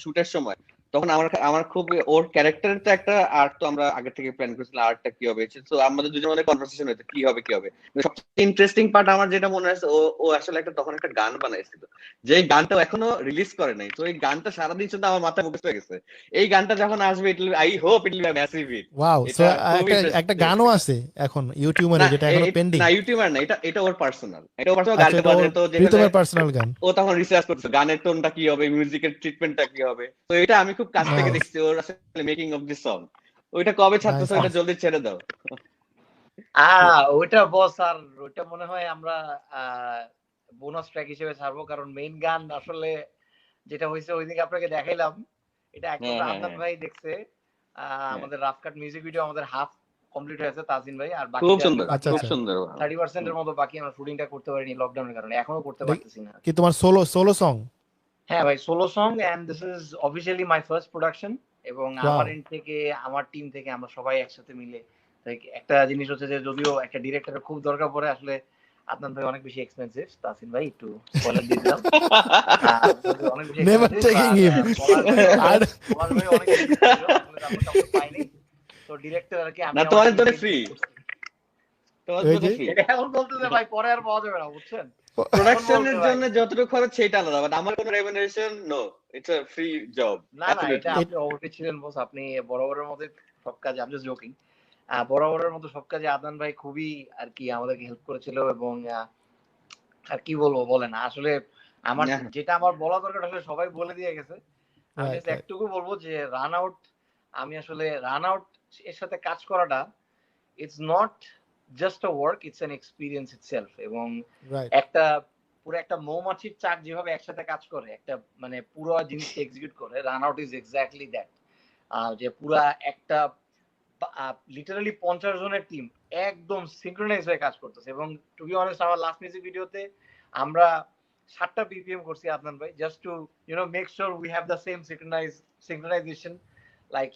শুটের সময়, তখন আমার খুব ওর ক্যারেক্টারের তো একটা আর্ট তো আমরা আগে থেকে প্ল্যান করেছিলাম, আর্টটা কি হবে। তো আমাদের দুজনের মধ্যে কনভারসেশন হয়েছে কি হবে কি হবে। সবচেয়ে ইন্টারেস্টিং পার্ট আমার যেটা মনে আছে, ও আসলে তখন একটা গান বানাইছিল, যে গানটা এখনো রিলিজ করে নাই। তো এই গানটা সারাদিন শুনতে আমার মাথায় মুখস্থ হয়ে গেছে। এই গানটা যখন আসবে, I hope it will be massive hit. Wow so এটা খুবই একটা গানও আছে এখন ইউটিউবে না, যেটা এখনো পেন্ডিং না ইউটিউবার না, এটা ওর পার্সোনাল, এটা ওর পার্সোনাল। আচ্ছা গানটা এটা ওর বাজে তো যেখানে প্রীতমের পার্সোনাল গান ও তখন রিসার্চ করছে গানের টোনটা কি হবে, মিউজিকের ট্রিটমেন্টটা কি হবে। তো এটা আমি খুব কাছ থেকে নাইস দেখছি ওর আসলে মেকিং অফ দিস সং। ওইটা কবে ছাড়তেছে, নাইস ওইটা জলদি ছেড়ে দাও। ওইটা বস, আর ওইটা মনে হয় আমরা বোনাস ট্র্যাক হিসেবে ছাড়বো, কারণ মেইন গান আসলে যেটা হয়েছে ওইদিকে আপনাকে দেখাইলাম, এটা একমাত্র হ্যাঁ, আদনান হ্যাঁ, ভাই দেখছে। আমাদের রাফ কাট মিউজিক ভিডিও আমাদের হাফ কমপ্লিট হয়েছে তাজিন ভাই, আর খুব বাকি সুন্দর, আচ্ছা খুব আচ্ছা সুন্দর। 30% এর মতো বাকি আমরা শুটিংটা করতে পারিনি লকডাউনের কারণে, এখনো করতে এটা পারতেছি না। কি তোমার সোলো সং হ্যাঁ ভাই, solo song, and this is officially my first production. এবং ওয়াও আমার এন্ড থেকে, আমার টিম থেকে আমরা সবাই একসাথে মিলে, একটা জিনিস হচ্ছে যে যদিও একটা ডিরেক্টরের খুব দরকার পড়ে, আসলে আদনান ভাই অনেক বেশি এক্সপেন্সিভ, তাসিন ভাই একটু স্পয়লার দিয়ে দিলাম, অনেক বেশি নেভার এক্সপেন্সিভ, টেকিং আর হিম পলাশ ভাই অনেক বেশি ছিল, আসলে তারপর কাউকে পাইনি। তো ডিরেক্টর আর কি, আমি না আমার তোমার জন্য টিমকে ফ্রি, তোমার ওই জন্য যে ফ্রি। এটা এখন বলতেছে ভাই, পরে আর পাওয়া যাবে না, বুঝছেন? এখন প্রোডাকশনের বলতে ভাই, জন্য যতটুকু খরচ সেটা আলাদা, বাট আমার কোনো remuneration no, it's a free job না এটা অ্যাবসলিউটলি। আপনি অবশ্যই ছিলেন বস, আপনি বরাবরের মতো সব কাজে, আমি জাস্ট জোকিং, বরাবরের মতো সব কাজে আদনান ভাই খুবই আর কি আমাদেরকে হেল্প করেছিল। এবং আর কি বলবো বলেন, আসলে আমার যেটা আমার বলা দরকার আসলে সবাই বলে দিয়ে গেছে। আমি রাইট জাস্ট রাইট একটুকু বলবো যে রান আউট, আমি আসলে রান আউট এর সাথে কাজ করাটা, it's not just a work, it's an experience itself. এবং রাইট একটা পুরো একটা মৌমাছির চাক যেভাবে একসাথে কাজ করে, একটা মানে পুরো জিনিসটা এক্সিকিউট করে, run out is exactly that. যে পুরা একটা লিটারালি 50 জনের টিম একদম সিনক্রোনাইজ হয়ে কাজ করতেছে। এবং টু বি অনেস্ট, আমার লাস্ট মিউজিক ভিডিওতে আমরা 7টা বিপিএম করছি আদনান ভাই, just to make sure we have the same synchronization like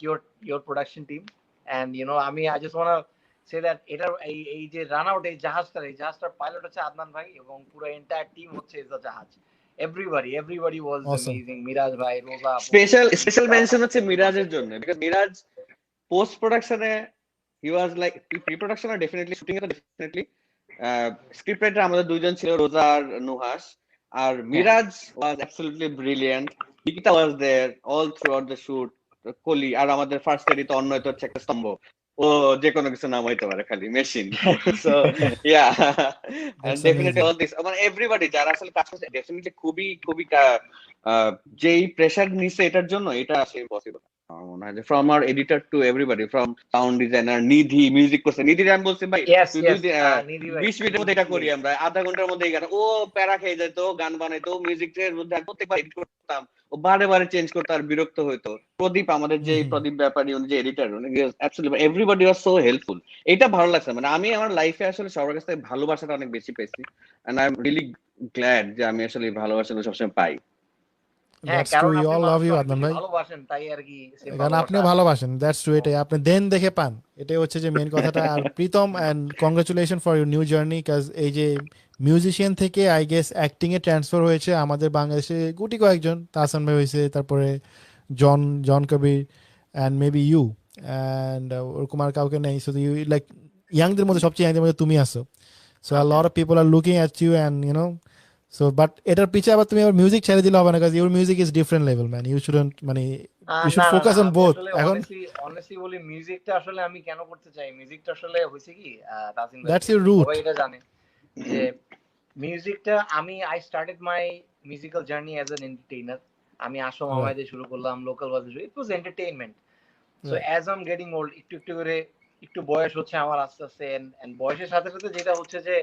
your production team. And আমি আই জাস্ট ওয়ান্না সে দ্যাট এটার এই যে রান আউট, এই জাহাজটার পাইলট হচ্ছে আদনান ভাই, এবং পুরো এন্টায়ার টিম হচ্ছে ইজ দ্য জাহাজ। everybody was Awesome. amazing. Miraj ভাই, রোজা, স্পেশাল মেনশন হচ্ছে মিরাজের জন্য, বিকজ মিরাজ পোস্ট প্রোডাকশনে he was like, pre production আর ডেফিনেটলি শুটিং এ তো ডেফিনেটলি স্ক্রিপ্ট রাইটার আমাদের দুইজন ছিল, রোজা আর নুহাস, আর Miraj was absolutely brilliant. Nikita was there all throughout the shoot. Koli আর আমাদের ফার্স্ট এডি তো অন্য হচ্ছে একটা স্তম্ভ, ও যে কোনো কিছু নাম হইতে পারে, খালি machine. So yeah, and That's definitely amazing. All this, মানে এভরিবডি যারা আসলে কাজ করছে ডেফিনেটলি খুবই খুবই যেই প্রেসার নিছে এটার জন্য, এটা আসলে পসিবল আমার মনে হয়। From our editor to everybody, from sound designer, Nidhi music করছে। নিধি আমি বলছি ভাই Yes, তুই yes, নিধি ভাই, 20 মিনিটের মধ্যে এটা করি আমরা, আধা ঘন্টার মধ্যে এই গান। ও প্যারা খেয়ে যেত, গান বানাইতো, মিউজিক এর মধ্যে প্রত্যেকবার এডিট করতাম, ও বারে বারে চেঞ্জ করতো আর বিরক্ত হইতো। প্রদীপ, আমাদের যে প্রদীপ ব্যাপারী, উনি যে এডিটর, উনি absolutely everybody was so helpful. এটা ভালো লাগছে, মানে আমি আমার লাইফে আসলে সবার কাছ থেকে ভালোবাসাটা অনেক বেশি পেয়েছি, and I am really glad যে আমি আসলে এই ভালোবাসাটা সবসময় পাই। হ্যাঁ, That's কারণ true. We আপনি all love you, মানুষকে অনেক আদনান বেশি ভাই। ভালোবাসেন, তাই আর কি same কারণ আপনিও ভালোবাসা। ভালোবাসেন, দ্যাটস ট্রু। এটাই আপনি দেন দেখে পান, এটাই হচ্ছে যে মেন কথাটা। আর Pritom, and congratulation for your new journey, কাজ এই যে মিউজিশিয়ান থেকে আই গেস অ্যাক্টিং এ ট্রান্সফার হয়েছে আমাদের বাংলাদেশে গুটি কয়েকজন, তাহসান ভাই হয়েছে, তারপরে John Kabir, and maybe you, and ওরকম আর কাউকে নেই। সো ইউ লাইক ইয়াংদের মধ্যে সবচেয়ে ইয়াংদের মধ্যে তুমি আছো, so a lot of people are looking at you and you know, so but এটার পিছে আবার তুমি আবার মিউজিক ছেড়ে দিলে হবে না, কাজ your music is different level man, you shouldn't মানে ইউ শুড না না ফোকাস না, অন আমি বোথ আসলে এখন। অনেস্টলি বলি, মিউজিকটা আসলে আমি কেন করতে চাই, মিউজিকটা আসলে হয়েছে কি তাসিম ভাই, দ্যাটস ইউর রুট। সবাই এটা জানে যে মিউজিকটা I started my musical journey as an entertainer. আমি আসো মামায় দিয়ে শুরু করলাম, লোকাল বাজে, it was entertainment. So as I am getting old, একটু একটু করে একটু বয়স হচ্ছে আমার আস্তে আস্তে, এন্ড বয়সের সাথে সাথে যেটা হচ্ছে যে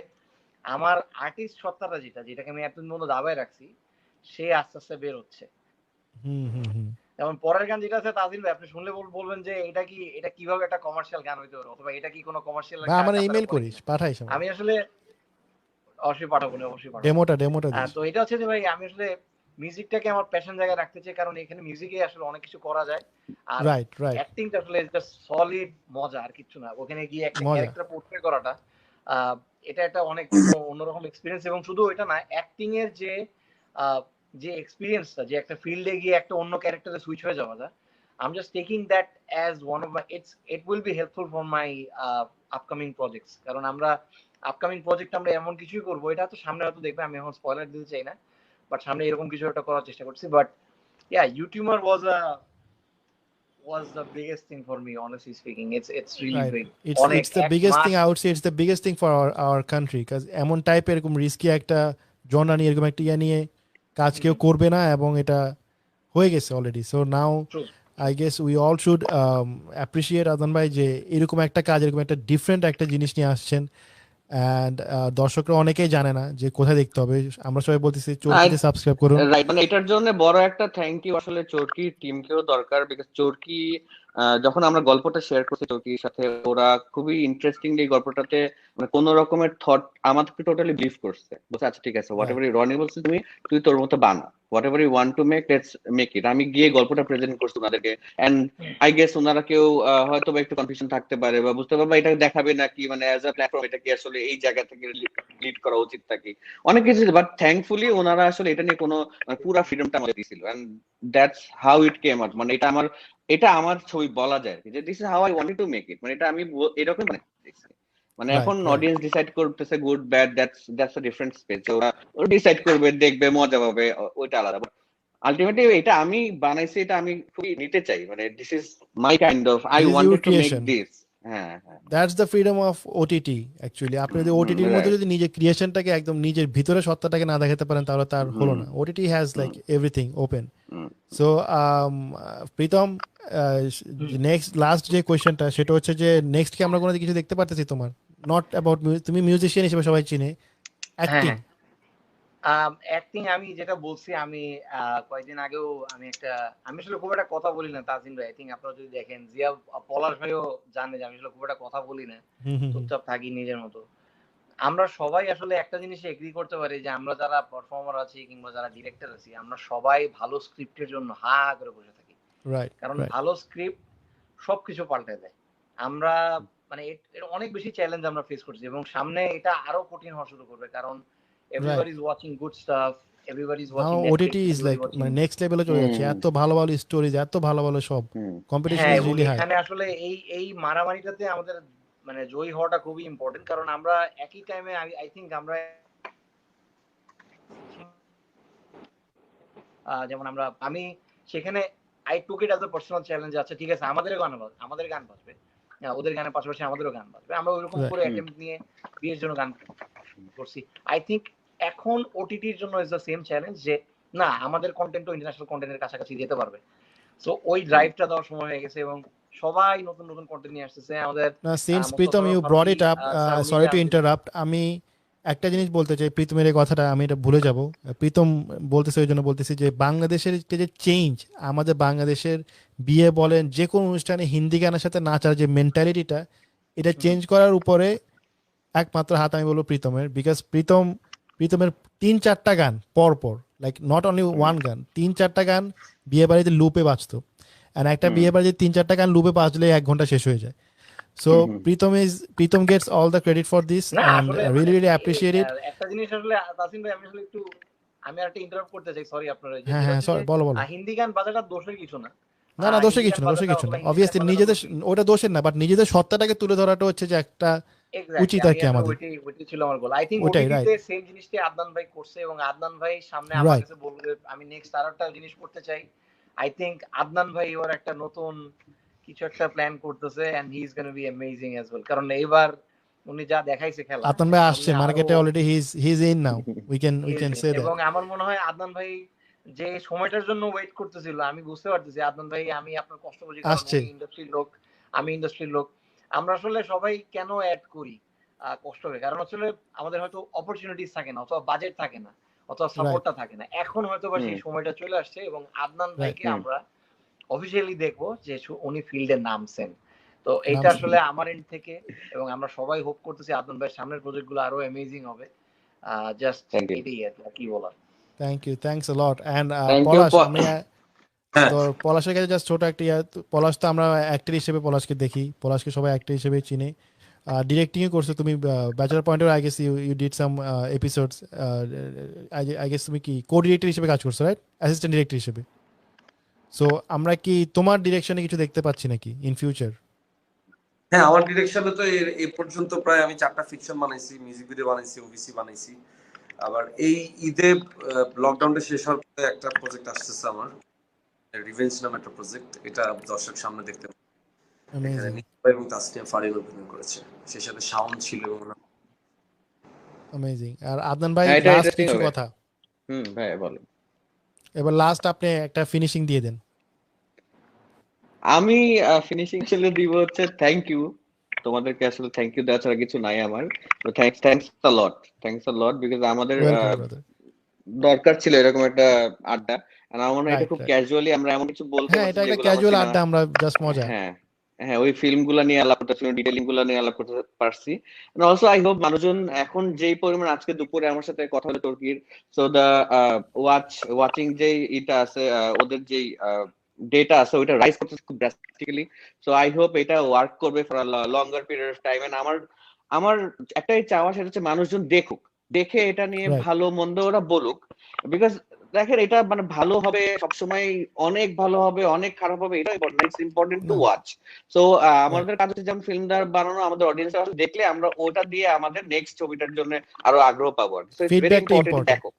আমার আর্টিস্ট সত্তাটা যেটাকে আমি এতদিন পর্যন্ত দাবায় রাখছি, সে আস্তে আস্তে বের হচ্ছে। যেমন পরের গান যেটা আছে তাজিল ভাই, আপনি শুনলে বলবেন যে এটা কিভাবে একটা কমার্শিয়াল গান হইতে পারে, অথবা এটা কি কোনো কমার্শিয়াল না আমার ইমেল করিস, পাঠাইস আমি আসলে অবশ্যই পাঠাবো। ডেমোটা দিস। তো এটা হচ্ছে যে ভাই, আমি আসলে মিউজিকটাকে আমার প্যাশন জায়গায় রাখতে চাই, কারণ এখানে মিউজিকে আসলে অনেক কিছু করা যায়। আর রাইট অ্যাক্টিংটা আসলে সলিড মজা, আর কিছু না। ওখানে গিয়ে একটা ক্যারেক্টার পোর্ট্রে করাটা এটা একটা অনেক অন্যরকম এক্সপিরিয়েন্স। এবং শুধু এটা না, অ্যাক্টিং এর যে এক্সপিরিয়েন্সটা, যে একটা ফিল্ডে গিয়ে একটা অন্য ক্যারেক্টারে সুইচ হয়ে যাওয়াটা, I'm just taking that as one of my, it will be helpful for my upcoming projects, কারণ আমরা আপকামিং প্রজেক্ট আমরা এমন কিছুই করবো, এটা তো সামনে হয়তো দেখবে, আমি এখন স্পয়লার দিতে চাই না, বাট সামনে এরকম কিছু একটা করার চেষ্টা করছি। But yeah, YouTuber was the biggest thing for me, honestly speaking. It's really big. It's the biggest thing, I would say it's the biggest thing for our country, because এমন টাইপের এরকম রিস্কি একটা জনরা নিয়ে এরকম একটা ইয়া নিয়ে কাজ কেউ করবে না, এবং এটা হয়ে গেছে already. So now I guess we all should appreciate আদন ভাই যে এরকম একটা কাজ, এরকম একটা ডিফারেন্ট একটা জিনিস নিয়ে আসছেন। এন্ড দর্শকরা অনেকেই জানে না যে কোথায় দেখতে হবে, আমরা সবাই বলতেছি চরকিতে সাবস্ক্রাইব করুন। রাইট, মানে এটার জন্য বড় একটা থ্যাংক ইউ আসলে চরকি টিমকেও দরকার, বিকজ চরকি যখন আমরা গল্পটা শেয়ার করছি চরকির সাথে, ওরা খুবই ইন্টারেস্টিংলি গল্পটাতে মানে কোন রকমের থট আমাদেরকে টোটালি বিলিভ করছে, বলছে আচ্ছা ঠিক আছে, হোয়াট এভার রনি বলছে তুই তোর মতো বানা, whatever you want to make, let's make it. আমি গিয়ে গল্পটা প্রেজেন্ট করছি ওনাদেরকে, এন্ড আই গেস ওনারা কেউ হয়তো বা একটু কনফিউশন থাকতে পারে বা বুঝতে পারবে এটা দেখাবে নাকি, মানে অ্যাজ আ প্ল্যাটফর্ম এটা কি আসলে এই জায়গা থেকে লিড করা উচিত নাকি, অনেক কিছু। বাট থ্যাঙ্কফুলি ওনারা আসলে এটা নিয়ে কোনো পুরো ফ্রিডমটা আমাদের দিয়েছিল, and that's how it came out. মানে এটা আমার ছবি বলা যায় যে this is how I wanted to make it, মানে এটা আমি এরকম মানে এখন অডিয়েন্স ডিসাইড করতেছে good bad, that's a different space, ওরা ডিসাইড করবে, দেখবে, মজা পাবে, ওইটা আলাদা। বাট আলটিমেটলি এটা আমি বানাইছি, এটা আমি খুবই নিতে চাই, মানে this is my kind of, I wanted to make this. হ্যাঁ, that's the freedom of OTT actually. আপনি যদি ওটিটির মধ্যে যদি নিজের ক্রিয়েশনটাকে একদম নিজের ভিতরে সত্তাটাকে না দেখাতে পারেন, তাহলে তার হলো না। OTT has like everything open. So Pritam, next last যে কোয়েশ্চেনটা সেটা হচ্ছে যে নেক্সট কি আমরা কোনো কিছু দেখতে পারতেছি তোমার, নট অ্যাবাউট তুমি মিউজিশিয়ান হিসেবে সবাই চিনে, অ্যাক্টিং? অ্যাক্টিং আমি যেটা বলছি, আমি কয়েকদিন আগেও আমি আসলে খুব একটা কথা বলি না তাজিম ভাই। আই থিঙ্ক আপনারা যদি দেখেন, জিয়া পলাশ ভাইও জানে যে আমি আসলে খুব একটা কথা বলি না, চুপচাপ থাকি নিজের মতো। আমরা সবাই আসলে একটা জিনিস এগ্রি করতে পারি যে আমরা যারা পারফর্মার আছি কিংবা যারা ডিরেক্টর আছি, আমরা সবাই ভালো স্ক্রিপ্টের জন্য হা করে বসে থাকি। কারণ ভালো স্ক্রিপ্ট সবকিছু পাল্টে দেয়। আমরা মানে অনেক বেশি চ্যালেঞ্জ আমরা ফেস করছি, এবং সামনে এটা আরো কঠিন হওয়া শুরু করবে, কারণ everybody is watching good stuff, everybody is watching Now OTT is like মানে নেক্সট লেভেলে চলে যাচ্ছে, এত ভালো ভালো স্টোরিজ, এত ভালো ভালো সব, কম্পিটিশন ইজ রিয়েলি হাই। এখানে আসলে এই মারামারিটাতে আমাদের মানে জয়ী হওয়াটা খুবই ইম্পর্টেন্ট, কারণ আমরা একই টাইমে আই থিঙ্ক আমরা যেমন আমি সেখানে I took it as a personal challenge. আচ্ছা ঠিক আছে, আমাদের গান বাজবে, ওদের গানের পাশাপাশি আমাদেরও গান বাজবে, আমরা ওইরকম করে অ্যাটেম্প্ট নিয়ে বিয়ের জন্য গান করছি। আই থিঙ্ক এখন ওটিটির জন্য ইজ দ্য সেম চ্যালেঞ্জ, যে না আমাদের কন্টেন্টও ইন্টারন্যাশনাল কন্টেন্টের কাছাকাছি যেতে পারবে। সো ওই ড্রাইভটা দেওয়ার সময় হয়ে গেছে, এবং সবাই নতুন নতুন কন্টেন্ট নিয়ে আসতেছে আমাদের। Since Pritam you brought it up, sorry to interrupt, আমি একটা জিনিস বলতে চাই, প্রীতমের এই কথাটা আমি এটা ভুলে যাব। প্রীতম বলতেছে ওই জন্য বলতেছি যে বাংলাদেশের যে চেঞ্জ, আমাদের বাংলাদেশের বিয়ে বলেন যে কোনো অনুষ্ঠানে হিন্দি গানের সাথে নাচার যে মেন্টালিটিটা, এটা চেঞ্জ করার উপরে একমাত্র হাত আমি বলবো প্রীতমের। বিকজ প্রীতমের 3-4টা গান পর লাইক নট অনলি ওয়ান গান, 3-4টা গান বিয়ে বাড়িতে লুপে বাজতো, অ্যান্ড একটা বিয়ে বাড়িতে 3-4টা গান লুপে বাজলে 1 ঘন্টা শেষ হয়ে যায়। So Pritam gets all the credit for this, and I really appreciate it. একটা জিনিস আসলে তাসিম ভাই, আমি একটা ইন্টারাপ্ট করতে চাই, সরি আপনারা। হ্যাঁ সরি, বলো। হিন্দি গান বাজাটা দোষের কিছু না, না দোষের কিছু না। অবভিয়াসলি নিজেদের ওটা দোষের না, বাট নিজেদের সত্তাটাকে তুলে ধরাটা হচ্ছে যে একটা উচিত আর কি আমাদের। ওইটাই ছিল আমার গোল। আই থিঙ্ক ওটাই ওটিটিতে রাইট সেম জিনিসটাই আদনান ভাই করছে, এবং আদনান ভাই সামনে আমার রাইট কাছে বলবে যে আমি নেক্সট আর একটা জিনিস করতে চাই। আই থিঙ্ক আদনান ভাই ওর একটা নতুন কিছু একটা প্ল্যান করতেছে, and he is gonna be amazing as well, কারণ এবার উনি যা দেখাইছে খেলা, আতন ভাই আসছে সামনে আরো মার্কেটে already he is in now, we can say that. এবং আমার মনে হয় আদনান ভাই যে সময়টার জন্য ওয়েট করতেছিল, আমি বুঝতে পারতেছি আদনান ভাই, আমি আপনার কষ্ট বুঝি, কারণ আসছে উনি ইন্ডাস্ট্রির লোক, আমি ইন্ডাস্ট্রির লোক। আমরা আসলে সবাই কেন অ্যাড করি কষ্ট হবে, কারণ আসলে আমাদের হয়তো অপরচুনিটিস থাকে না, অথবা বাজেট থাকে না, অথবা রাইট সাপোর্টটা থাকে না। এখন হয়তো বা হুম সেই সময়টা চলে আসছে, এবং আদনান রাইট ভাইকে হুম আমরা অফিসিয়ালি দেখবো যে উনি ফিল্ডে নামছেন। তো এইটা নামছে। আসলে আমার এন্ড থেকে, এবং আমরা সবাই হোপ করতেছি আদনান ভাইয়ের সামনের প্রজেক্ট গুলো আরো অ্যামেজিং হবে। জাস্ট থ্যাংক ইউ এটাই আর কি বলার। Thank you, thanks a lot. And thank you Palash, আমি হ্যাঁ তো পলাশের কাছে জাস্ট ছোট একটা পলাশ তো আমরা অ্যাক্টর হিসেবে পলাশকে দেখি, পলাশকে সবাই অ্যাক্টর হিসেবে চিনে। ডিরেক্টিংও করছো তুমি, ব্যাচেলর পয়েন্টের I guess you did some episodes, I guess তুমি কি কো ডিরেক্টর হিসেবে কাজ করছো রাইট, অ্যাসিস্ট্যান্ট ডিরেক্টর হিসেবে। সো আমরা কি তোমার ডিরেকশনে কিছু দেখতে পাচ্ছি নাকি ইন ফিউচার? হ্যাঁ, আমার ডিরেকশনে তো এই পর্যন্ত প্রায় আমি 4টা ফিকশন বানাইছি, মিউজিক ভিডিও বানাইছি, ওভিসি বানাইছি। আবার এই ঈদে লকডাউনটা শেষ হওয়ার পরে একটা প্রজেক্ট আসতেছে আমার, রিভেঞ্জ নামে একটা প্রজেক্ট। এটা দর্শক সামনে দেখতে পাবে। এখানে অ্যামেজিং নিপা এবং তাসনিয়া ফারিন অভিনয় করেছে, সেই সাথে শাওন ছিল। অ্যামেজিং। আর আদনান ভাই হ্যাঁ এটা লাস্ট ইন্টারেস্টিং কিছু হবে। কথা, ভাই বলেন। এবার লাস্ট আপনি একটা ফিনিশিং দিয়ে দেন। আমি ফিনিশিং আসলে দিব হচ্ছে থ্যাংক ইউ, তোমাদেরকে আসলে থ্যাংক ইউ দেওয়া ছাড়া কিছু নাই আমার। তো থ্যাংকস আ লট বিকজ আমাদের ওয়েলকাম ব্রাদার। দরকার ছিল এরকম একটা আড্ডা। আর আমার মনে হয় এটা রাইট খুব রাইট, ক্যাজুয়ালি আমরা এমন কিছু বলতে হ্যাঁ পারছি এটা একটা যেগুলো আমার ক্যাজুয়াল সিনেমা, আড্ডা, আমরা জাস্ট মজা। হ্যাঁ হ্যাঁ ওই ফিল্মগুলো নিয়ে আলাপ করতে পারছি, ডিটেইলিং গুলো নিয়ে আলাপ করতে পারছি। অলসো আই হোপ মানুষজন এখন যেই পরিমাণ আজকে দুপুরে আমার সাথে কথা হলো তুর্কির, সো দা ওয়াচিং যে এটা আছে, ওদের যেই ডেটা আছে ওইটা রাইজ করতেছে খুব ড্রাস্টিক্যালি। সো আই হোপ এটা ওয়ার্ক করবে for longer period of time. And আমার একটাই চাওয়া, সেটা হচ্ছে মানুষজন দেখুক, দেখে এটা নিয়ে রাইট ভালো মন্দ ওরা বলুক। বিকজ দেখেন এটা মানে ভালো হবে সবসময়, অনেক ভালো হবে, অনেক খারাপ হবে, এটা ইটস ইম্পর্টেন্ট টু না ওয়াচ। সো রাইট আমাদের কাজ হচ্ছে যেমন ফিল্মটা বানানো, আমাদের অডিয়েন্স দেখলে আমরা ওটা দিয়ে আমাদের নেক্সট ছবিটার জন্য আরো আগ্রহ পাবো। সো ইটস ভেরি ফিডব্যাকটা ইম্পর্টেন্ট ইম্পর্টেন্ট। দেখো।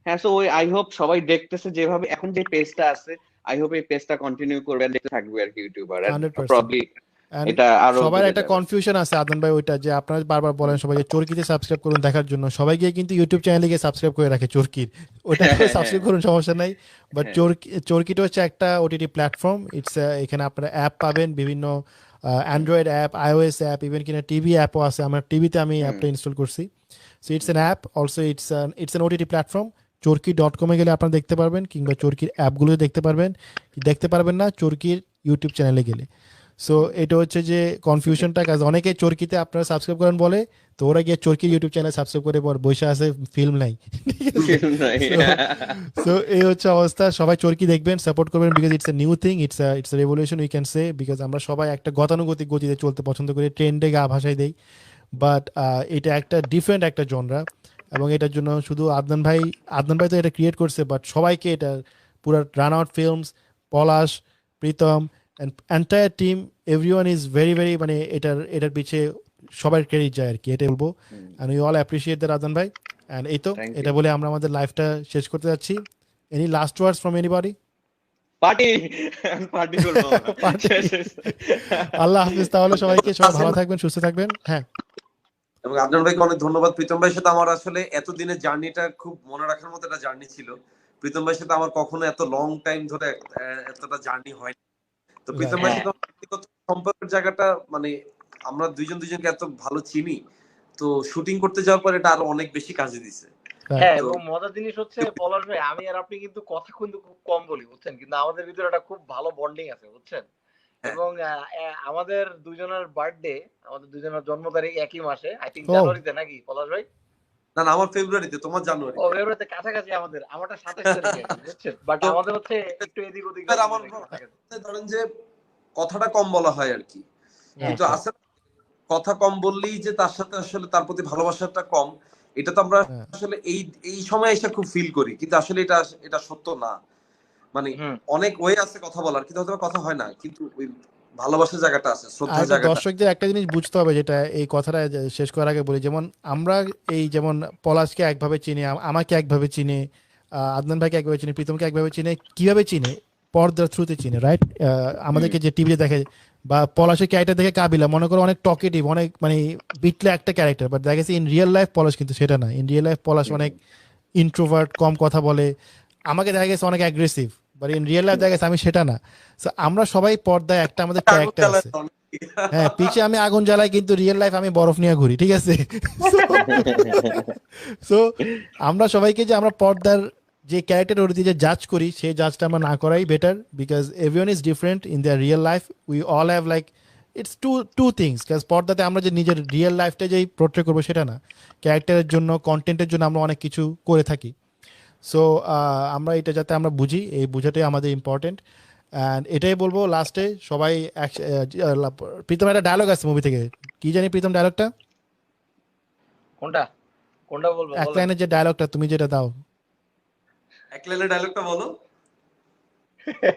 হ্যাঁ, সো ওই আই হোপ সবাই দেখতেছে যেভাবে এখন যে পেজটা আছে, আই হোপ এই পেজটা কন্টিনিউ করবে, দেখতে থাকবে আর কি ইউটিউবার, এন্ড 100%। প্রবাবলি And এটা আরো সবার বেড়ে একটা যাবে। কনফিউশন আছে আদনান ভাই, ওইটা যে আপনারা বারবার বলেন সবাই যে চরকিতে সাবস্ক্রাইব করুন দেখার জন্য, সবাই গিয়ে কিন্তু ইউটিউব চ্যানেলে গিয়ে সাবস্ক্রাইব করে রাখে চরকির, ওটা সাবস্ক্রাইব করুন সমস্যা নাই। বাট চরকিটা হচ্ছে একটা ওটিটি প্ল্যাটফর্ম, ইটস এখানে আপনারা অ্যাপ পাবেন, বিভিন্ন android app, iOS app, even কিনা টিভি অ্যাপও আছে। আমার টিভিতে আমি অ্যাপটা ইনস্টল করছি। So it's an app, also it's an OTT platform. চরকি.com-এ গেলে আপনারা দেখতে পারবেন, কিংবা চরকির অ্যাপগুলো দেখতে পারবেন না চরকির ইউটিউব চ্যানেলে গেলে। সো এটা হচ্ছে যে কনফিউশনটা, কাজ অনেকে চরকিতে আপনারা সাবস্ক্রাইব করেন বলে, তো ওরা গিয়ে চরকির ইউটিউব চ্যানেল সাবস্ক্রাইব করে বসে আছে, ফিল্ম নাই। সো এই হচ্ছে অবস্থা। সবাই চরকি দেখবেন, সাপোর্ট করবেন, because it's a new thing, it's a revolution we can say, because আমরা সবাই একটা গতানুগতিক গতিতে চলতে পছন্দ করি, ট্রেন্ডে গা ভাসাই দেই। বাট এটা একটা ডিফারেন্ট একটা জনরা, এবং এটার জন্য শুধু আদনান ভাই তো এটা ক্রিয়েট করছে, বাট সবাইকে এটা পুরো run out films, Palash, Pritam, entire team, everyone is very very, মানে এটার পিছে সবার ক্রেডিট যায় আর কি, এটা বলবো। And we all appreciate that Adnan ভাই। অ্যান্ড এই তো Thank you. এটা বলে আমরা আমাদের লাইফটা শেষ করতে যাচ্ছি। Any last words from anybody? Party করবো আমরা। Party. শেষ। আল্লাহ হাফিজ তাহলে সবাইকে, সবাই ভালো থাকবেন, সুস্থ থাকবেন। হ্যাঁ, এবং আদনান ভাইকে অনেক ধন্যবাদ। প্রীতম ভাইয়ের সাথে আমার আসলে এতদিনের জার্নিটা খুব মনে রাখার মতো একটা জার্নি ছিল। প্রীতম ভাইয়ের সাথে আমার কখনো এত লং টাইম ধরে এতটা জার্নি হয়নি। তো প্রীতম ভাইয়ের সাথে আমার ব্যক্তিগত সম্পর্কের জায়গাটা, মানে আমরা দুজনকে এত ভালো চিনি, তো শুটিং করতে যাওয়ার পর এটা আরো অনেক বেশি কাজে দিছে। হ্যাঁ, এবং মজার জিনিস হচ্ছে পলাশ ভাই, আমি আর আপনি কিন্তু কথা কিন্তু খুব কম বলি, বুঝছেন, কিন্তু আমাদের ভিতরে একটা খুব ভালো বন্ডিং আছে, বুঝছেন। এবং আমাদের দুজনের বার্থডে, আমাদের দুজনের জন্ম তারিখ একই মাসে, আই থিঙ্ক জানুয়ারিতে, নাকি পলাশ ভাই? না, আমার ফেব্রুয়ারিতে, তোমার জানুয়ারি। ও, ফেব্রুয়ারিতে কাছাকাছি, আমারটা 27 তারিখে, বুঝছেন। বাট আমাদের হচ্ছে একটু এদিক ওদিক। আমার ধরেন যে কথাটা কম বলা হয় আর কি, কিন্তু আসলে কথা কম বললেই যে তার সাথে আসলে তার প্রতি ভালোবাসাটা কম, এটা তো আমরা আসলে এই সময় এসে খুব ফিল করি, কিন্তু আসলে এটা সত্য না। মানে অনেক ওয়ে আছে কথা বলার, কিন্তু হয়তো কথা হয় না, কিন্তু ভালোবাসার জায়গাটা আছে, আর শ্রদ্ধার একটা জায়গাটা। দর্শকদের একটা জিনিস বুঝতে হবে, যেটা এই কথাটা শেষ করার আগে বলি, যেমন আমরা এই যেমন পলাশকে একভাবে চিনি, আমাকে একভাবে চিনি, আদনান ভাইকে একভাবে চিনি, প্রীতমকে একভাবে চিনি, কিভাবে চিনি? পর্দার থ্রুতে চিনি, রাইট? আমাদেরকে যে টিভিতে দেখে, বা পলাশের ক্যারেক্টার দেখে কাবিলা মনে করো অনেক টকেটিভ, অনেক মানে বিটলে একটা ক্যারেক্টার, বাট দেখা গেছে ইন রিয়েল লাইফ পলাশ কিন্তু সেটা না। ইন রিয়েল লাইফ পলাশ অনেক ইন্ট্রোভার্ট, কম কথা বলে, আমাকে দেখা গেছে অনেক aggressive, but in real life দেখা গেছে আমি সেটা না। So, আমরা সবাই পর্দায় একটা আমাদের আগুন ক্যারেক্টার জ্বালায় আছে। অনেক। হ্যাঁ, পিছে আমি আগুন জ্বালাই, কিন্তু রিয়েল লাইফ আমি বরফ নিয়ে ঘুরি, ঠিক আছে? সো আমরা সবাইকে যে আমরা পর্দার যে ক্যারেক্টার ওর যে জাজ করি, সেই জাজটা আমরা না করাই better, because everyone is different in their real life. We all have like it's two things. কাজ পর্দাতে আমরা যে নিজের রিয়েল লাইফটা যেই পোর্ট্রে করবো সেটা না, ক্যারেক্টারের জন্য, কন্টেন্টের জন্য আমরা অনেক কিছু করে থাকি। সো আমরা এটা যাতে আমরা বুঝি, এই বোঝাটাই আমাদের ইম্পর্টেন্ট। অ্যান্ড এটাই বলবো লাস্টে সবাই। প্রীতম একটা ডায়লগ আছে মুভি থেকে, কি জানি প্রীতম ডায়লগটা? কোনটা কোনটা বলবো এক বলেন। লাইনের যে ডায়লগটা তুমি যেটা দাও। এক লাইনের ডায়লগটা বলো।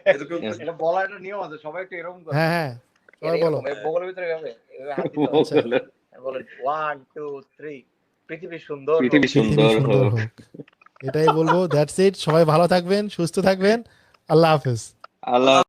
এরকম করে- এটা বলার একটা নিয়ম আছে, সবাই একটু এরকম করে। হ্যাঁ হ্যাঁ, সবাই বলো। এরকম, এই বগলের ভিতরে এভাবে হাত দিতে হবে। আচ্ছা, বলেন 1 2 3 পৃথিবী সুন্দর হোক। পৃথিবী পৃথিবী সুন্দর সুন্দর হোক। হোক, এটাই বলবো। That's it. সবাই ভালো থাকবেন, সুস্থ থাকবেন। আল্লাহ হাফেজ। আল্লাহ